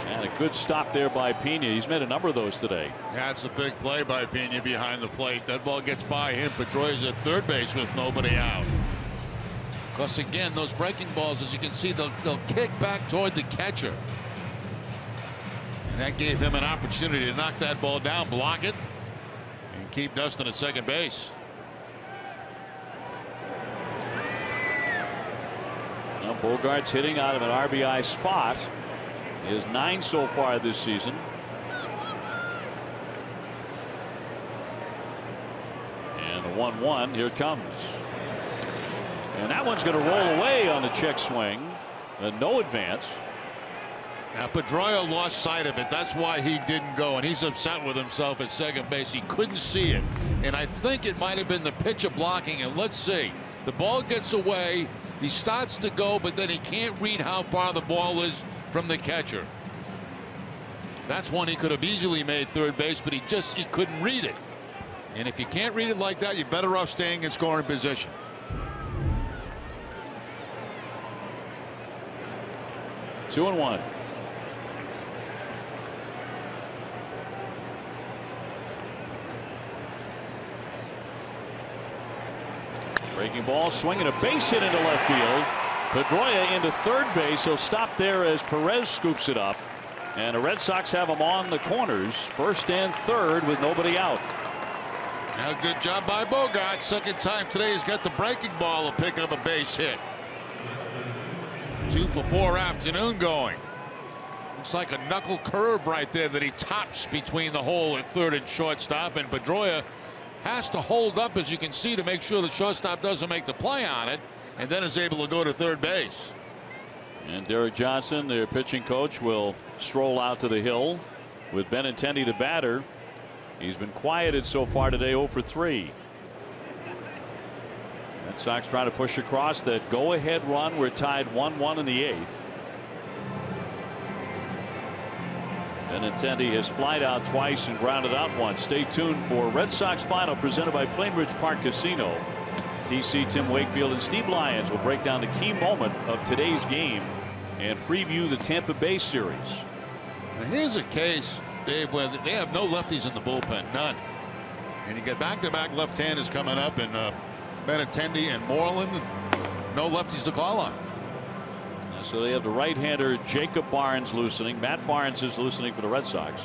And a good stop there by Pena. He's made a number of those today. That's a big play by Pena behind the plate. That ball gets by him. Pedroia's at third base with nobody out. Because again, those breaking balls, as you can see, they'll kick back toward the catcher. And that gave him an opportunity to knock that ball down, block it, and keep Dustin at second base. Now Bogaerts hitting out of an RBI spot. He has 9 so far this season. And the 1-1, here it comes. And that one's going to roll away on the check swing. No advance. Now Pedroia lost sight of it. That's why he didn't go, and he's upset with himself at second base. He couldn't see it, and I think it might have been the pitcher blocking it. Let's see. The ball gets away. He starts to go, but then he can't read how far the ball is from the catcher. That's one he could have easily made third base, but he couldn't read it. And if you can't read it like that, you're better off staying in scoring position. 2-1. Breaking ball, swinging a base hit into left field. Pedroia into third base. He'll stop there as Perez scoops it up. And the Red Sox have him on the corners, first and third with nobody out. Now, good job by Bogart. Second time today he's got the breaking ball to pick up a base hit. 2 for 4 afternoon going. Looks like a knuckle curve right there that he tops between the hole at third and shortstop. And Pedroia has to hold up, as you can see, to make sure the shortstop doesn't make the play on it, and then is able to go to third base. And Derek Johnson, their pitching coach, will stroll out to the hill with Benintendi the batter. He's been quieted so far today, 0 for 3. Red Sox trying to push across that go-ahead run. We're tied 1-1 in the 8th. Benintendi has flied out twice and grounded out once. Stay tuned for Red Sox Final presented by Plainridge Park Casino. TC, Tim Wakefield, and Steve Lyons will break down the key moment of today's game and preview the Tampa Bay series. Now here's a case, Dave, where they have no lefties in the bullpen, none. And you get back-to-back left-handers coming up, and Benintendi and Moreland, no lefties to call on. So they have the right-hander Jacob Barnes loosening. Matt Barnes is loosening for the Red Sox.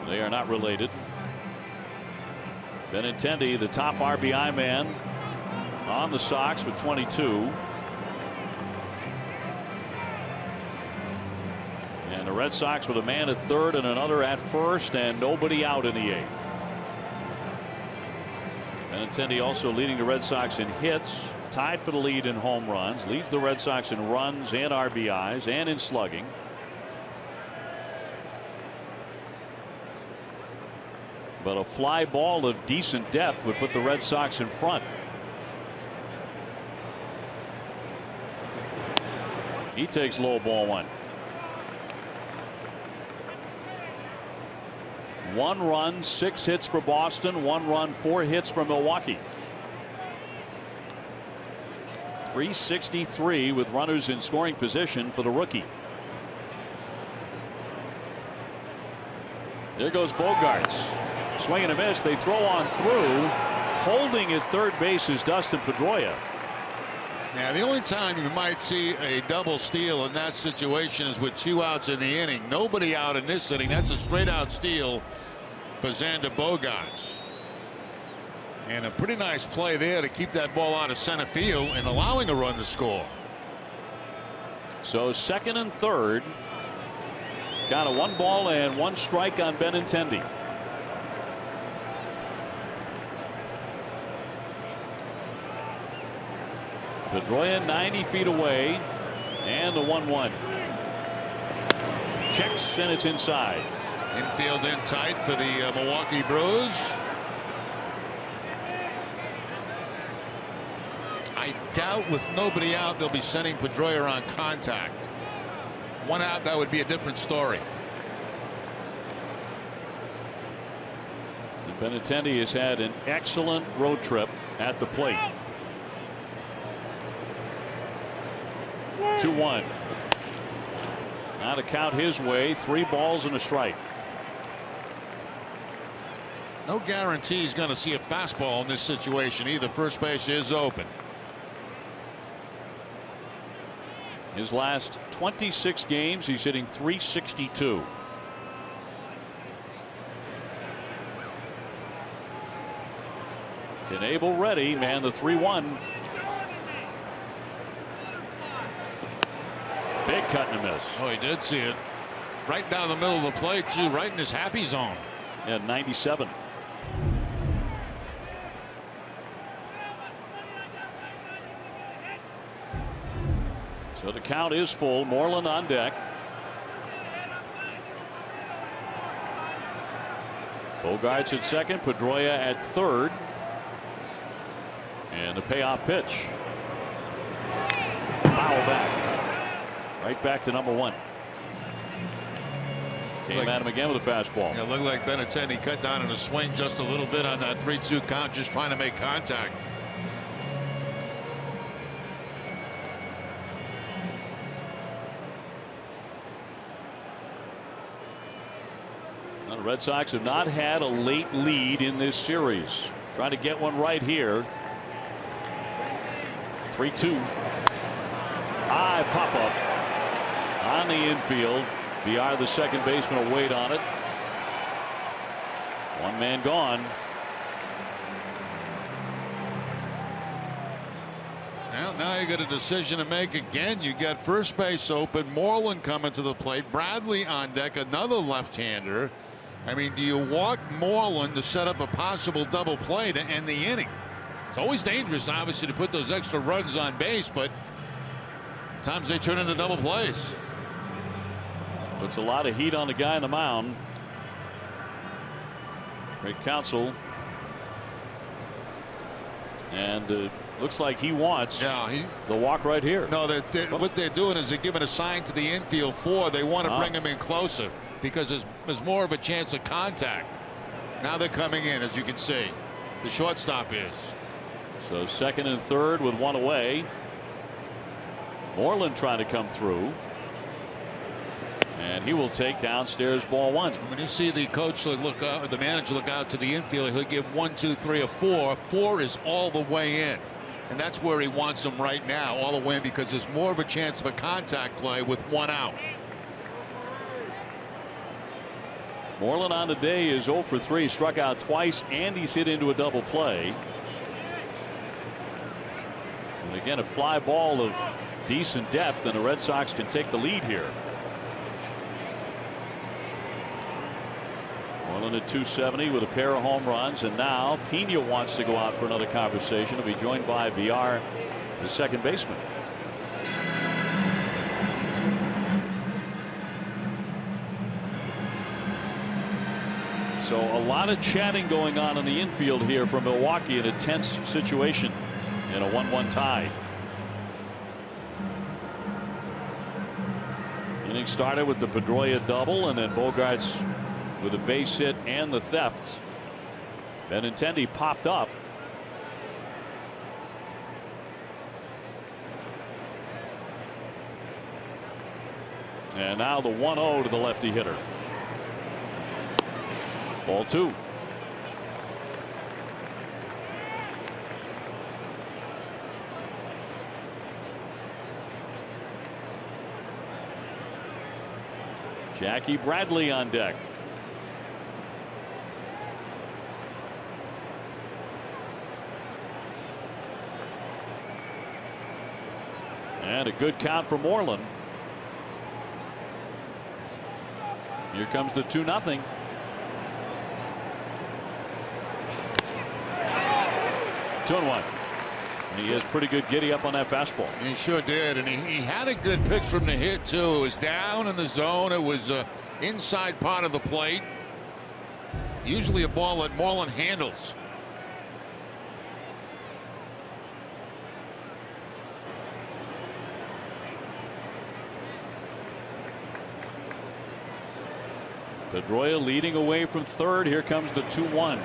They are not related. Benintendi, the top RBI man on the Sox with 22. And the Red Sox with a man at third and another at first, and nobody out in the 8th. Benintendi also leading the Red Sox in hits, tied for the lead in home runs, leads the Red Sox in runs and RBIs and in slugging. But a fly ball of decent depth would put the Red Sox in front. He takes low, ball 1. 1 run, 6 hits for Boston, 1 run, 4 hits for Milwaukee. 363 with runners in scoring position for the rookie. There goes Bogarts. Swing and a miss. They throw on through. Holding at third base is Dustin Pedroia. Now, the only time you might see a double steal in that situation is with 2 outs in the inning. Nobody out in this inning. That's a straight out steal for Xander Bogaerts. And a pretty nice play there to keep that ball out of center field and allowing a run to score. So second and third. Got a 1 ball and 1 strike on Benintendi. Pedroia 90 feet away, and the 1-1. Checks, and it's inside. Infield in tight for the Milwaukee Brewers. I doubt with nobody out they'll be sending Pedroia on contact. 1 out, that would be a different story. Benintendi has had an excellent road trip at the plate. 2-1. Now to count his way, 3 balls and a strike. No guarantee he's going to see a fastball in this situation either. First base is open. His last 26 games, he's hitting .362. And Abel ready, man, the 3-1. Big cut and a miss. Oh, he did see it. Right down the middle of the plate, too, right in his happy zone. At 97. So the count is full. Moreland on deck. Bogarts at second, Pedroia at third. And the payoff pitch. Foul back. Right back to number 1. Came at him again with a fastball. Yeah, looked like Benintendi cut down in a swing just a little bit on that 3-2 count, just trying to make contact. The Red Sox have not had a late lead in this series. Trying to get one right here. 3-2. High pop up on the infield. BR, the second baseman, will wait on it. One man gone. Well, now you got a decision to make again. You got first base open. Moreland coming to the plate. Bradley on deck, another left-hander. I mean, do you walk Moreland to set up a possible double play to end the inning? It's always dangerous, obviously, to put those extra runs on base, but sometimes they turn into double plays. Puts a lot of heat on the guy on the mound. Great counsel. And looks like he wants the walk right here. No, what they're doing is they're giving a sign to the infield they want to bring him in closer because there's more of a chance of contact. Now they're coming in, as you can see. The shortstop is. So second and third with one away. Moreland trying to come through. And he will take downstairs ball one. When you see the coach look out, the manager look out to the infield, he'll give 1, 2, 3, or 4. 4 is all the way in. And that's where he wants them right now, all the way in, because there's more of a chance of a contact play with one out. Moreland on the day is 0 for 3. Struck out twice, and he's hit into a double play. And again, a fly ball of decent depth, and the Red Sox can take the lead here. Moreland at 270 with a pair of home runs, and now Pena wants to go out for another conversation. He'll be joined by BR, the second baseman. So a lot of chatting going on in the infield here for Milwaukee in a tense situation in a 1-1 tie. Inning started with the Pedroia double, and then Bogarts with a base hit and the theft. Benintendi popped up. And now the 1-0 to the lefty hitter. Ball 2. Jackie Bradley on deck. And a good count for Moreland. Here comes the 2-0. Two and 1. And he is pretty good giddy up on that fastball. He sure did, and he had a good pitch from the hit too. It was down in the zone. It was inside part of the plate. Usually a ball that Moreland handles. Pedroia leading away from third. Here comes the 2-1.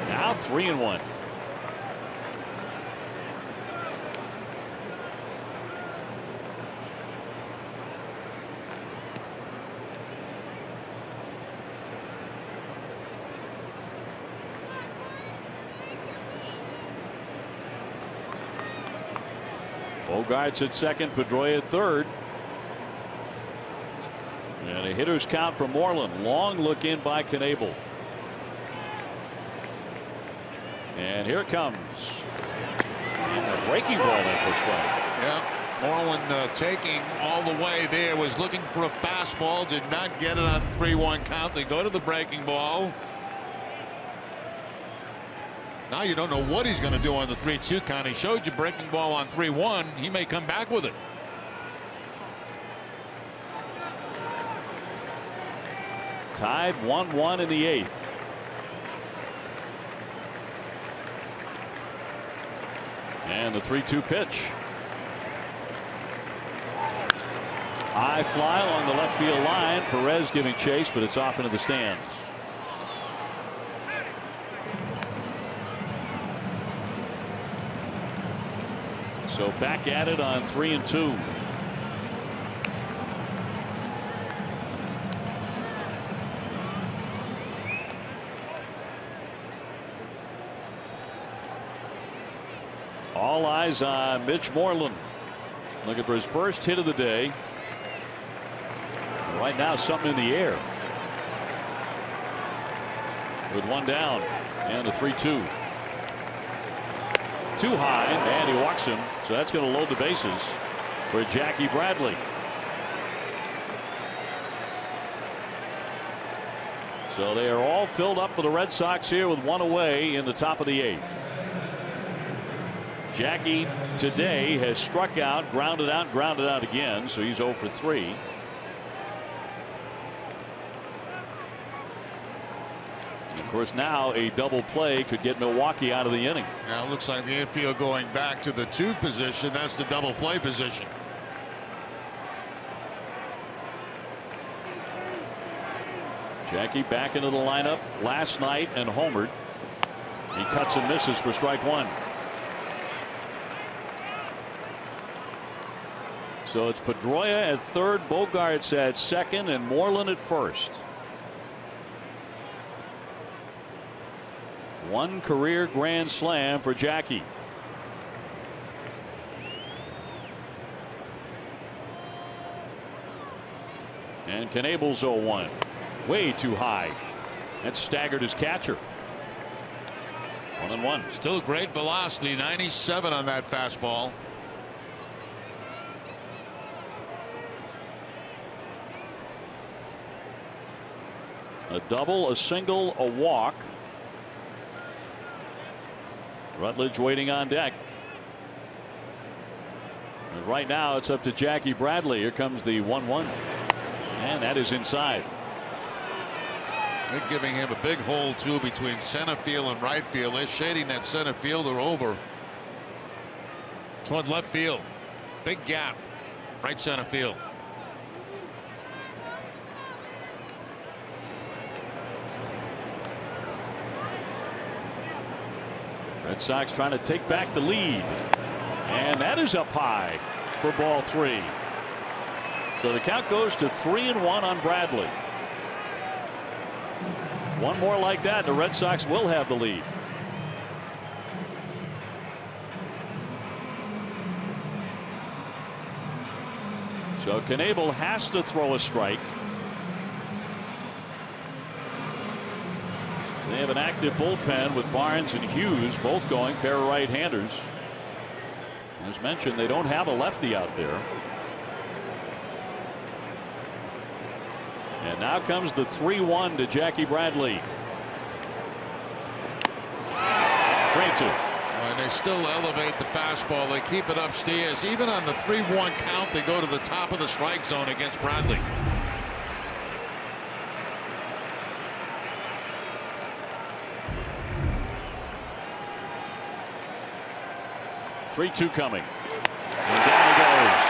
Now 3-1. Bogarts at second, Pedroia at third. And a hitter's count for Moreland. Long look in by Knebel. And here it comes. And a breaking ball there for strike. Yeah, Moreland taking all the way there, was looking for a fastball, did not get it on 3-1 count. They go to the breaking ball. Now you don't know what he's going to do on the 3-2 count. He showed you breaking ball on 3-1. He may come back with it. Tied 1-1 in the 8th. And the 3-2 pitch. High fly along the left field line. Perez giving chase, but it's off into the stands. So back at it on 3-2. All eyes on Mitch Moreland, looking for his first hit of the day. Right now, something in the air. With one down and a 3-2. Too high, and he walks him, so that's going to load the bases for Jackie Bradley. So they are all filled up for the Red Sox here with one away in the top of the 8th. Jackie today has struck out, grounded out again, so he's 0 for 3. Of course, now a double play could get Milwaukee out of the inning. Now it looks like the infield going back to the 2 position. That's the double play position. Jackie back into the lineup last night and homered. He cuts and misses for strike 1. So it's Pedroia at third, Bogarts at second, and Moreland at first. One career grand slam for Jackie. And Knebel's 0-1. Way too high. That staggered his catcher. 1-1. Still great velocity, 97 on that fastball. A double, a single, a walk. Rutledge waiting on deck. And right now it's up to Jackie Bradley. Here comes the 1-1. And that is inside. They're giving him a big hole too between center field and right field. They're shading that center fielder over toward left field. Big gap. Right center field. Red Sox trying to take back the lead. And that is up high for ball 3. So the count goes to 3-1 on Bradley. One more like that, the Red Sox will have the lead. So Knebel has to throw a strike. They have an active bullpen with Barnes and Hughes both going, pair of right-handers. As mentioned, they don't have a lefty out there. And now comes the 3-1 to Jackie Bradley. 3-2. And they still elevate the fastball. They keep it upstairs. Even on the 3-1 count, they go to the top of the strike zone against Bradley. Three-two coming. And down he goes.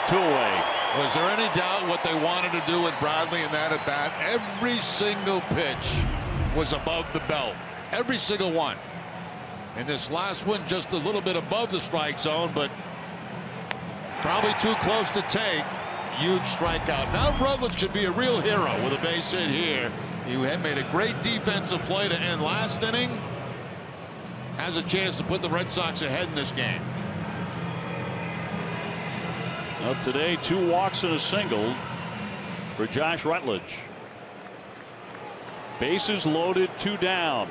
2 away. Was there any doubt what they wanted to do with Bradley in that at bat? Every single pitch was above the belt. Every single one. And this last one just a little bit above the strike zone, but probably too close to take. Huge strikeout. Now Rutledge should be a real hero with a base hit here. He had made a great defensive play to end last inning. Has a chance to put the Red Sox ahead in this game. Well, today 2 walks and a single for Josh Rutledge. Bases loaded, 2 down.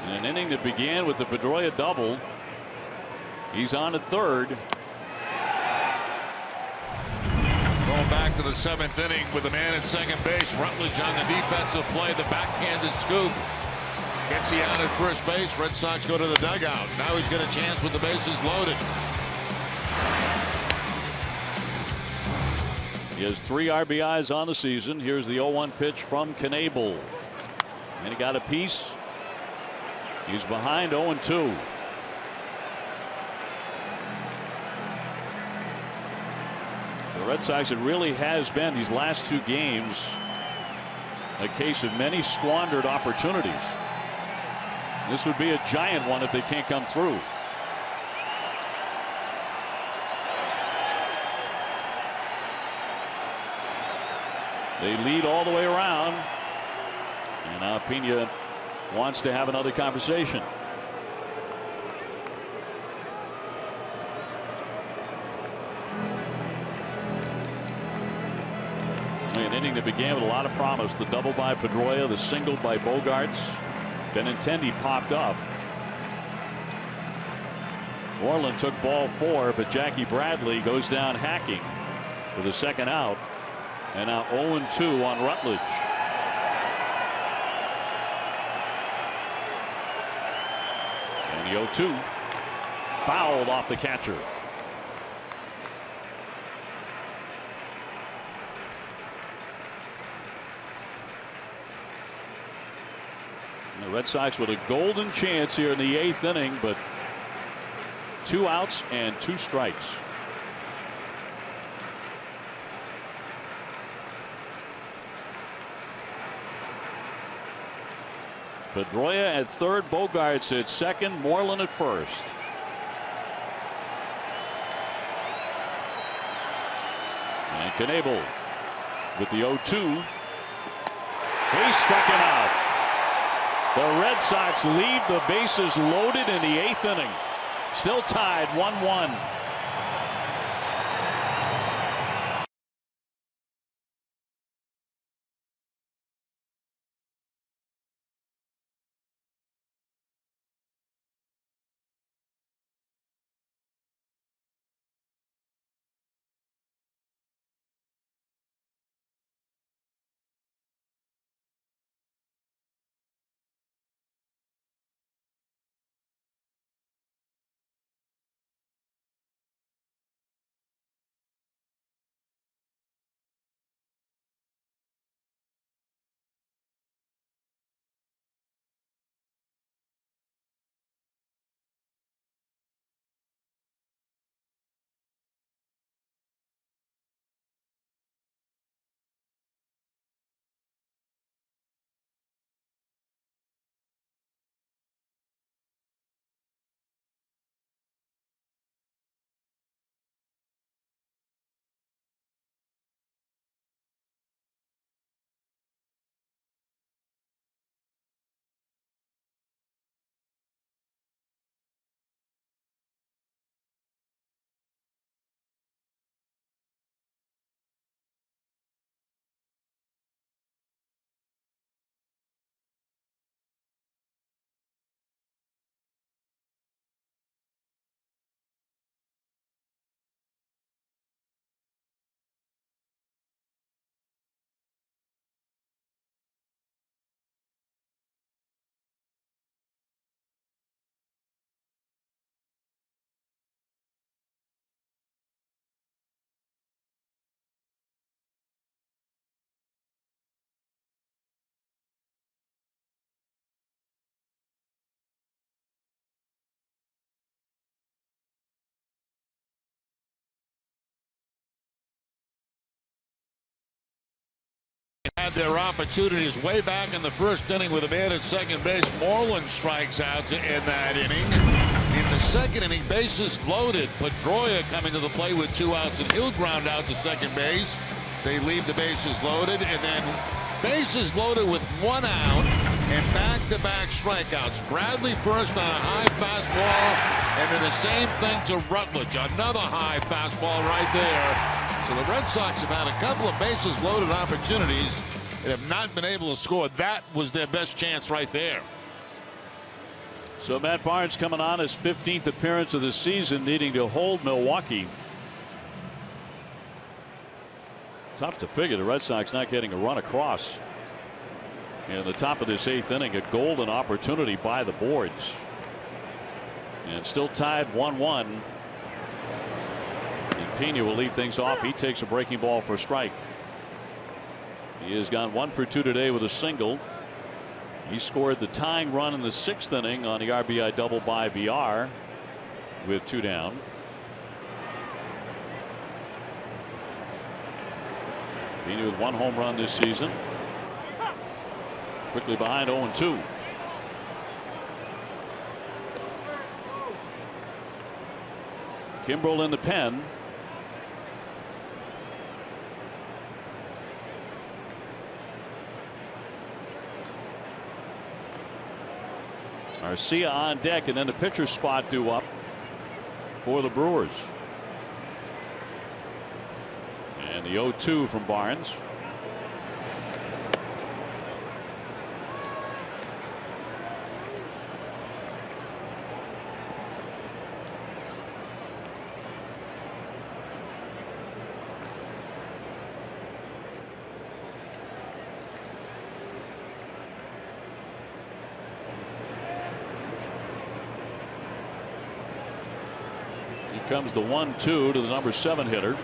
In an inning that began with the Pedroia double, he's on at third. Going back to the 7th inning with a man at second base. Rutledge on the defensive play, the backhanded scoop. Gets he out at first base. Red Sox go to the dugout. Now he's got a chance with the bases loaded. He has 3 RBIs on the season. Here's the 0-1 pitch from Knebel. And he got a piece. He's behind 0-2. The Red Sox, it really has been these last 2 games a case of many squandered opportunities. This would be a giant one if they can't come through. They lead all the way around, and now Pena wants to have another conversation. An inning that began with a lot of promise. The double by Pedroia, the single by Bogarts. Benintendi popped up. Moreland took ball 4, but Jackie Bradley goes down hacking for the second out. And now 0-2 on Rutledge. And the 0-2 fouled off the catcher. The Red Sox with a golden chance here in the 8th inning, but 2 outs and 2 strikes. Pedroia at third, Bogarts at second, Moreland at first. And Knebel with the 0-2. He struck him out. The Red Sox leave the bases loaded in the 8th inning. Still tied 1-1. Had their opportunities way back in the first inning with a man at second base. Moreland strikes out to end that inning. In the second inning, bases loaded. Pedroia coming to the plate with 2 outs, and he'll ground out to second base. They leave the bases loaded, and then bases loaded with 1 out and back-to-back strikeouts. Bradley first on a high fastball, and then the same thing to Rutledge. Another high fastball right there. So the Red Sox have had a couple of bases loaded opportunities and have not been able to score. That was their best chance right there. So Matt Barnes coming on his 15th appearance of the season, needing to hold Milwaukee. Tough to figure the Red Sox not getting a run across. And in the top of this 8th inning, a golden opportunity by the boards. And still tied 1-1. And Pena will lead things off. He takes a breaking ball for a strike. He has gone 1 for 2 today with a single. He scored the tying run in the 6th inning on the RBI double by VR with 2 down. Heaney with 1 home run this season. Quickly behind 0-2. Kimbrel in the pen. Arcia on deck, and then the pitcher's spot due up for the Brewers. And the 0-2 from Barnes. Comes the 1-2 to the number 7 hitter.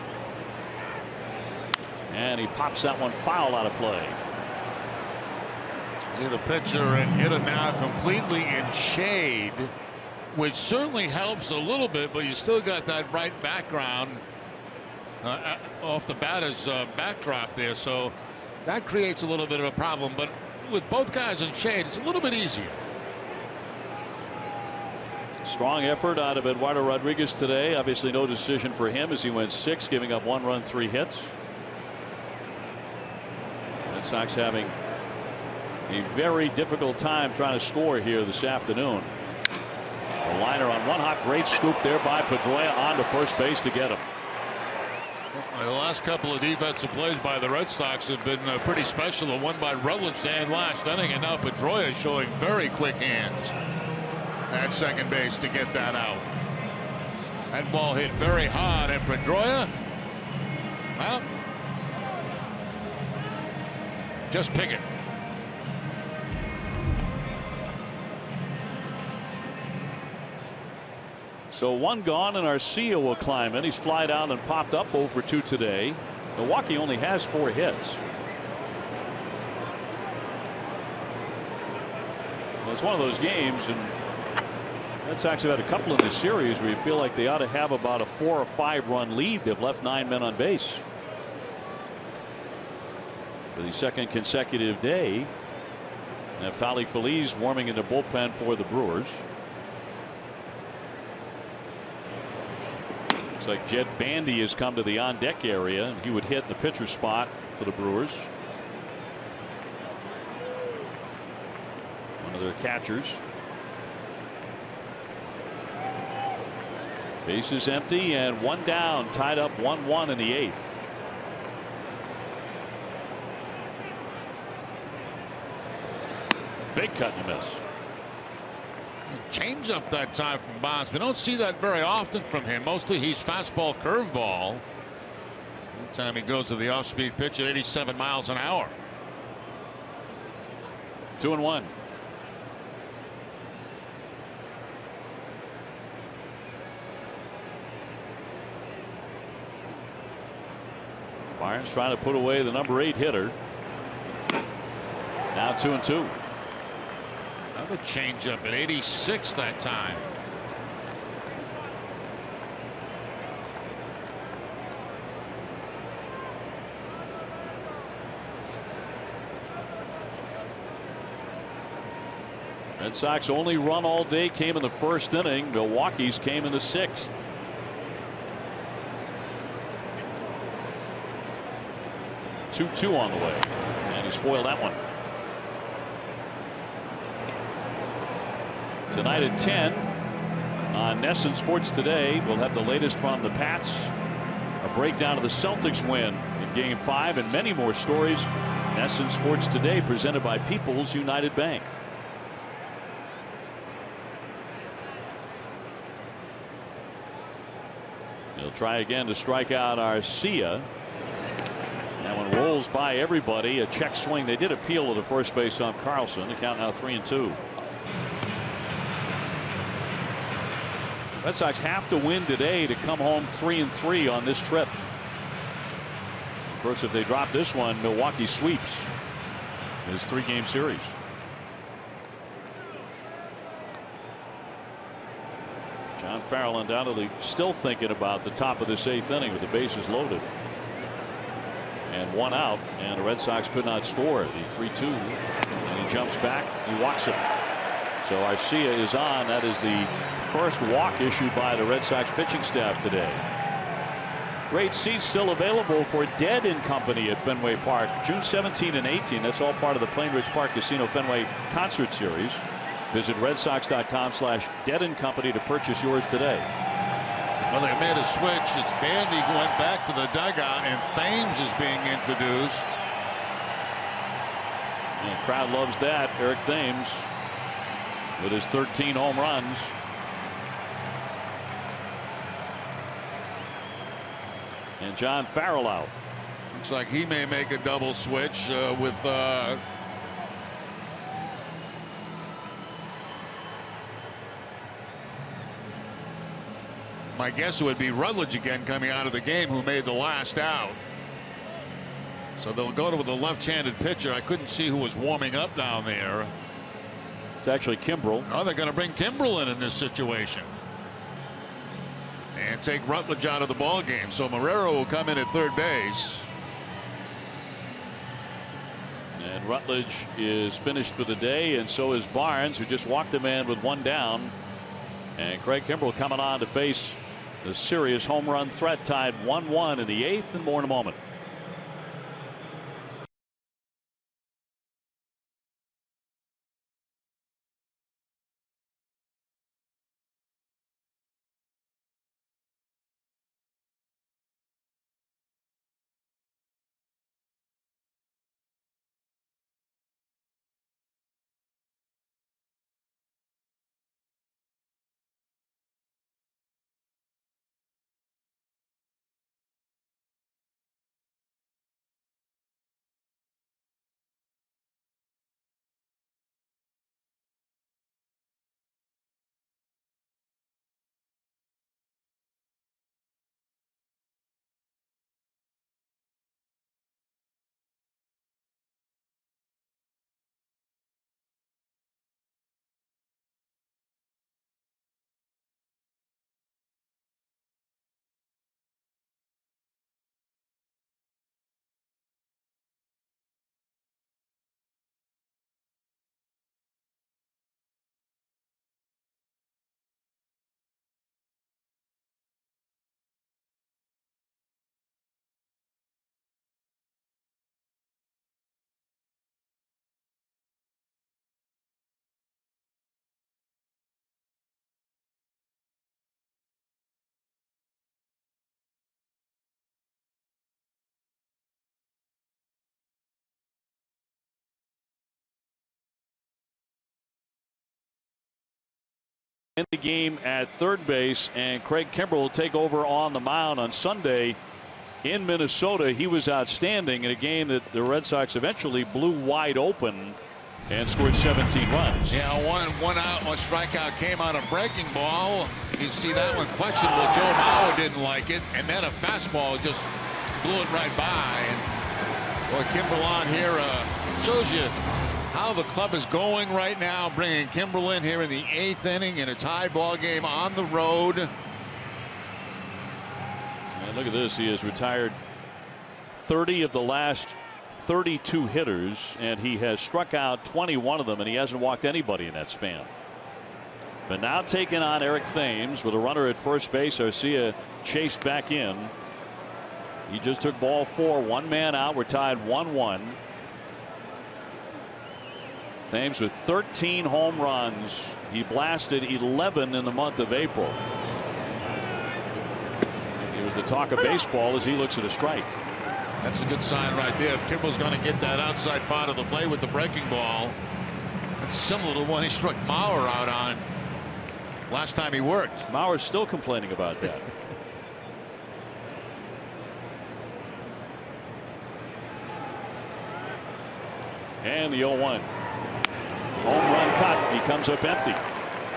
And he pops that one foul out of play. See the pitcher and hitter now completely in shade, which certainly helps a little bit, but you still got that bright background off the batter's backdrop there, so that creates a little bit of a problem. But with both guys in shade, it's a little bit easier. Strong effort out of Eduardo Rodriguez today. Obviously no decision for him as he went 6, giving up 1 run, 3 hits. Red Sox having a very difficult time trying to score here this afternoon. A liner on 1 hop, great scoop there by Pedroia on to first base to get him. The last couple of defensive plays by the Red Sox have been pretty special. The one by Rutledge in last inning, and now Pedroia showing very quick hands at second base to get that out. That ball hit very hard, and Pedroia, well, just pick it. So 1 gone, and Arcia will climb in. He's fly down and popped up 0 for 2 today. Milwaukee only has 4 hits. Well, it's one of those games, and Red Sox have had a couple in this series where you feel like they ought to have about a 4 or 5 run lead. They've left 9 men on base for the 2nd consecutive day. Neftali Feliz warming in the bullpen for the Brewers. Looks like Jed Bandy has come to the on deck area, and he would hit the pitcher spot for the Brewers. One of their catchers. Bases empty and 1 down, tied up 1-1 in the 8th. Big cut and a miss. Change up that time from Bonds. We don't see that very often from him. Mostly he's fastball, curveball. That time he goes to the off-speed pitch at 87 miles an hour. 2-1. Barnes trying to put away the number 8 hitter. Now 2-2. Another changeup at 86 that time. Red Sox only run all day came in the 1st inning. Milwaukee's came in the 6th. Two on the way, and he spoiled that one. Tonight at 10 on NESN Sports Today, we'll have the latest from the Pats, a breakdown of the Celtics win in Game 5, and many more stories. NESN Sports Today, presented by People's United Bank. He'll try again to strike out Arcia. That one rolls by everybody. A check swing. They did appeal to the first base on Carlson. The count now 3-2. Red Sox have to win today to come home 3-3 on this trip. Of course, if they drop this one, Milwaukee sweeps his 3-game series. John Farrell undoubtedly still thinking about the top of this 8th inning with the bases loaded. and 1 out, and the Red Sox could not score. The 3-2, and he jumps back. He walks him. So Arcia is on. That is the first walk issued by the Red Sox pitching staff today. Great seats still available for Dead & Company at Fenway Park, June 17 and 18. That's all part of the Plainridge Park Casino Fenway concert series. Visit redsox.com/Dead & Company to purchase yours today. Well, they made a switch. It's Bandy went back to the dugout, and Thames is being introduced. And the crowd loves that. Eric Thames with his 13 home runs. And John Farrell out. Looks like he may make a double switch with my guess it would be Rutledge again coming out of the game, who made the last out. So they'll go to with a left-handed pitcher. I couldn't see who was warming up down there. It's actually Kimbrel. Oh, they're going to bring Kimbrel in this situation and take Rutledge out of the ball game. So Marrero will come in at third base. And Rutledge is finished for the day, and so is Barnes, who just walked a man with 1 down. And Craig Kimbrel coming on to face the serious home run threat, tied 1-1 in the 8th, and more in a moment. In the game at third base, and Craig Kimbrel will take over on the mound on Sunday in Minnesota. He was outstanding in a game that the Red Sox eventually blew wide open and scored 17 runs. Yeah, one out, one strikeout came on a breaking ball. You see that one questionable. Joe Mauer didn't like it, and then a fastball just blew it right by. And boy, Kimbrel on here shows you how the club is going right now, bringing Kimbrel in here in the 8th inning in a tied ball game on the road. And look at this. He has retired 30 of the last 32 hitters, and he has struck out 21 of them, and he hasn't walked anybody in that span. But now taking on Eric Thames with a runner at first base. Arcia chased back in. He just took ball 4, 1 man out. We're tied 1-1. Thames with 13 home runs. He blasted 11 in the month of April. He was the talk of baseball as he looks at a strike. That's a good sign right there. If Kimbrel's going to get that outside part of the play with the breaking ball, that's similar to the one he struck Mauer out on last time he worked. Mauer's still complaining about that. And the 0-1. Home run cut. He comes up empty.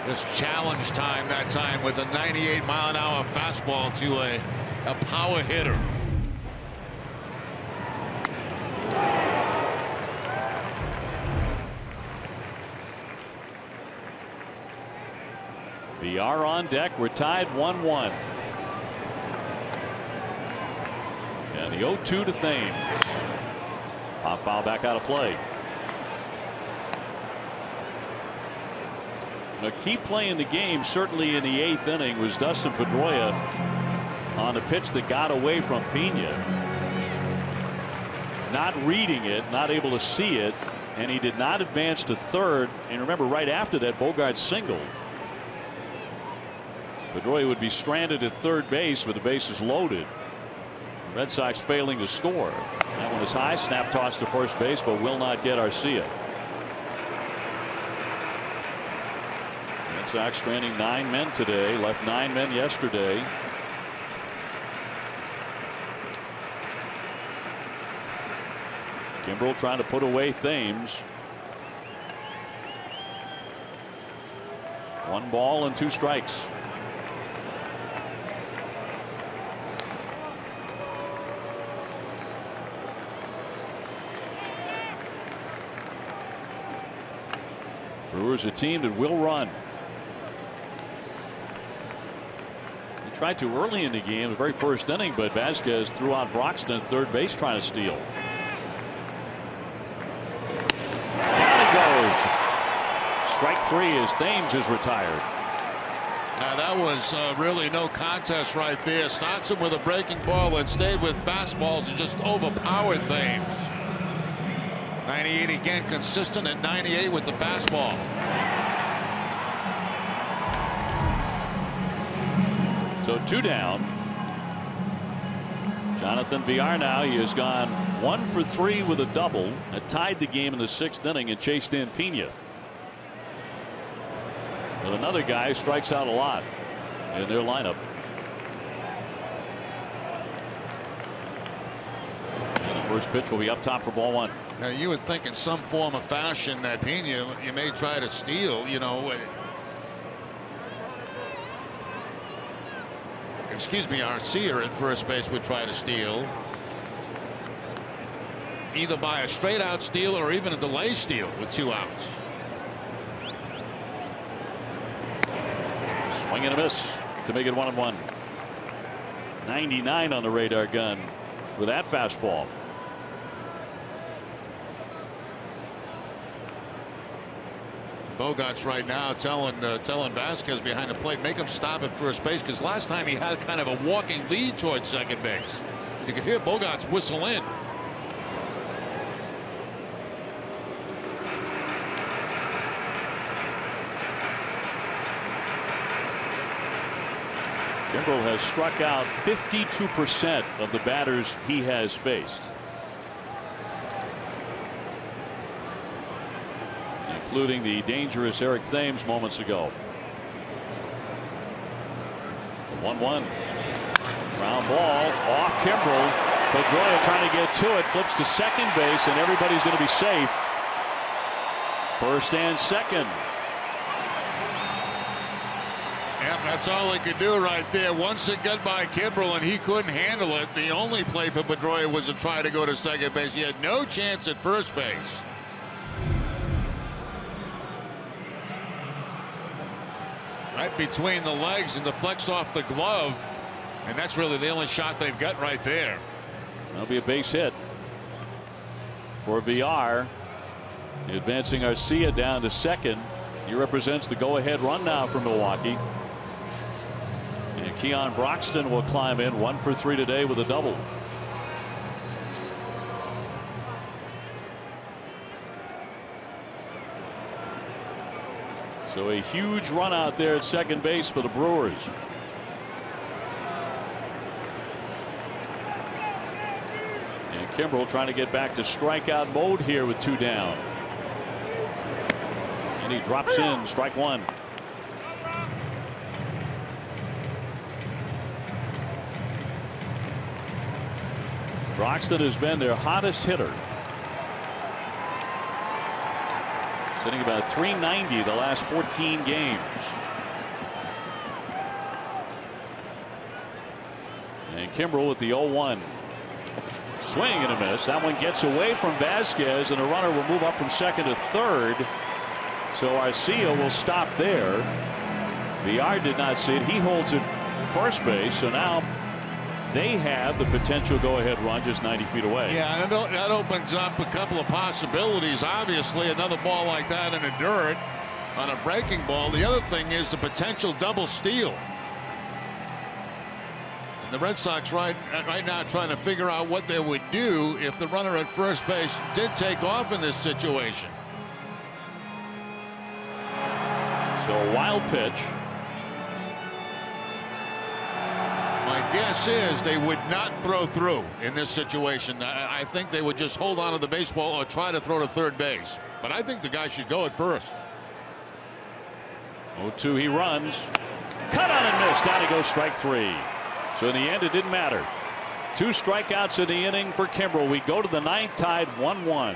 This challenge time that time with a 98-mile-an-hour fastball to a power hitter. BR on deck. We're tied 1-1. And the 0-2 to Thames. Pop foul back out of play. A key play in the game, certainly in the 8th inning, was Dustin Pedroia on the pitch that got away from Pena. Not reading it, not able to see it, and he did not advance to third. And remember, right after that, Bogart singled. Pedroia would be stranded at third base with the bases loaded. Red Sox failing to score. That one is high, snap toss to first base, but will not get Arcia. Red Sox stranding 9 men today, left 9 men yesterday. Kimbrel trying to put away Thames. 1 ball and 2 strikes. Brewers a team that will run. He tried to early in the game, the very first inning, but Vasquez threw out Broxton at third base trying to steal. Strike 3 as Thames is retired. Now that was really no contest right there. Starts him with a breaking ball and stayed with fastballs and just overpowered Thames. 98 again, consistent at 98 with the fastball. So 2 down. Jonathan Villar now, he has gone 1 for 3 with a double. That tied the game in the 6th inning and chased in Pena. But another guy who strikes out a lot in their lineup. And the first pitch will be up top for ball 1. Now you would think in some form or fashion that Pena, you may try to steal, you know. Excuse me, Arcia at first base would try to steal. Either by a straight out steal or even a delay steal with 2 outs. Swing and a miss to make it 1-1. 99 on the radar gun with that fastball. Bogart's right now telling Vasquez behind the plate, make him stop at first base, because last time he had kind of a walking lead towards second base. You could hear Bogart's whistle in. Kimbrel has struck out 52% of the batters he has faced, including the dangerous Eric Thames moments ago. 1-1. Ground ball off Kimbrel. Pedroia trying to get to it, flips to second base, and everybody's going to be safe. First and second. Yep, that's all he could do right there. Once it got by Kimbrel and he couldn't handle it, the only play for Pedroia was to try to go to second base. He had no chance at first base. Right between the legs and deflects off the glove, and that's really the only shot they've got right there. That'll be a base hit for Villar. Advancing Arcia down to second. He represents the go-ahead run now for Milwaukee. And Keon Broxton will climb in, 1 for 3 today with a double. So a huge run out there at second base for the Brewers. And Kimbrel trying to get back to strikeout mode here with 2 down. And he drops in, strike 1. Broxton has been their hottest hitter. Sitting about 390 the last 14 games. And Kimbrel with the 0-1. Swing and a miss. That one gets away from Vasquez, and the runner will move up from second to third. So Arcia will stop there. Villar did not see it. He holds it first base. So now they have the potential go-ahead run just 90 feet away. Yeah, and that opens up a couple of possibilities. Obviously, another ball like that in the dirt on a breaking ball. The other thing is the potential double steal. And the Red Sox right now trying to figure out what they would do if the runner at first base did take off in this situation. So a wild pitch. My guess is they would not throw through in this situation. I think they would just hold on to the baseball or try to throw to third base. But I think the guy should go at first. 0-2, he runs. Cut on and missed. Down he goes, strike 3. So in the end, it didn't matter. 2 strikeouts in the inning for Kimbrel. We go to the 9th, tied 1-1.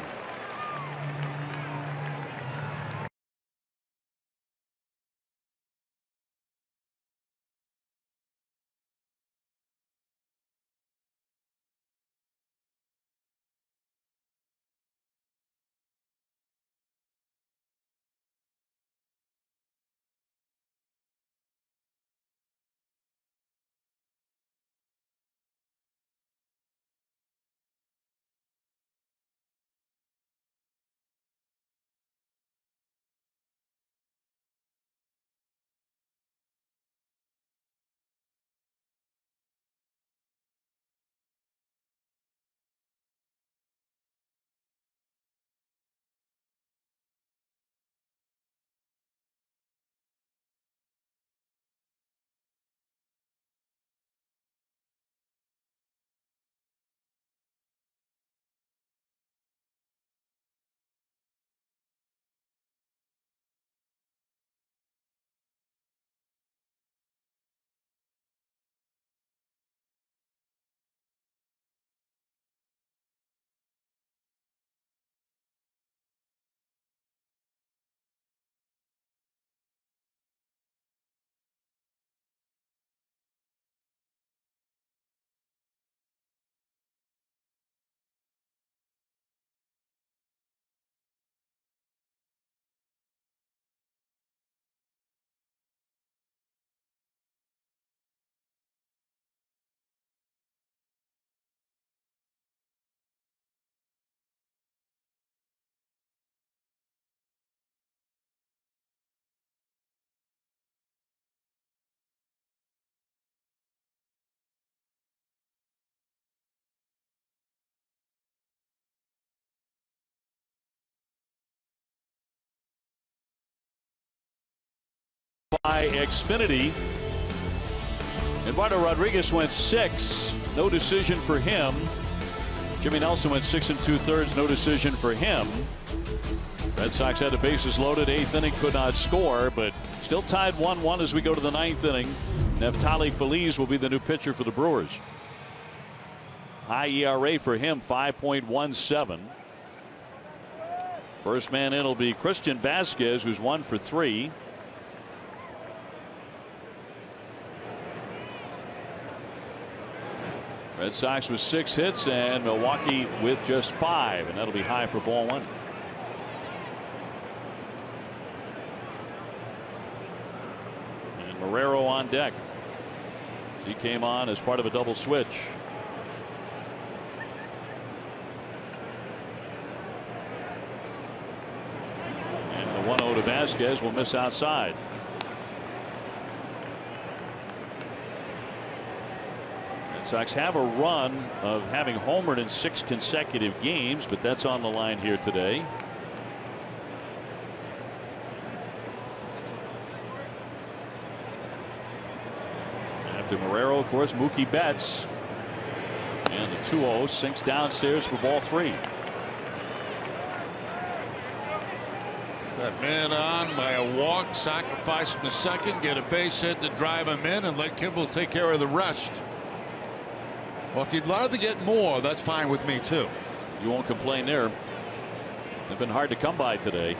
By Xfinity. Eduardo Rodriguez went 6. No decision for him. Jimmy Nelson went 6 2/3. No decision for him. Red Sox had the bases loaded. 8th inning, could not score, but still tied 1-1 as we go to the 9th inning. Neftali Feliz will be the new pitcher for the Brewers. High ERA for him, 5.17. First man in will be Christian Vasquez, who's 1 for 3. Red Sox with 6 hits and Milwaukee with just 5, and that'll be high for ball 1. And Marrero on deck. He came on as part of a double switch. And the 1-0 to Vasquez will miss outside. Sox have a run of having homered in 6 consecutive games, but that's on the line here today. After Marrero, of course, Mookie Betts. And the 2-0 sinks downstairs for ball 3. That man on by a walk, sacrifice him the second, get a base hit to drive him in, and let Kimbrel take care of the rest. Well, if you'd rather get more, that's fine with me too. You won't complain there. They've been hard to come by today.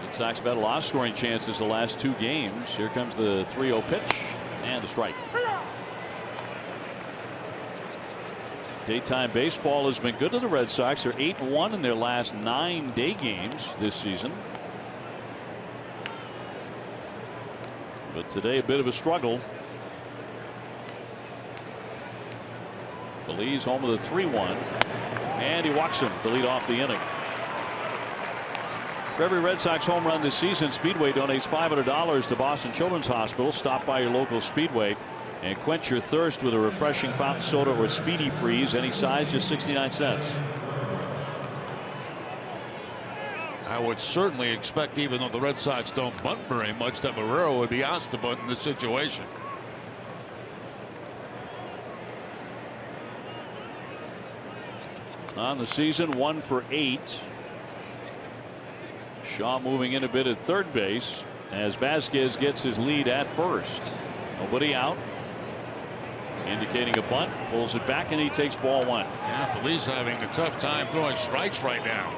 Red Sox have had a lot of scoring chances the last 2 games. Here comes the 3-0 pitch and the strike. Daytime baseball has been good to the Red Sox. They're 8-1 in their last 9 day games this season. But today a bit of a struggle. Phillies home with a 3-1. And he walks him to lead off the inning. For every Red Sox home run this season, Speedway donates $500 to Boston Children's Hospital. Stop by your local Speedway and quench your thirst with a refreshing fountain soda or Speedy Freeze, any size, just 69 cents. I would certainly expect, even though the Red Sox don't bunt very much, that Marrero would be asked to bunt in this situation. On the season, 1 for 8. Shaw moving in a bit at third base as Vasquez gets his lead at first. Nobody out. Indicating a bunt, pulls it back, and he takes ball 1. Yeah, Feliz having a tough time throwing strikes right now.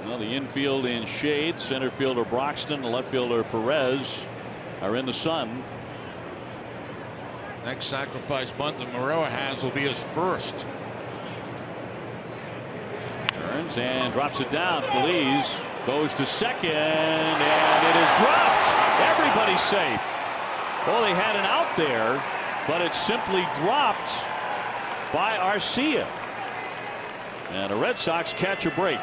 Well, the infield in shade. Center fielder Broxton, left fielder Perez are in the sun. Next sacrifice bunt that Marrero has will be his first. Turns and drops it down. Feliz goes to second, and it is dropped. Everybody's safe. Well, they had an out there, but it's simply dropped by Arcia. And the Red Sox catch a break.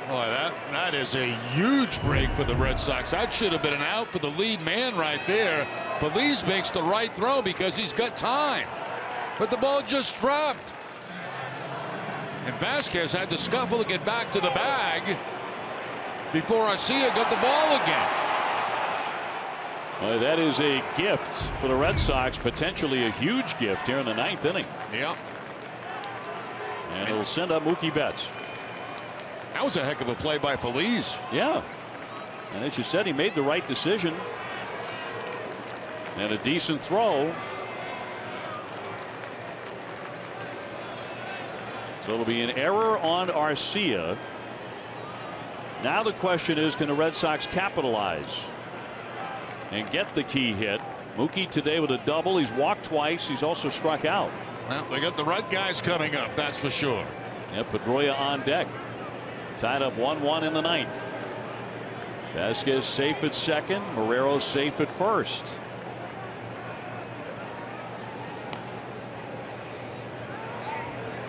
Boy, that is a huge break for the Red Sox. That should have been an out for the lead man right there. Feliz makes the right throw because he's got time. But the ball just dropped. And Vasquez had to scuffle to get back to the bag before Arcia got the ball again. Well, that is a gift for the Red Sox, potentially a huge gift here in the 9th inning. Yeah. And it'll send up Mookie Betts. That was a heck of a play by Feliz. Yeah. And as you said, he made the right decision. And a decent throw. So it'll be an error on Arcia. Now the question is, can the Red Sox capitalize and get the key hit? Mookie today with a double. He's walked twice. He's also struck out. Well, they got the right guys coming up, that's for sure. Yeah, Pedroia on deck. Tied up 1-1 in the 9th. Vasquez safe at second. Marrero safe at first.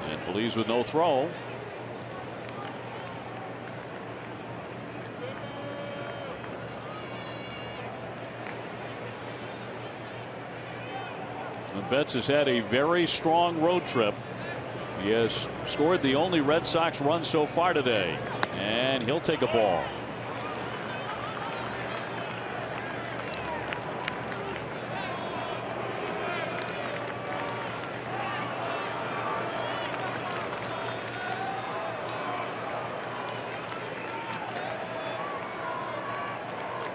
And Feliz with no throw. And Betts has had a very strong road trip. He has scored the only Red Sox run so far today, and he'll take a ball.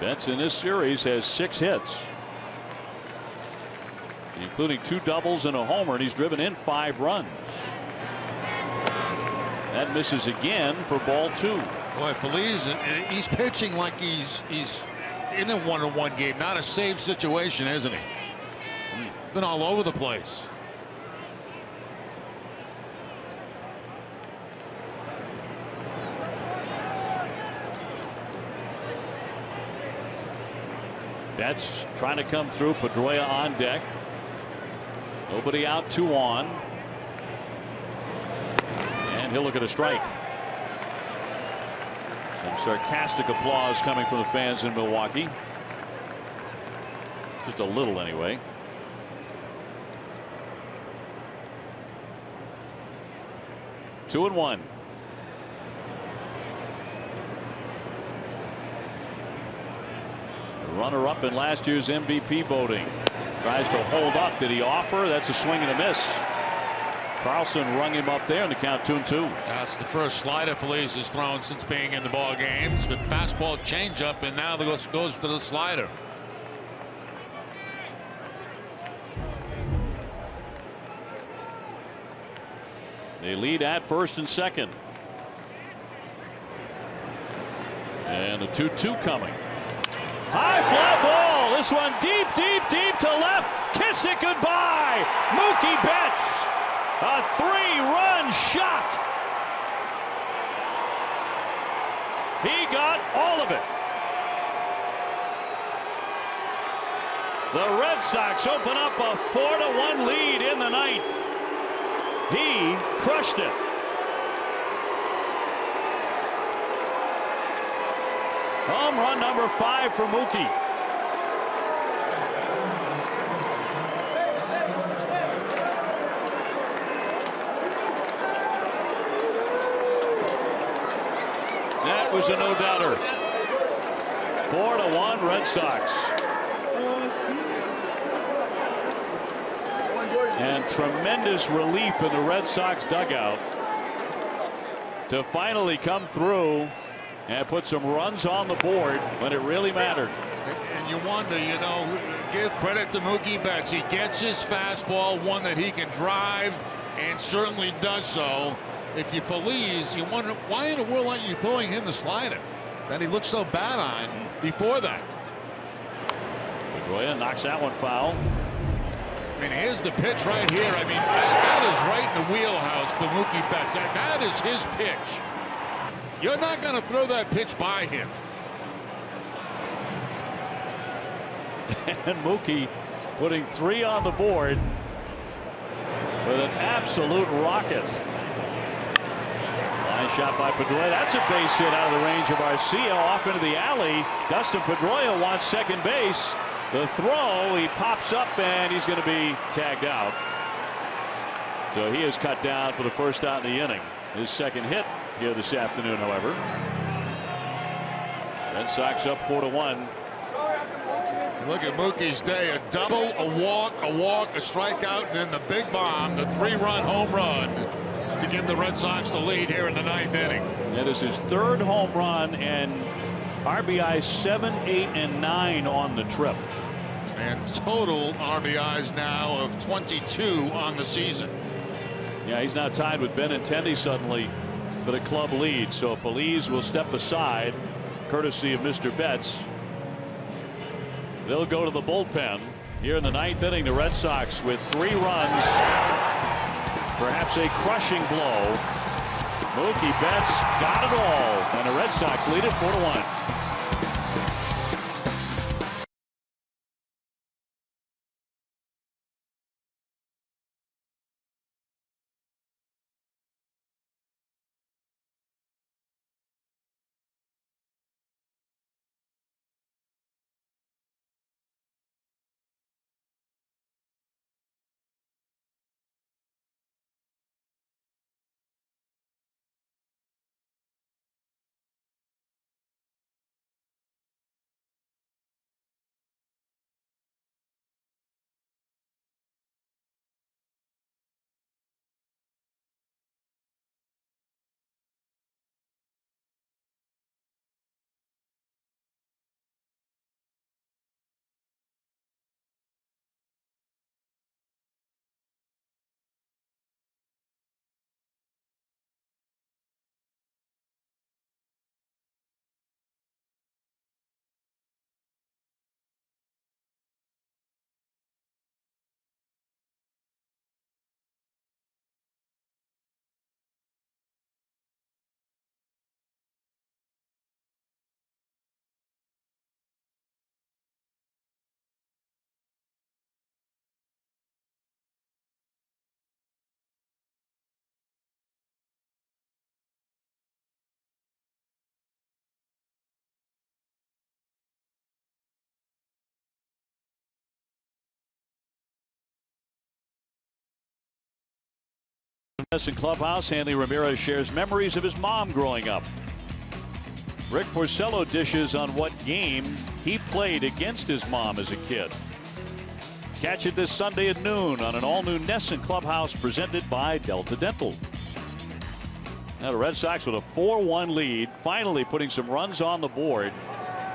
Betts in this series has 6 hits, including 2 doubles and a homer, and he's driven in 5 runs. That misses again for ball 2. Boy, Feliz, he's pitching like he's in a 1-on-1 game, not a safe situation, isn't he? Been all over the place. Betts trying to come through. Pedroia on deck. Nobody out, 2 on. And he'll look at a strike. Some sarcastic applause coming from the fans in Milwaukee. Just a little anyway. Two and one. The runner-up in last year's MVP voting. Tries to hold up. Did he offer? That's a swing and a miss. Carlson rung him up there in the count 2-2. That's the first slider Feliz has thrown since being in the ball game. It's been fastball, changeup, and now goes to the slider. They lead at first and second. And a 2-2 coming. High fly ball. This one deep, deep, deep to left. Kiss it goodbye. Mookie Betts. A 3-run shot. He got all of it. The Red Sox open up a 4-1 lead in the ninth. He crushed it. Home run number 5 for Mookie. That was a no-doubter. 4-1 Red Sox. And tremendous relief in the Red Sox dugout to finally come through and put some runs on the board when it really mattered. And you wonder, give credit to Mookie Betts. He gets his fastball, one that he can drive, and certainly does so. If you Phillies, you wonder why in the world aren't you throwing him the slider that he looked so bad on before that. Pedroia knocks that one foul. I mean, here's the pitch right here. I mean, that is right in the wheelhouse for Mookie Betts. That is his pitch. You're not going to throw that pitch by him. And Mookie putting 3 on the board with an absolute rocket. Line shot by Pedroia. That's a base hit out of the range of Arcia off into the alley. Dustin Pedroia wants second base. The throw, he pops up and he's going to be tagged out. So he is cut down for the first out in the inning. His second hit here this afternoon, however. Red Sox up 4-1. Look at Mookie's day. A double, a walk, a strikeout, and then the big bomb, the 3-run home run to give the Red Sox the lead here in the 9th inning. That is his 3rd home run and RBI 7, 8, and 9 on the trip. And total RBIs now of 22 on the season. Yeah, he's now tied with Benintendi suddenly for the club lead. So Phillies will step aside, courtesy of Mr. Betts. They'll go to the bullpen here in the 9th inning. The Red Sox with 3 runs, perhaps a crushing blow. Mookie Betts got it all, and the Red Sox lead it 4-1. In clubhouse, Hanley Ramirez shares memories of his mom growing up. Rick Porcello dishes on what game he played against his mom as a kid. Catch it this Sunday at noon on an all-new Nesson Clubhouse presented by Delta Dental. Now the Red Sox with a 4-1 lead, finally putting some runs on the board.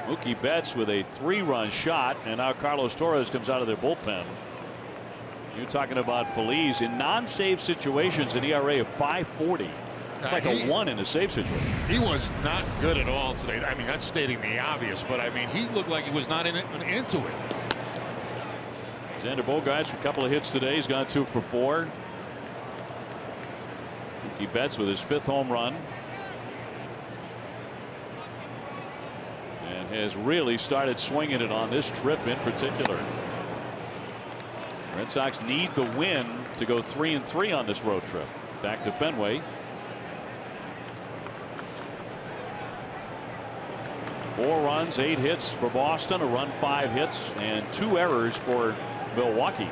Mookie Betts with a 3-run shot, and now Carlos Torres comes out of their bullpen. You're talking about Phillies in non-save situations, an ERA of 5.40. It's like a 1 in a save situation. He was not good at all today. I mean, that's stating the obvious, but I mean, he looked like he was not into it. Xander Bogaerts with a couple of hits today. He's gone 2 for 4. Mookie Betts with his 5th home run. And has really started swinging it on this trip in particular. Red Sox need the win to go 3-3 on this road trip. Back to Fenway. 4 runs, 8 hits for Boston, a run, 5 hits, and 2 errors for Milwaukee.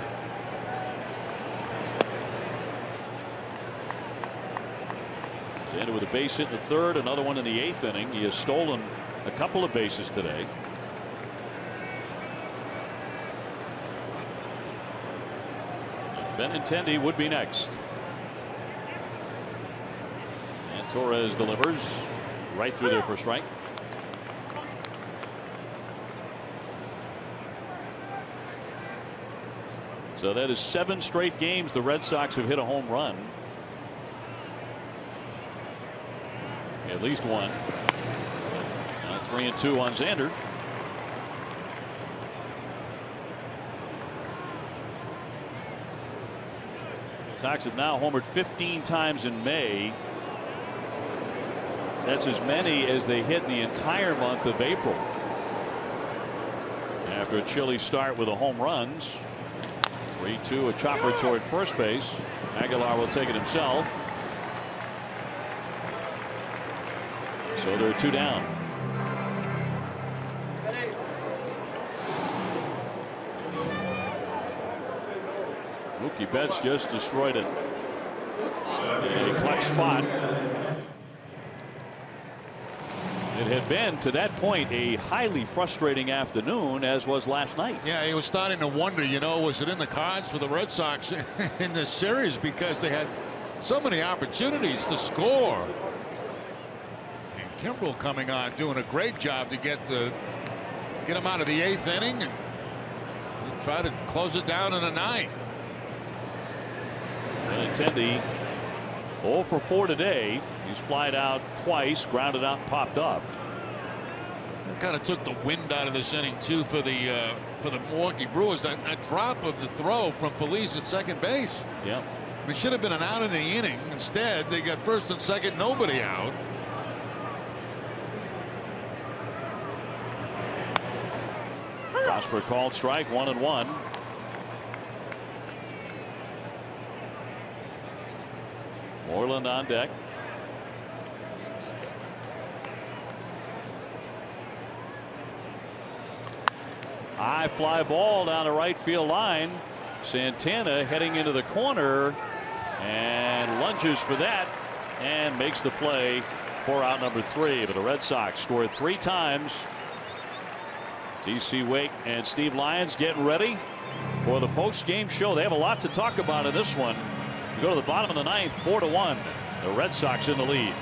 Xander with a base hit in the 3rd, another one in the 8th inning. He has stolen a couple of bases today. Benintendi would be next. And Torres delivers right through there for a strike. So that is 7 straight games the Red Sox have hit a home run. At least one. Now 3-2 on Xander. Sox have now homered 15 times in May. That's as many as they hit in the entire month of April. After a chilly start with the home runs. 3-2, a chopper toward first base. Aguilar will take it himself. So there are 2 down. Mookie Betts just destroyed it. A clutch spot. It had been to that point a highly frustrating afternoon, as was last night. Yeah, he was starting to wonder, you know, was it in the cards for the Red Sox in this series, because they had so many opportunities to score. And Kimbrel coming on, doing a great job to get him out of the 8th inning and try to close it down in the 9th. Benintendi 0 for 4 today. He's flied out twice, grounded out, and popped up. That kind of took the wind out of this inning too for the Milwaukee Brewers. That drop of the throw from Phillies at second base. Yeah. It should have been an out in the inning. Instead, they got first and second, nobody out. Toss for a called strike, 1-1. Moreland on deck. High fly ball down the right field line. Santana heading into the corner and lunges for that and makes the play for out number 3. But the Red Sox scored 3 times. T.C. Wake and Steve Lyons getting ready for the post-game show. They have a lot to talk about in this one. You go to the bottom of the 9th, 4-1. The Red Sox in the lead.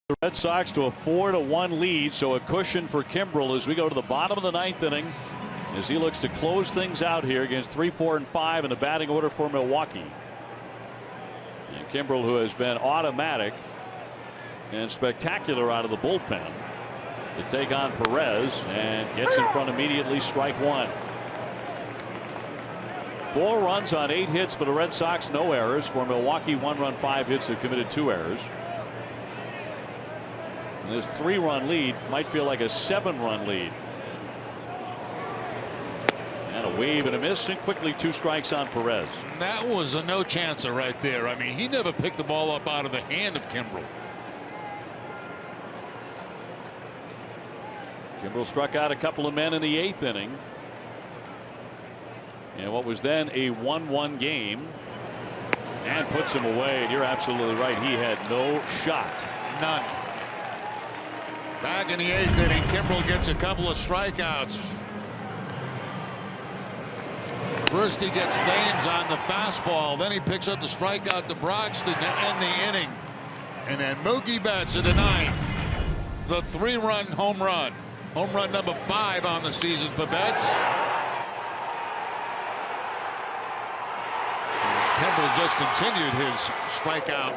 The Red Sox to a 4-1 lead, so a cushion for Kimbrel as we go to the bottom of the ninth inning as he looks to close things out here against 3, 4, and 5 in the batting order for Milwaukee. And Kimbrel, who has been automatic and spectacular out of the bullpen, to take on Perez and gets in front immediately, strike one. 4 runs on 8 hits for the Red Sox, no errors. For Milwaukee, 1 run, 5 hits, have committed 2 errors. And this 3-run lead might feel like a 7-run lead. And a wave and a miss, and quickly 2 strikes on Perez. That was a no-chancer right there. I mean, he never picked the ball up out of the hand of Kimbrel. Kimbrel struck out a couple of men in the 8th inning. And what was then a 1-1 game, and puts him away. And you're absolutely right. He had no shot. None. Back in the 8th inning, Kimbrel gets a couple of strikeouts. First he gets Thames on the fastball. Then he picks up the strikeout to Broxton to end the inning. And then Mookie Betts in the 9th. The 3-run home run. Home run number 5 on the season for Betts. Kimbrel just continued his strikeout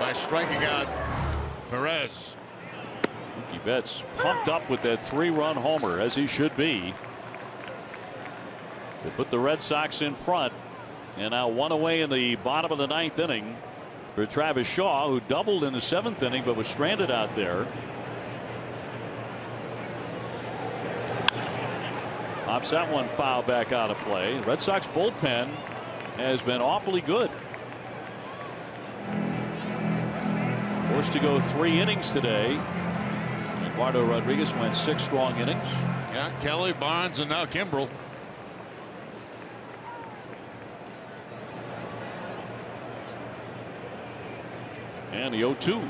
by striking out Perez. Mookie Betts pumped up with that 3-run homer, as he should be, to put the Red Sox in front. And now 1 away in the bottom of the 9th inning for Travis Shaw, who doubled in the 7th inning but was stranded out there. Pops that one foul back out of play. Red Sox bullpen has been awfully good. Forced to go 3 innings today. Eduardo Rodriguez went 6 strong innings. Yeah, Kelly, Barnes, and now Kimbrel. And the 0-2.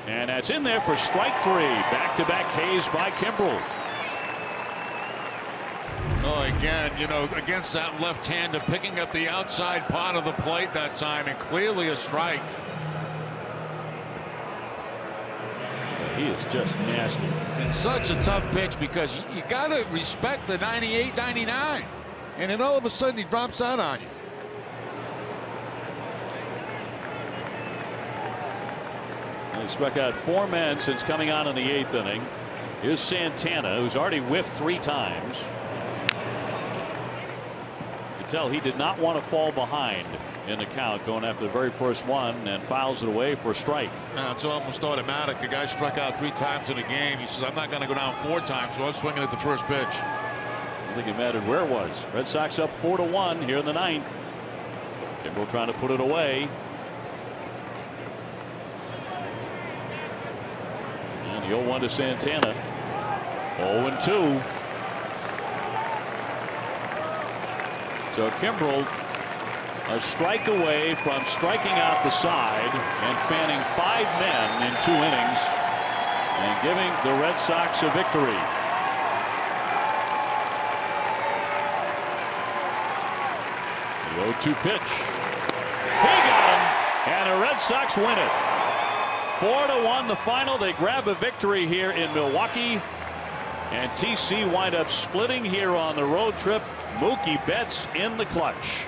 And that's in there for strike 3. Back-to-back Ks by Kimbrel. Oh, again, you know, against that left-hander, picking up the outside part of the plate that time, and clearly a strike. He is just nasty. And such a tough pitch, because you got to respect the 98, 99. And then all of a sudden he drops out on you. He struck out 4 men since coming on in the 8th inning. Here's Santana, who's already whiffed 3 times. You can tell he did not want to fall behind in the count going after the very first one, and fouls it away for a strike. Now it's almost automatic. A guy struck out 3 times in a game. He says, I'm not going to go down 4 times, so I'm swinging at the first pitch. I don't think it mattered where it was. Red Sox up 4-1 here in the 9th. Kimbrel trying to put it away. And the 0-1 to Santana. 0-2. So Kimbrel a strike away from striking out the side and fanning 5 men in 2 innings and giving the Red Sox a victory. The 0-2 pitch. He got him, and the Red Sox win it. 4-1 the final. They grab a victory here in Milwaukee, and TC wind up splitting here on the road trip. Mookie Betts in the clutch.